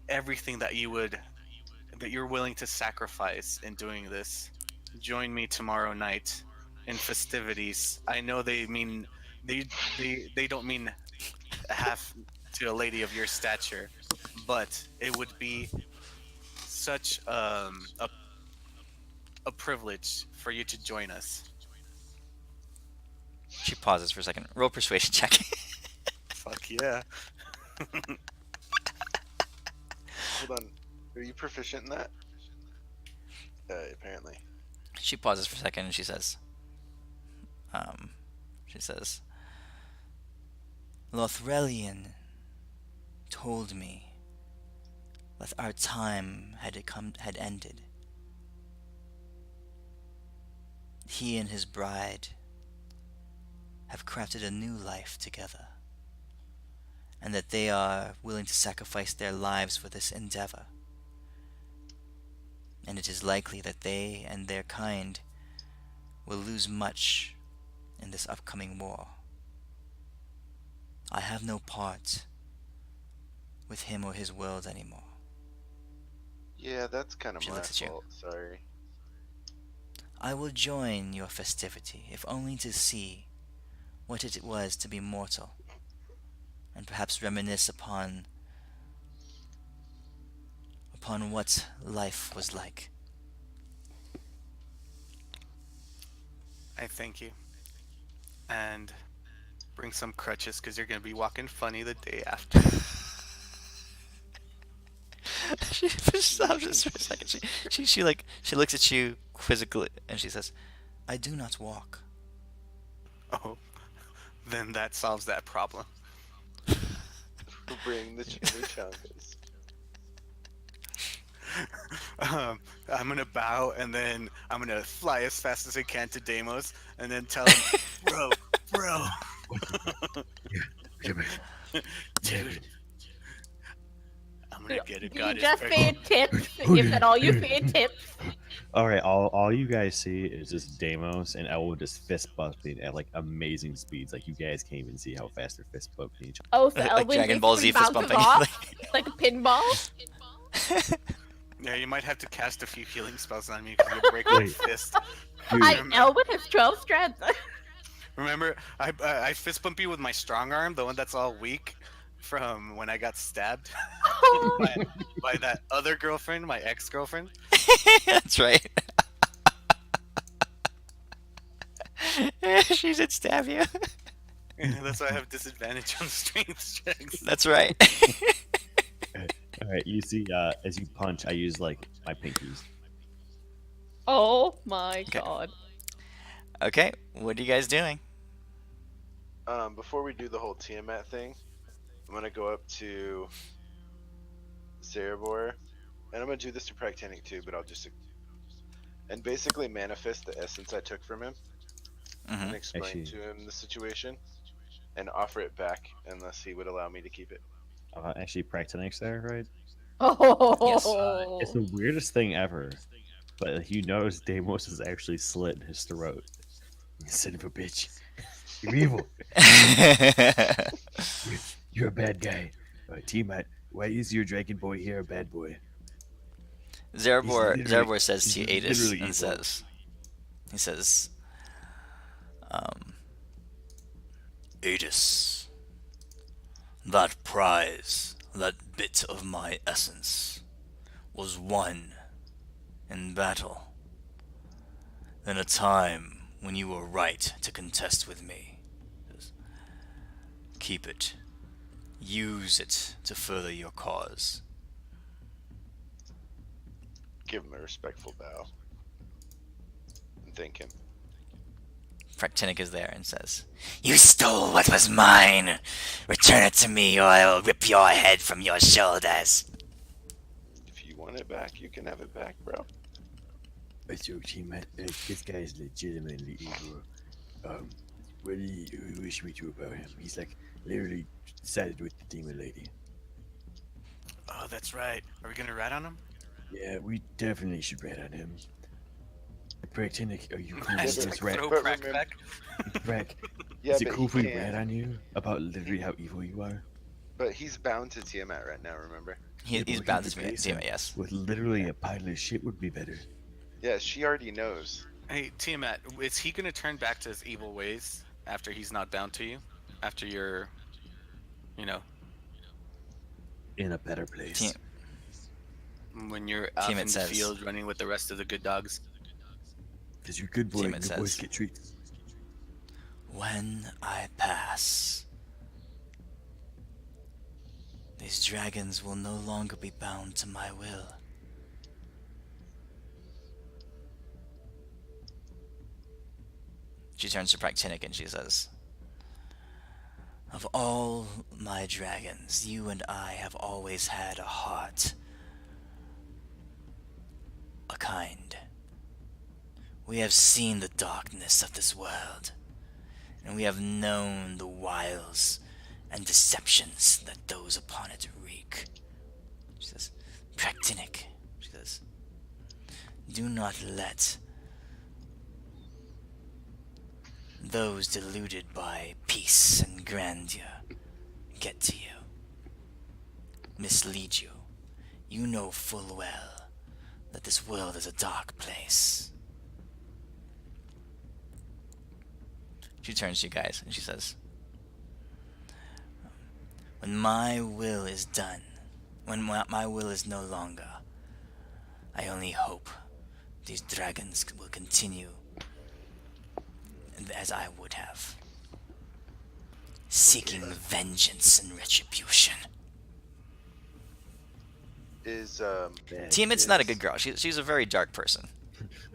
everything that you're willing to sacrifice in doing this. Join me tomorrow night in festivities. I know they don't mean half to a lady of your stature, but it would be such a privilege for you to join us. She pauses for a second. Roll persuasion check. Fuck yeah. Hold on. Are you proficient in that? Apparently. She pauses for a second and she says, Lothrelian told me that our time had ended. He and his bride have crafted a new life together, and that they are willing to sacrifice their lives for this endeavor. And it is likely that they and their kind will lose much in this upcoming war. I have no part with him or his world anymore. Yeah, that's kind of She my looks at you. fault. Sorry. I will join your festivity, if only to see what it was to be mortal, and perhaps reminisce upon what life was like. I thank you. And bring some crutches because you're going to be walking funny the day after. She stops just for a second. She looks at you quizzically and she says, I do not walk. Oh, then that solves that problem. Bring the chimichangas. I'm gonna bow and then I'm gonna fly as fast as I can to Deimos and then tell him, bro, Come here. dude, I'm gonna get a You goddess just pregnant. say tips. Is that all you say? Tips. All right, all you guys see is just Deimos and Elwood just fist bumping at like amazing speeds. Like you guys can't even see how fast they're fist bumping each Oh, so Like Elwin Dragon Ball Z basically fist bounces bumping. off like a pinball. Yeah, you might have to cast a few healing spells on me because you'll break my Wait. fist. Dude, I know with his 12 strands. Remember, I fist bump you with my strong arm, the one that's all weak from when I got stabbed by, by that other girlfriend, my ex-girlfriend. That's right. She did stab you. Yeah, that's why I have disadvantage on strength checks. That's right. all right, you see, as you punch, I use like my pinkies. Oh my Okay. god. Okay, what are you guys doing? Before we do the whole Tiamat thing, I'm gonna go up to Cerebor, and I'm gonna do this to Practinic too, but I'll just and basically manifest the essence I took from him Hmm and explain Actually- to him the situation, and offer it back unless he would allow me to keep it. Actually, Practinic's there, right? Oh. It's the weirdest thing ever. But you notice Deimos is actually slit his throat. You son of a bitch. You're evil. You're a bad guy. Tiamat, why is your dragon boy here a bad boy? Zerbor says he's to Adis literally and evil. he says, Adis, that prize, that bit of my essence, was won in battle. In a time when you were right to contest with me. Just keep it. Use it to further your cause. Give him a respectful bow and thank him. Fractinic is there and says, You stole what was mine! Return it to me or I will rip your head from your shoulders. If you want it back, you can have it back, bro. So, Tiamat, this guy is legitimately evil. What do you wish me to about him? He's like literally sided with the demon lady. Oh, that's right. Are we gonna rat on him? Yeah, we definitely should rat on him. Practinic, are you cool I with just this rat? throw But crack remember- back. Brack, Yeah, is it but cool if we he rat can't. on you about literally how evil you are? But he's bound to Tiamat right now, remember? He's but bound we to could be raise Tiamat, him yes. With literally a pile of shit would be better. Yeah, she already knows. Hey, Tiamat, is he gonna turn back to his evil ways after he's not bound to you? After you're, you know, In a better place. Ti- when you're out Tiamat in the says- field running with the rest of the good dogs? Because you're a good boy Tiamat and good boys says- get treats. When I pass, these dragons will no longer be bound to my will. She turns to Practinic and she says, Of all my dragons, you and I have always had a heart. A kind. We have seen the darkness of this world, and we have known the wiles and deceptions that those upon it wreak. She says, Practinic, she says, do not let those deluded by peace and grandeur get to you, mislead you. You know full well that this world is a dark place. She turns to you guys and she says, When my will is done, when my will is no longer, I only hope these dragons will continue as I would have, seeking vengeance and retribution. Is Tiamat's not a good girl. She's a very dark person.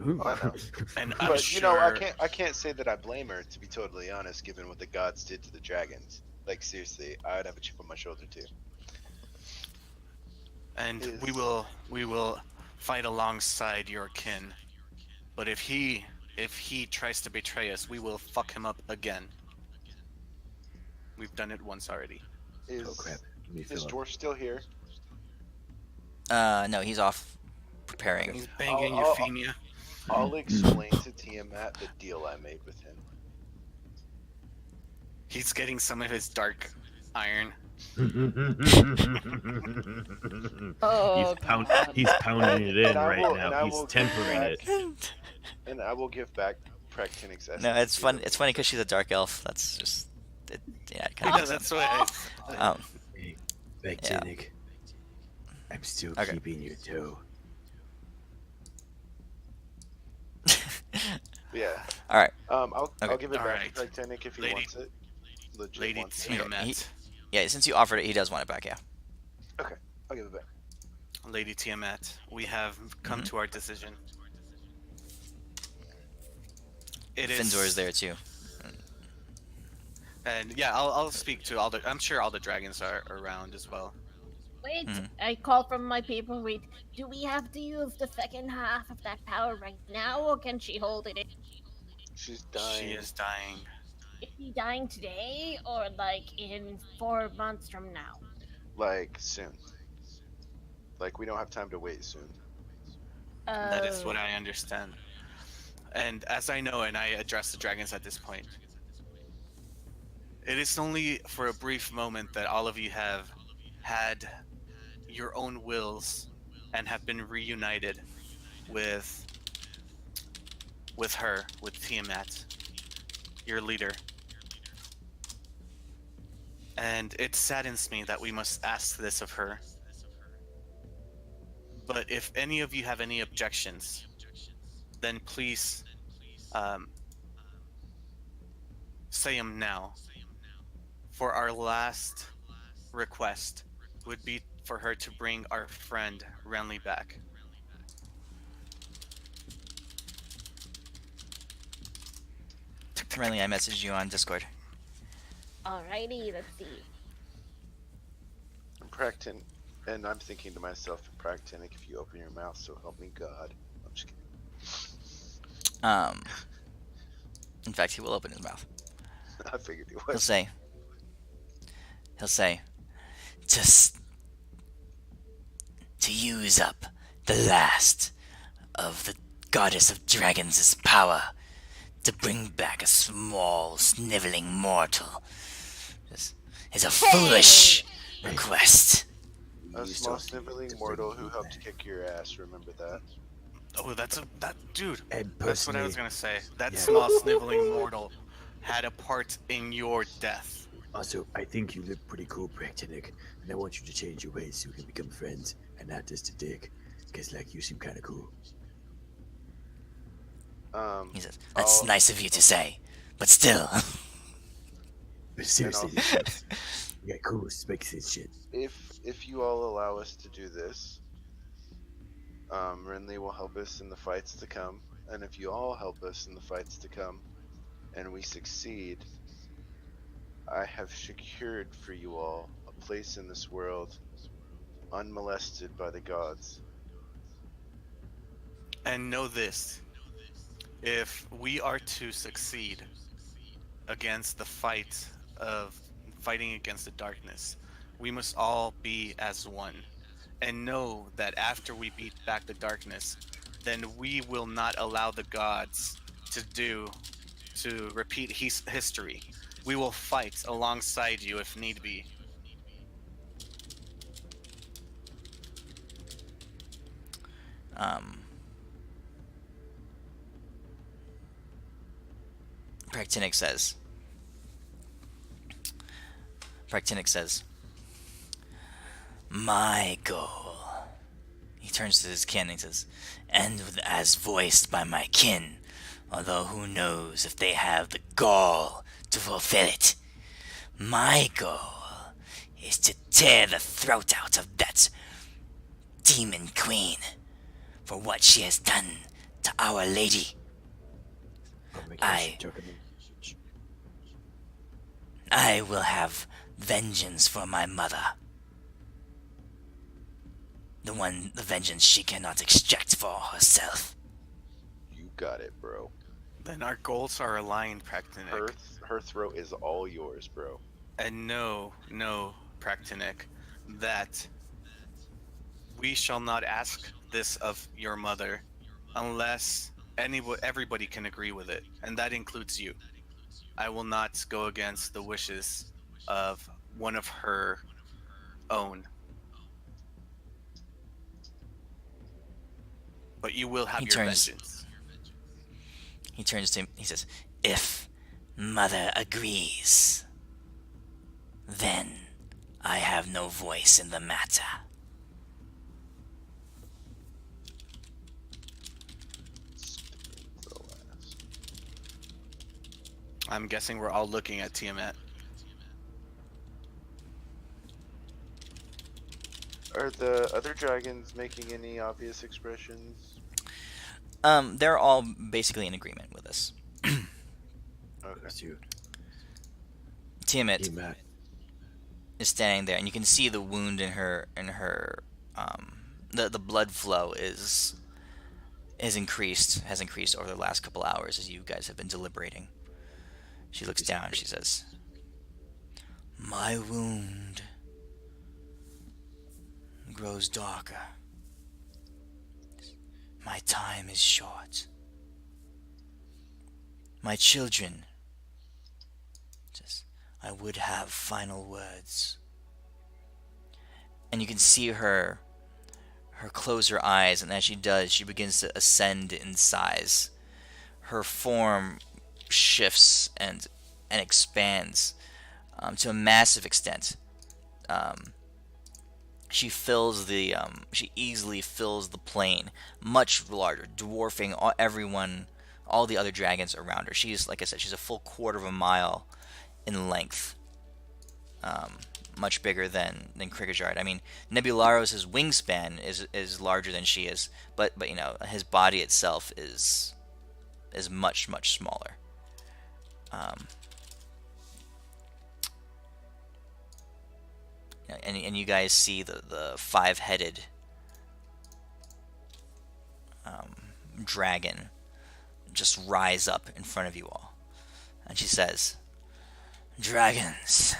Ooh. I know. And I'm But sure... you know, I can't say that I blame her, to be totally honest, given what the gods did to the dragons. Like seriously, I would have a chip on my shoulder too. And is- we will fight alongside your kin. But if he tries to betray us, we will fuck him up again. We've done it once already. Is Oh crap. Let me is fill up. Dwarf still here? No, he's off preparing. He's banging I'll- Euphemia. I'll explain to Tiamat the deal I made with him. He's getting some of his dark iron. Oh, God. He's pounding it in And I right will- and now. I He's will give tempering back- it. And I will give back Praktinik's essence. No, it's to fun. the- It's funny because she's a dark elf. That's just, it, yeah, it kind Yeah, of. that's why. Um, Hey, Yeah. Vectinic, I'm still Okay. keeping your toe. Yeah. All right. I'll Okay. give it back Alright. to Praktinik if he Lady- wants it. Legit Lady wants it. Tiamat. Yeah, since you offered it, he does want it back. Yeah. I'll give it back. Lady Tiamat, we have come to our decision. It is. Finzor is there too. And yeah, I'll speak to all the. I'm sure all the dragons are around as well. Wait, Mhm. I call from my paper. Wait, do we have to use the second half of that power right now, or can she hold it? She's dying. She is dying. Is she dying today, or like in 4 months from now? Like soon. Like we don't have time to wait soon. That is what Oh. I understand. And as I know, and I address the dragons at this point, it is only for a brief moment that all of you have had your own wills and have been reunited with her, with Tiamat, your leader. And it saddens me that we must ask this of her. But if any of you have any objections, then please say them now. For our last request would be for her to bring our friend Renly back. Renly, I messaged you on Discord. Alrighty, let's see. Praktin, and I'm thinking to myself, Praktinik, if you open your mouth, so help me God. I'm just kidding. In fact, he will open his mouth. I figured you He'll would. say, just to use up the last of the goddess of dragons' power to bring back a small, sniveling mortal. This is a foolish request. A You small saw- sniveling to mortal bring who you helped back. kick your ass. Remember that? Oh, dude. And That's what I was personally, gonna say. That yeah. small sniveling mortal had a part in your death. Also, I think you look pretty cool, Praktinik, and I want you to change your ways so we can become friends and not just a dick. Because, like, you seem kind of cool. He says, that's I'll- nice of you to say, but still. But seriously, I'll- this shit, you got cool specs and shit. if you all allow us to do this, Renly will help us in the fights to come, and if you all help us in the fights to come, and we succeed, I have secured for you all a place in this world, unmolested by the gods. And know this. If we are to succeed against the fighting against the darkness, we must all be as one. And know that after we beat back the darkness, then we will not allow the gods to repeat history. We will fight alongside you if need be. Praktinik says, my goal. He turns to his kin and he says, and as voiced by my kin, although who knows if they have the gall to fulfill it. My goal is to tear the throat out of that demon queen for what she has done to Our Lady. Oh my I- gosh, I will have vengeance for my mother. The vengeance she cannot extract for herself. You got it, bro. Then our goals are aligned, Praktinik. Her throat is all yours, bro. And know, Praktinik, that we shall not ask this of your mother unless everybody can agree with it, and that includes you. I will not go against the wishes of one of her own. But you will have He your turns. vengeance. He turns to him. He says, "If Mother agrees, then I have no voice in the matter." The last. I'm guessing we're all looking at Tiamat. Are the other dragons making any obvious expressions? They're all basically in agreement with us. Okay. Bless you. Tiamat Hey, Matt. is standing there, and you can see the wound in her. The blood flow has increased over the last couple hours as you guys have been deliberating. She looks down. She says, "My wound grows darker. My time is short. My children, just, I would have final words." And you can see her close her eyes, and as she does, she begins to ascend in size. Her form shifts and expands to a massive extent. She easily fills the plane, much larger, dwarfing all the other dragons around her. She's, like I said, she's a full quarter of a mile in length. Much bigger than Krikajard. I mean, Nebularos' wingspan is larger than she is, but his body itself is much smaller. And you guys see the five-headed dragon just rise up in front of you all, and she says, "Dragons,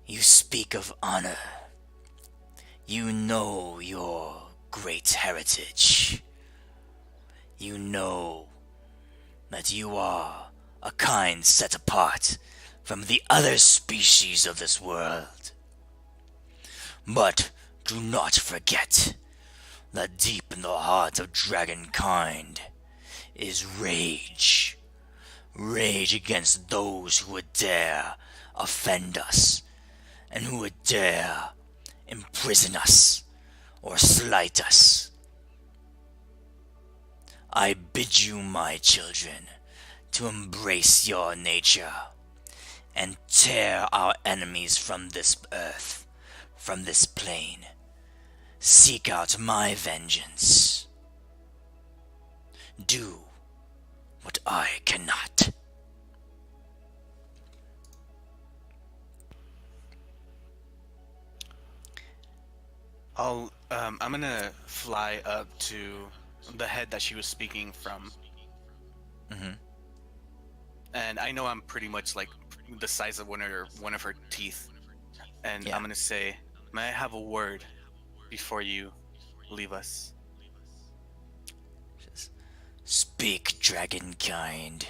you speak of honor. You know your great heritage. You know that you are a kind set apart from the other species of this world. But do not forget that deep in the heart of dragonkind is rage. Rage against those who would dare offend us, and who would dare imprison us or slight us. I bid you, my children, to embrace your nature and tear our enemies from this earth, from this plane. Seek out my vengeance. Do what I cannot." I'm gonna fly up to the head that she was speaking from. Mhm. And I know I'm pretty much like the size of one of her teeth. And Yeah. I'm gonna say, "May I have a word before you leave us?" Just speak, dragonkind.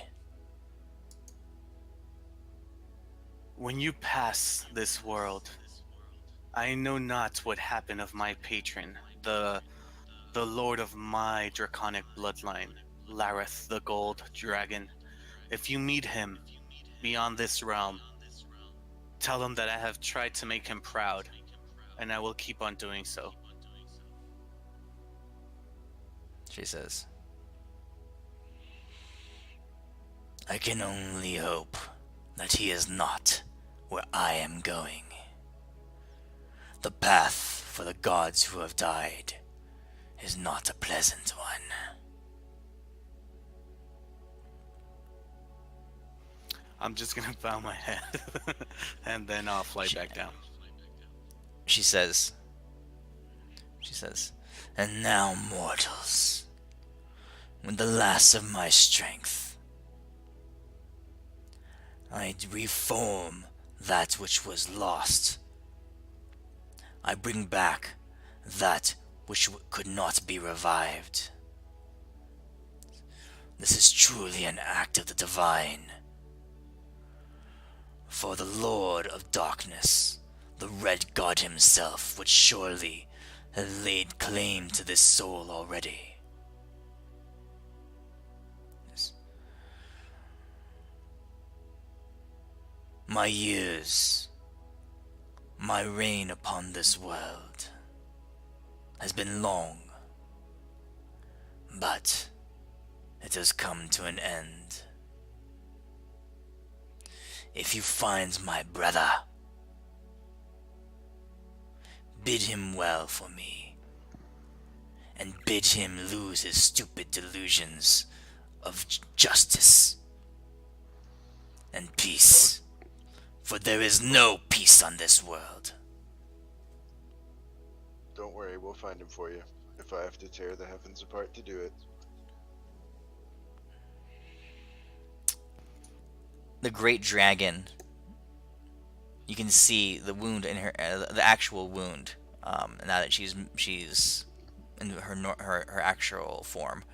When you pass this world, I know not what happened of my patron, the lord of my draconic bloodline, Lareth the Gold Dragon. If you meet him beyond this realm, tell him that I have tried to make him proud, and I will keep on doing so. She says, "I can only hope that he is not where I am going. The path for the gods who have died is not a pleasant one." I'm just gonna bow my head, and then I'll fly back down. She says, "And now, mortals, with the last of my strength, I reform that which was lost. I bring back that which could not be revived. This is truly an act of the divine. For the Lord of Darkness, the Red God himself, would surely have laid claim to this soul already. Yes. My years, my reign upon this world has been long, but it has come to an end. If you find my brother, bid him well for me, and bid him lose his stupid delusions of justice and peace, for there is no peace on this world. Don't worry, we'll find him for you. If I have to tear the heavens apart to do it. The great dragon, you can see the wound in her, the actual wound, now that she's in her actual form,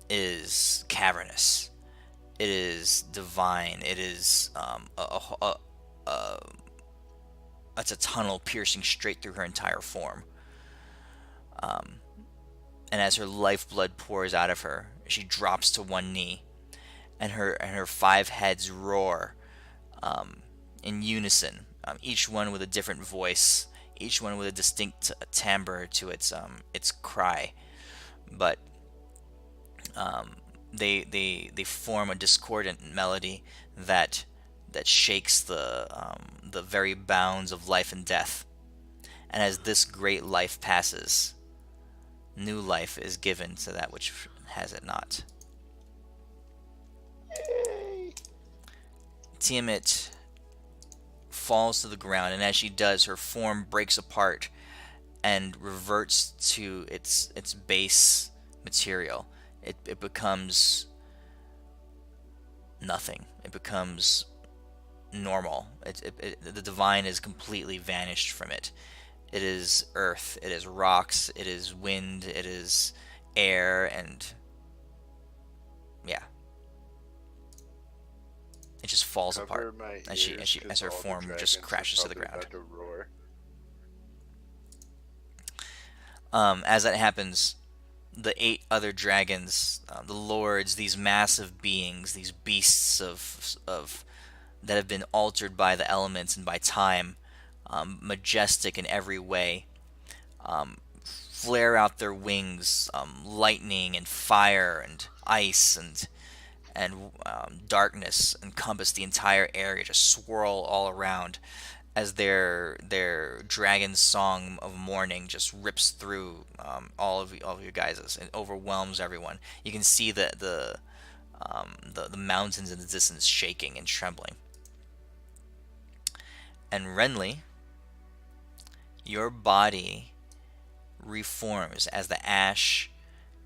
is cavernous. It is divine. It is it's a tunnel piercing straight through her entire form. And as her lifeblood pours out of her, she drops to one knee, and her five heads roar in unison, each one with a different voice, each one with a distinct timbre to its cry, but they form a discordant melody that shakes the very bounds of life and death. And as this great life passes, new life is given to that which has it not. Tiamat falls to the ground, and as she does, her form breaks apart and reverts to its base material. It becomes nothing. It becomes normal. The divine is completely vanished from it. It is earth, it is rocks, it is wind, it is air, and yeah. It just falls Cover apart my as ears, as her 'cause all the form dragons just are crashes to the probably ground. about to roar. As that happens, the 8 other dragons, the lords, these massive beings, these beasts of that have been altered by the elements and by time, majestic in every way, flare out their wings, lightning and fire and ice and darkness encompass the entire area, just swirl all around as their dragon song of mourning just rips through all of you guys and overwhelms everyone. You can see the mountains in the distance shaking and trembling. And Renly, your body reforms as the ash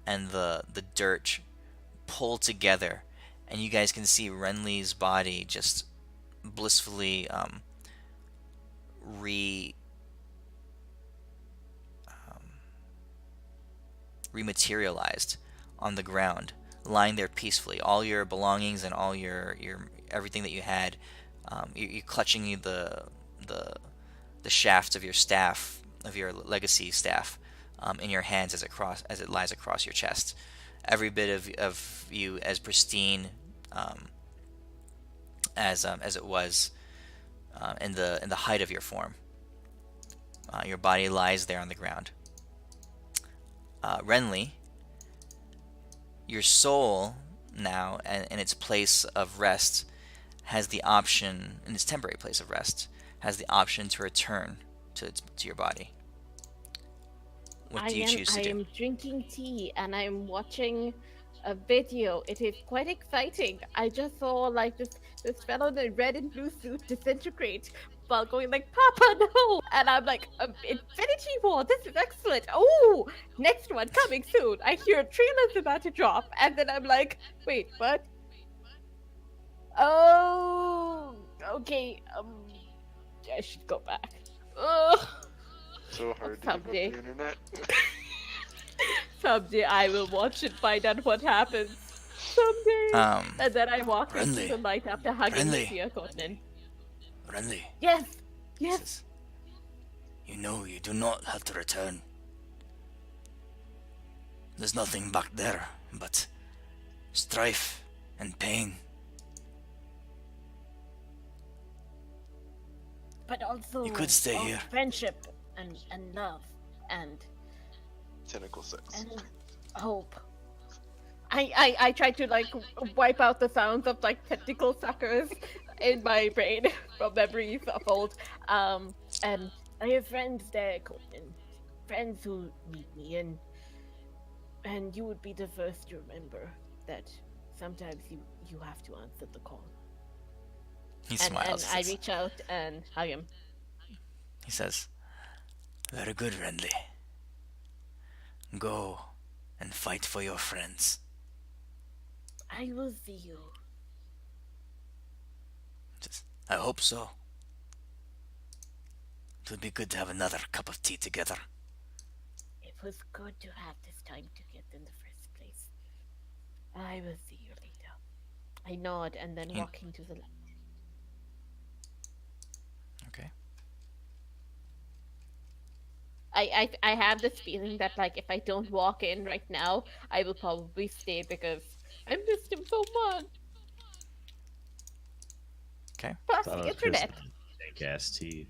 and the dirt pull together, and you guys can see Renly's body just blissfully rematerialized on the ground, lying there peacefully. All your belongings and all your everything that you had, you're clutching the shaft of your staff, of your legacy staff, in your hands as it lies across your chest. Every bit of you as pristine as it was in the height of your form. Your body lies there on the ground. Renly, your soul now, in its place of rest, has the option, in its temporary place of rest, has the option to return to your body. What do you choose to I do? am drinking tea and I'm watching a video. It is quite exciting. I just saw like this fellow in a red and blue suit disintegrate while going like, Papa, no! And I'm like, Infinity War, this is excellent. Oh, next one coming soon. I hear a trailer's about to drop, and then I'm like, wait, what? Oh, okay. I should go back. Ugh. So hard to give up Someday. the internet. Someday I will watch and find out what happens. Someday. Um, And then I walk into Renly, the light after hugging Renly. Tia Conan. Renly, Yes, he yes. says, you know you do not have to return. There's nothing back there but strife and pain. But also You could stay here. friendship and love and Tentacle sex. and hope. I try to like wipe out the sounds of like tentacle suckers in my brain from memories of old. And I have friends there, Conan. Friends who meet me, and you would be the first to remember that sometimes you have to answer the call. He And smiles. I reach out and hug him. He says, very good, Renly. Go and fight for your friends. I will see you. Just, I hope so. It would be good to have another cup of tea together. It was good to have this time together in the first place. I will see you later. I nod and then You- walk into the light. Okay. I have this feeling that like if I don't walk in right now, I will probably stay because I missed him so much. Okay. Plus Thought the of his internet. dank ass tea.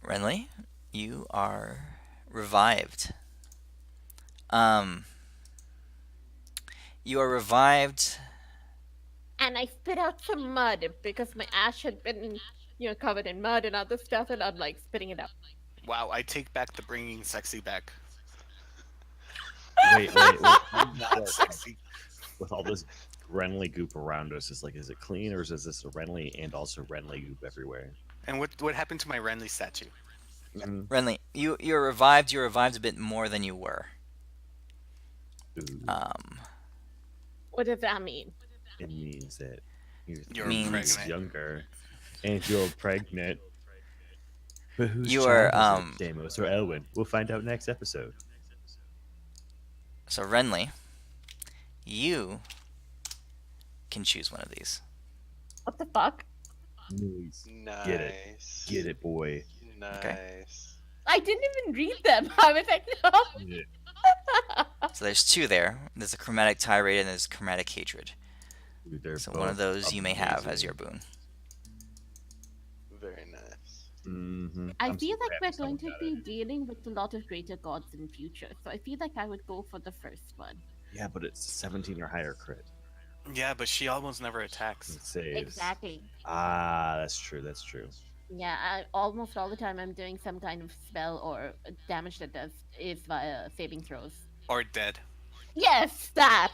Renly, you are revived. Um, you are revived. And I spit out some mud because my ash had been, covered in mud and other stuff, and I'm like spitting it up. Wow, I take back the bringing sexy back. Wait. Not sexy. With all this Renly goop around us, is it clean or is this a Renly and also Renly goop everywhere? And what happened to my Renly statue? Renly, you're revived. You're revived a bit more than you were. Ooh, What does that mean? it means that You're three years pregnant. younger, and you're pregnant. But who's You are, child is it, Deimos or Elwyn? We'll find out next episode. So Renly, you can choose one of these. What the fuck? Nice. Nice. Get it, boy. Nice. I didn't even read them. I was like, no. Get it. So there's two there. There's a chromatic tirade and there's chromatic hatred. Dude, they're So one of both those you may have as amazing. your boon. Very nice. Mhm. I I'm feel super like happy we're someone going to got be it. dealing with a lot of greater gods in future, so I feel like I would go for the first one. Yeah, but it's 17 or higher crit. Yeah, but she almost never attacks. It saves. Exactly. Ah, that's true. That's true. Yeah, almost all the time I'm doing some kind of spell or damage that does is via saving throws. Or dead. Yes, that.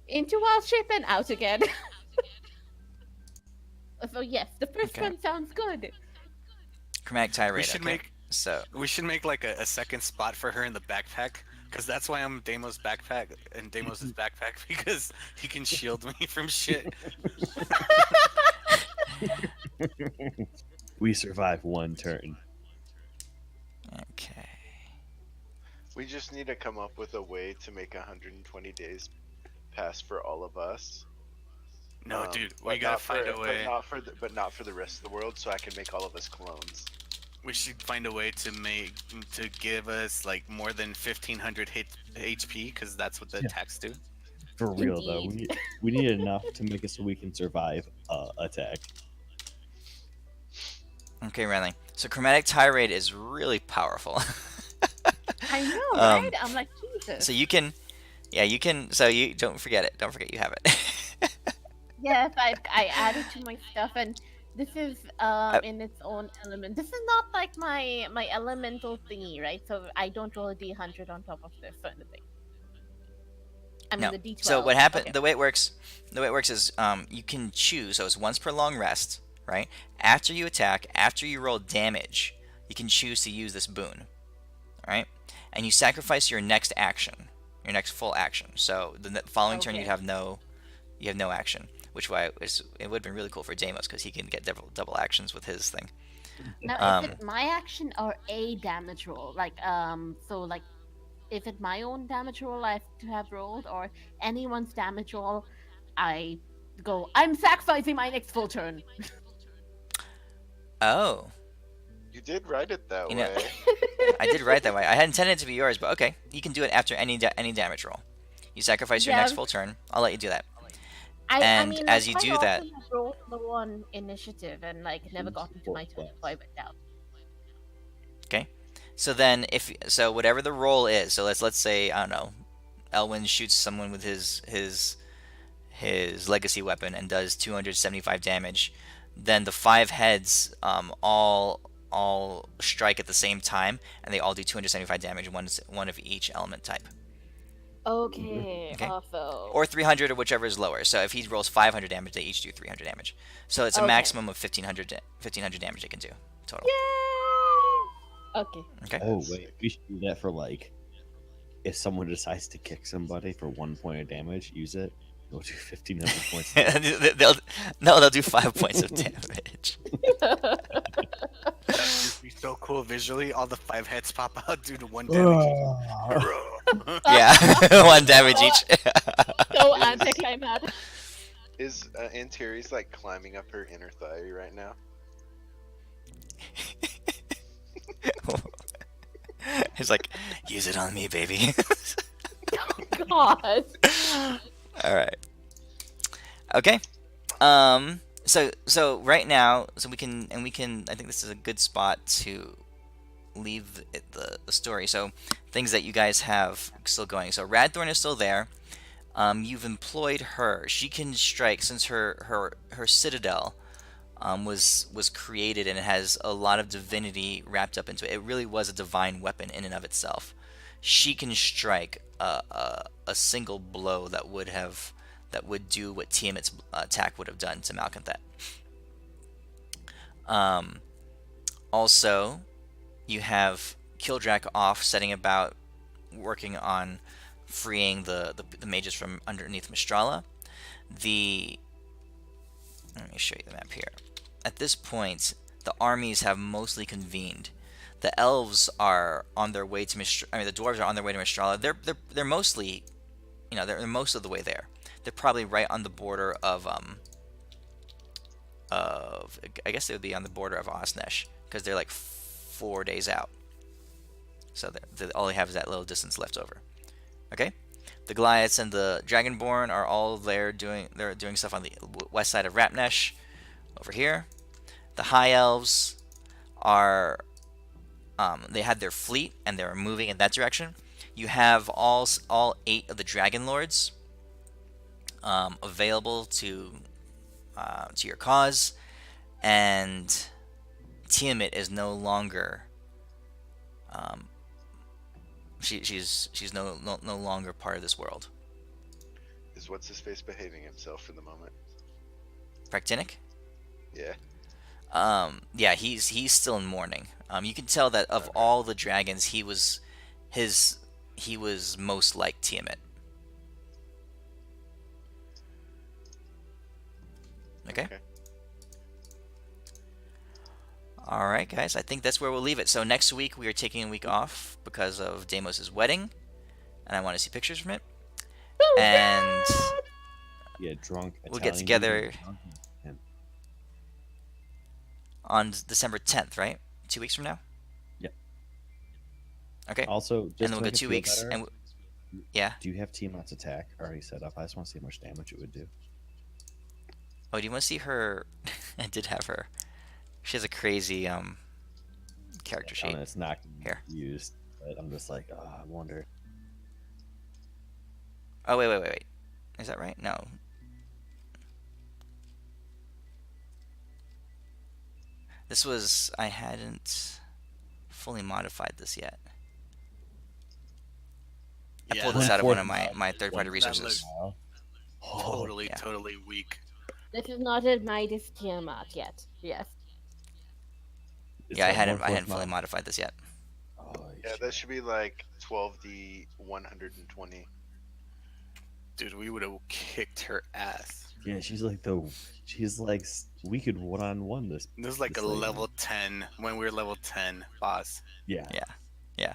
Into our ship and out again. So yes, the first Okay. one sounds good. Chromatic tirade. We should okay? make So like a second spot for her in the backpack, because that's why I'm Deimos' backpack and Deimos' backpack, because he can shield me from shit. We survive one turn. okay. We just need to come up with a way to make 120 days pass for all of us. No, dude, we but gotta not find for- a way. but not for the rest of the world, so I can make all of us clones. We should find a way to give us like more than 1500 HP, because that's what the Yeah. attacks do. For real though, we need enough to make it so we can survive attack. Okay, Renly. So chromatic tirade is really powerful. I know, Um, right? I'm like, Jesus. So you can, yeah, you can. So you don't forget it. Don't forget you have it. Yes, I added to my stuff, and this is in its own element. This is not like my elemental thingy, right? So I don't roll a d100 on top of this or anything. I mean No. the d12. So what happened? Okay. The way it works is you can choose. So it's once per long rest, right? After you attack, after you roll damage, you can choose to use this boon, right? And you sacrifice your next action, your next full action. So the following turn Okay. you have no action, which why it would have been really cool for Deimos because he can get double actions with his thing. Now, is Um, it my action or a damage roll? So like, is it my own damage roll I have to have rolled, or anyone's damage roll? I go. I'm sacrificing my next full turn. oh, You did write it that you know, way. I did write that way. I had intended it to be yours, but okay, you can do it after any damage roll. You sacrifice your next Yeah, full turn. I'll let you do that. I And mean, like as you quite do that, often I've rolled low on initiative and like never gotten to my turn, so I went down. okay. So then, if so, whatever the roll is. So let's say I don't know, Elwyn shoots someone with his legacy weapon and does 275 damage. Then the five heads all strike at the same time, and they all do 275 damage. One of each element type. Okay, Okay. awful. Or 300, or whichever is lower. So if he rolls 500 damage, they each do 300 damage. So it's a Okay. maximum of 1500 damage they can do total. Yay! Okay. Okay. Oh wait, we should do that for like, if someone decides to kick somebody for 1 point of damage, use it. We'll do 1500 points. they'll do 5 points of damage. It'd be so cool visually. All the 5 heads pop out due to 1 damage. Yeah, 1 damage each. So anticlimactic. Is Antiri's like climbing up her inner thigh right now? He's like, use it on me, baby. God. All right. Okay. So right now, we can. I think this is a good spot to leave the story. So things that you guys have still going. So Radthorn is still there. You've employed her. She can strike since her citadel was created and it has a lot of divinity wrapped up into it. It really was a divine weapon in and of itself. She can strike a single blow that would do what Tiamat's attack would have done to Malconthet. Also, you have Kildrak off, setting about working on freeing the mages from underneath Mistrala. Let me show you the map here. At this point, the armies have mostly convened. The elves are on their way to the dwarves are on their way to Mistrala. They're mostly, they're most of the way there. They're probably right on the border of I guess they would be on the border of Osnesh because they're like 4 days out. So all they have is that little distance left over. Okay, the Goliaths and the Dragonborn are all there doing stuff on the west side of Rapnesh, over here. The High Elves are they had their fleet and they're moving in that direction. You have all 8 of the Dragon Lords available to your cause, and Tiamat is no longer she's no longer part of this world. Is what's his face behaving himself for the moment? Praktinic? Yeah. Yeah, he's still in mourning. You can tell that of all the dragons, he was most like Tiamat. Okay. All right, guys. I think that's where we'll leave it. So next week we are taking a week off because of Deimos' wedding, and I want to see pictures from it. And Yeah, drunk. we'll get Italian together dude, drunk and- on December 10th, right? 2 weeks from now. Yep. Okay. Also, just And then to we'll go make it 2 feel weeks. better, And yeah. do you have Tiamat's attack already set up? I just want to see how much damage it would do. Oh, do you want to see her? I did have her. She has a crazy character sheet. It's not Here. used, but I'm just like, I wonder. Oh, wait. Is that right? No. This was... I hadn't fully modified this yet. I pulled this out of one of my third-party resources. Totally, Yeah. totally weak. This is not a Midas Tiamat yet. Yes. Yeah, I hadn't fully modified this yet. Oh, Yeah, that should be like 12d 120. Dude, we would have kicked her ass. yeah, she's like we could one-on-one this. This is like a this lady. level 10 when we were level 10 boss. Yeah. Yeah.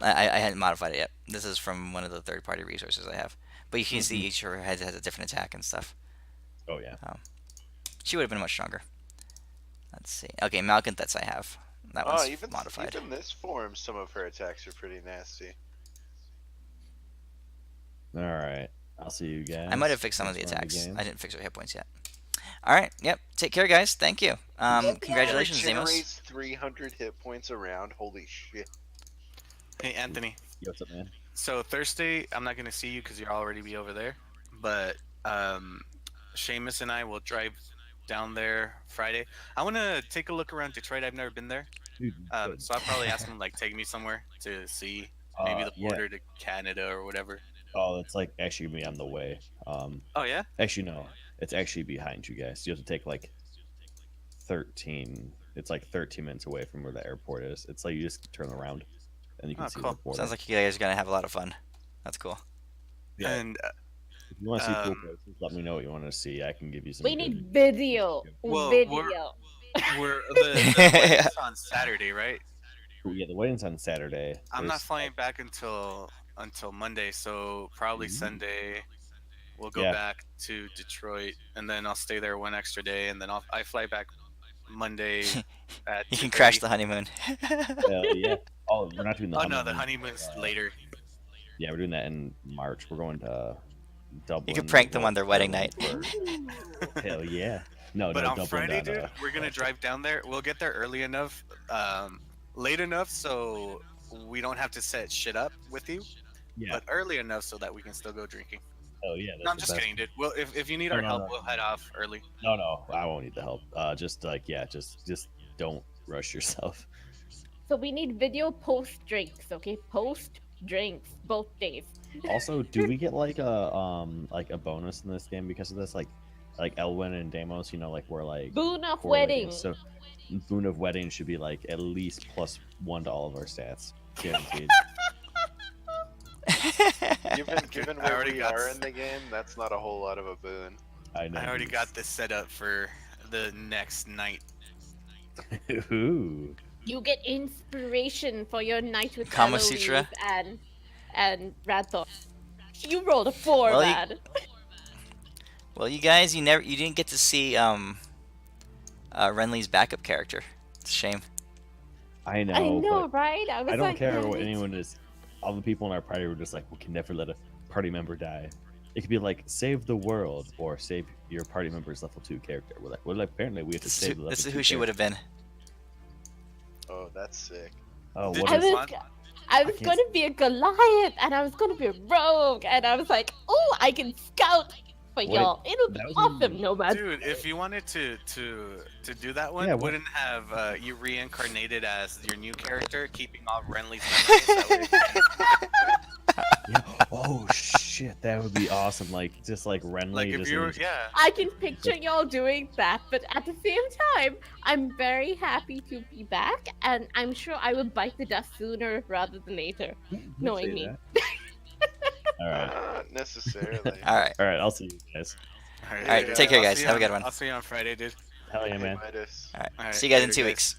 I hadn't modified it yet. This is from one of the third-party resources I have. But you can see each of her heads has a different attack and stuff. Oh yeah. She would have been much stronger. Let's see. Okay, Malconthet's I have. That one's modified. Even this form, some of her attacks are pretty nasty. All right. I'll see you guys. I might have fixed some of the next round attacks. game. I didn't fix her hit points yet. All right. Yep. Take care, guys. Thank you. Congratulations, Zamos. Generates 300 hit points around. Holy shit. Hey, Anthony. Yo, what's up, man? So Thursday, I'm not going to see you because you'll already be over there. But Seamus and I will drive down there Friday. I want to take a look around Detroit. I've never been there. Dude, So I'll probably ask him, like, take me somewhere to see maybe the border to Canada or whatever. Oh, it's like actually me on the way. Oh, yeah? Actually no, it's actually behind you guys. You have to take like 13. It's like 13 minutes away from where the airport is. It's like you just turn around and you can see cool. the border. Sounds like you guys are gonna have a lot of fun. That's cool. Yeah. And If you want to see cool places, let me know what you want to see. I can give you some. We good- need video. Well, Video. we're the wedding's on Saturday, right? Yeah, the wedding's on Saturday. I'm not There's- flying back until Monday, so probably Sunday we'll go Yeah. back to Detroit, and then I'll stay there one extra day, and then I fly back Monday at. You can 2:30. crash the honeymoon. Hell yeah. Oh, we're not doing the. Oh no, the honeymoon. honeymoon's later. Yeah, we're doing that in March. We're going to Dublin. You can prank them on their wedding night. Hell yeah. No, But no, on Dublin Friday, down, dude, we're gonna drive down there. We'll get there early enough, late enough so we don't have to set shit up with you, Yeah. but early enough so that we can still go drinking. Hell yeah. No, I'm that's the just best. kidding, dude. Well, if you need No, our no, help, no. we'll head off early. No, I won't need the help. Just like just don't rush yourself. So we need video post drinks, okay? Post drinks, both days. Also, do we get like a bonus in this game because of this? Like Elwyn and Deimos, you know, like we're like Boon of correlating. wedding. So Boon of Wedding should be like at least +1 to all of our stats, guaranteed. Given I where already we got are in the game, that's not a whole lot of a boon. I know. I already got this set up for the next night. Ooh. You get inspiration for your night with Kama Eloise Sutra? and Radthor. You rolled a 4, Well, man. Well, you guys, you didn't get to see Renly's backup character. It's a shame. I know. I know, but right? I was I don't like, care damn what it. anyone is. All the people in our party were just like, we can never let a party member die. It could be like save the world or save your party member's level 2 character. We're like, well, apparently we have to This save the level is 2 who she would have been. Oh, that's sick. Oh, Did what I is you was, want- I was can't gonna be a Goliath, and I was gonna be a rogue, and I was like, oh, I can scout for What y'all. It'll be that was awesome, in- Nomad. Dude, if you wanted to do that one, Yeah, what- wouldn't have you reincarnated as your new character, keeping all Renly's memories? That way- Yeah. Oh shit, that would be awesome. Like just like Renly. like if just you were, in- yeah. I can picture y'all doing that, but at the same time, I'm very happy to be back, and I'm sure I will bite the dust sooner rather than later. Don't knowing say me. that. All right, Not necessarily. All right. all right. I'll see you guys. All right, take care, I'll guys. see you Have a on- good one. I'll see you on Friday, dude. Hell yeah, man. Midas. All right. All right, See you guys in later, 2 guys. weeks.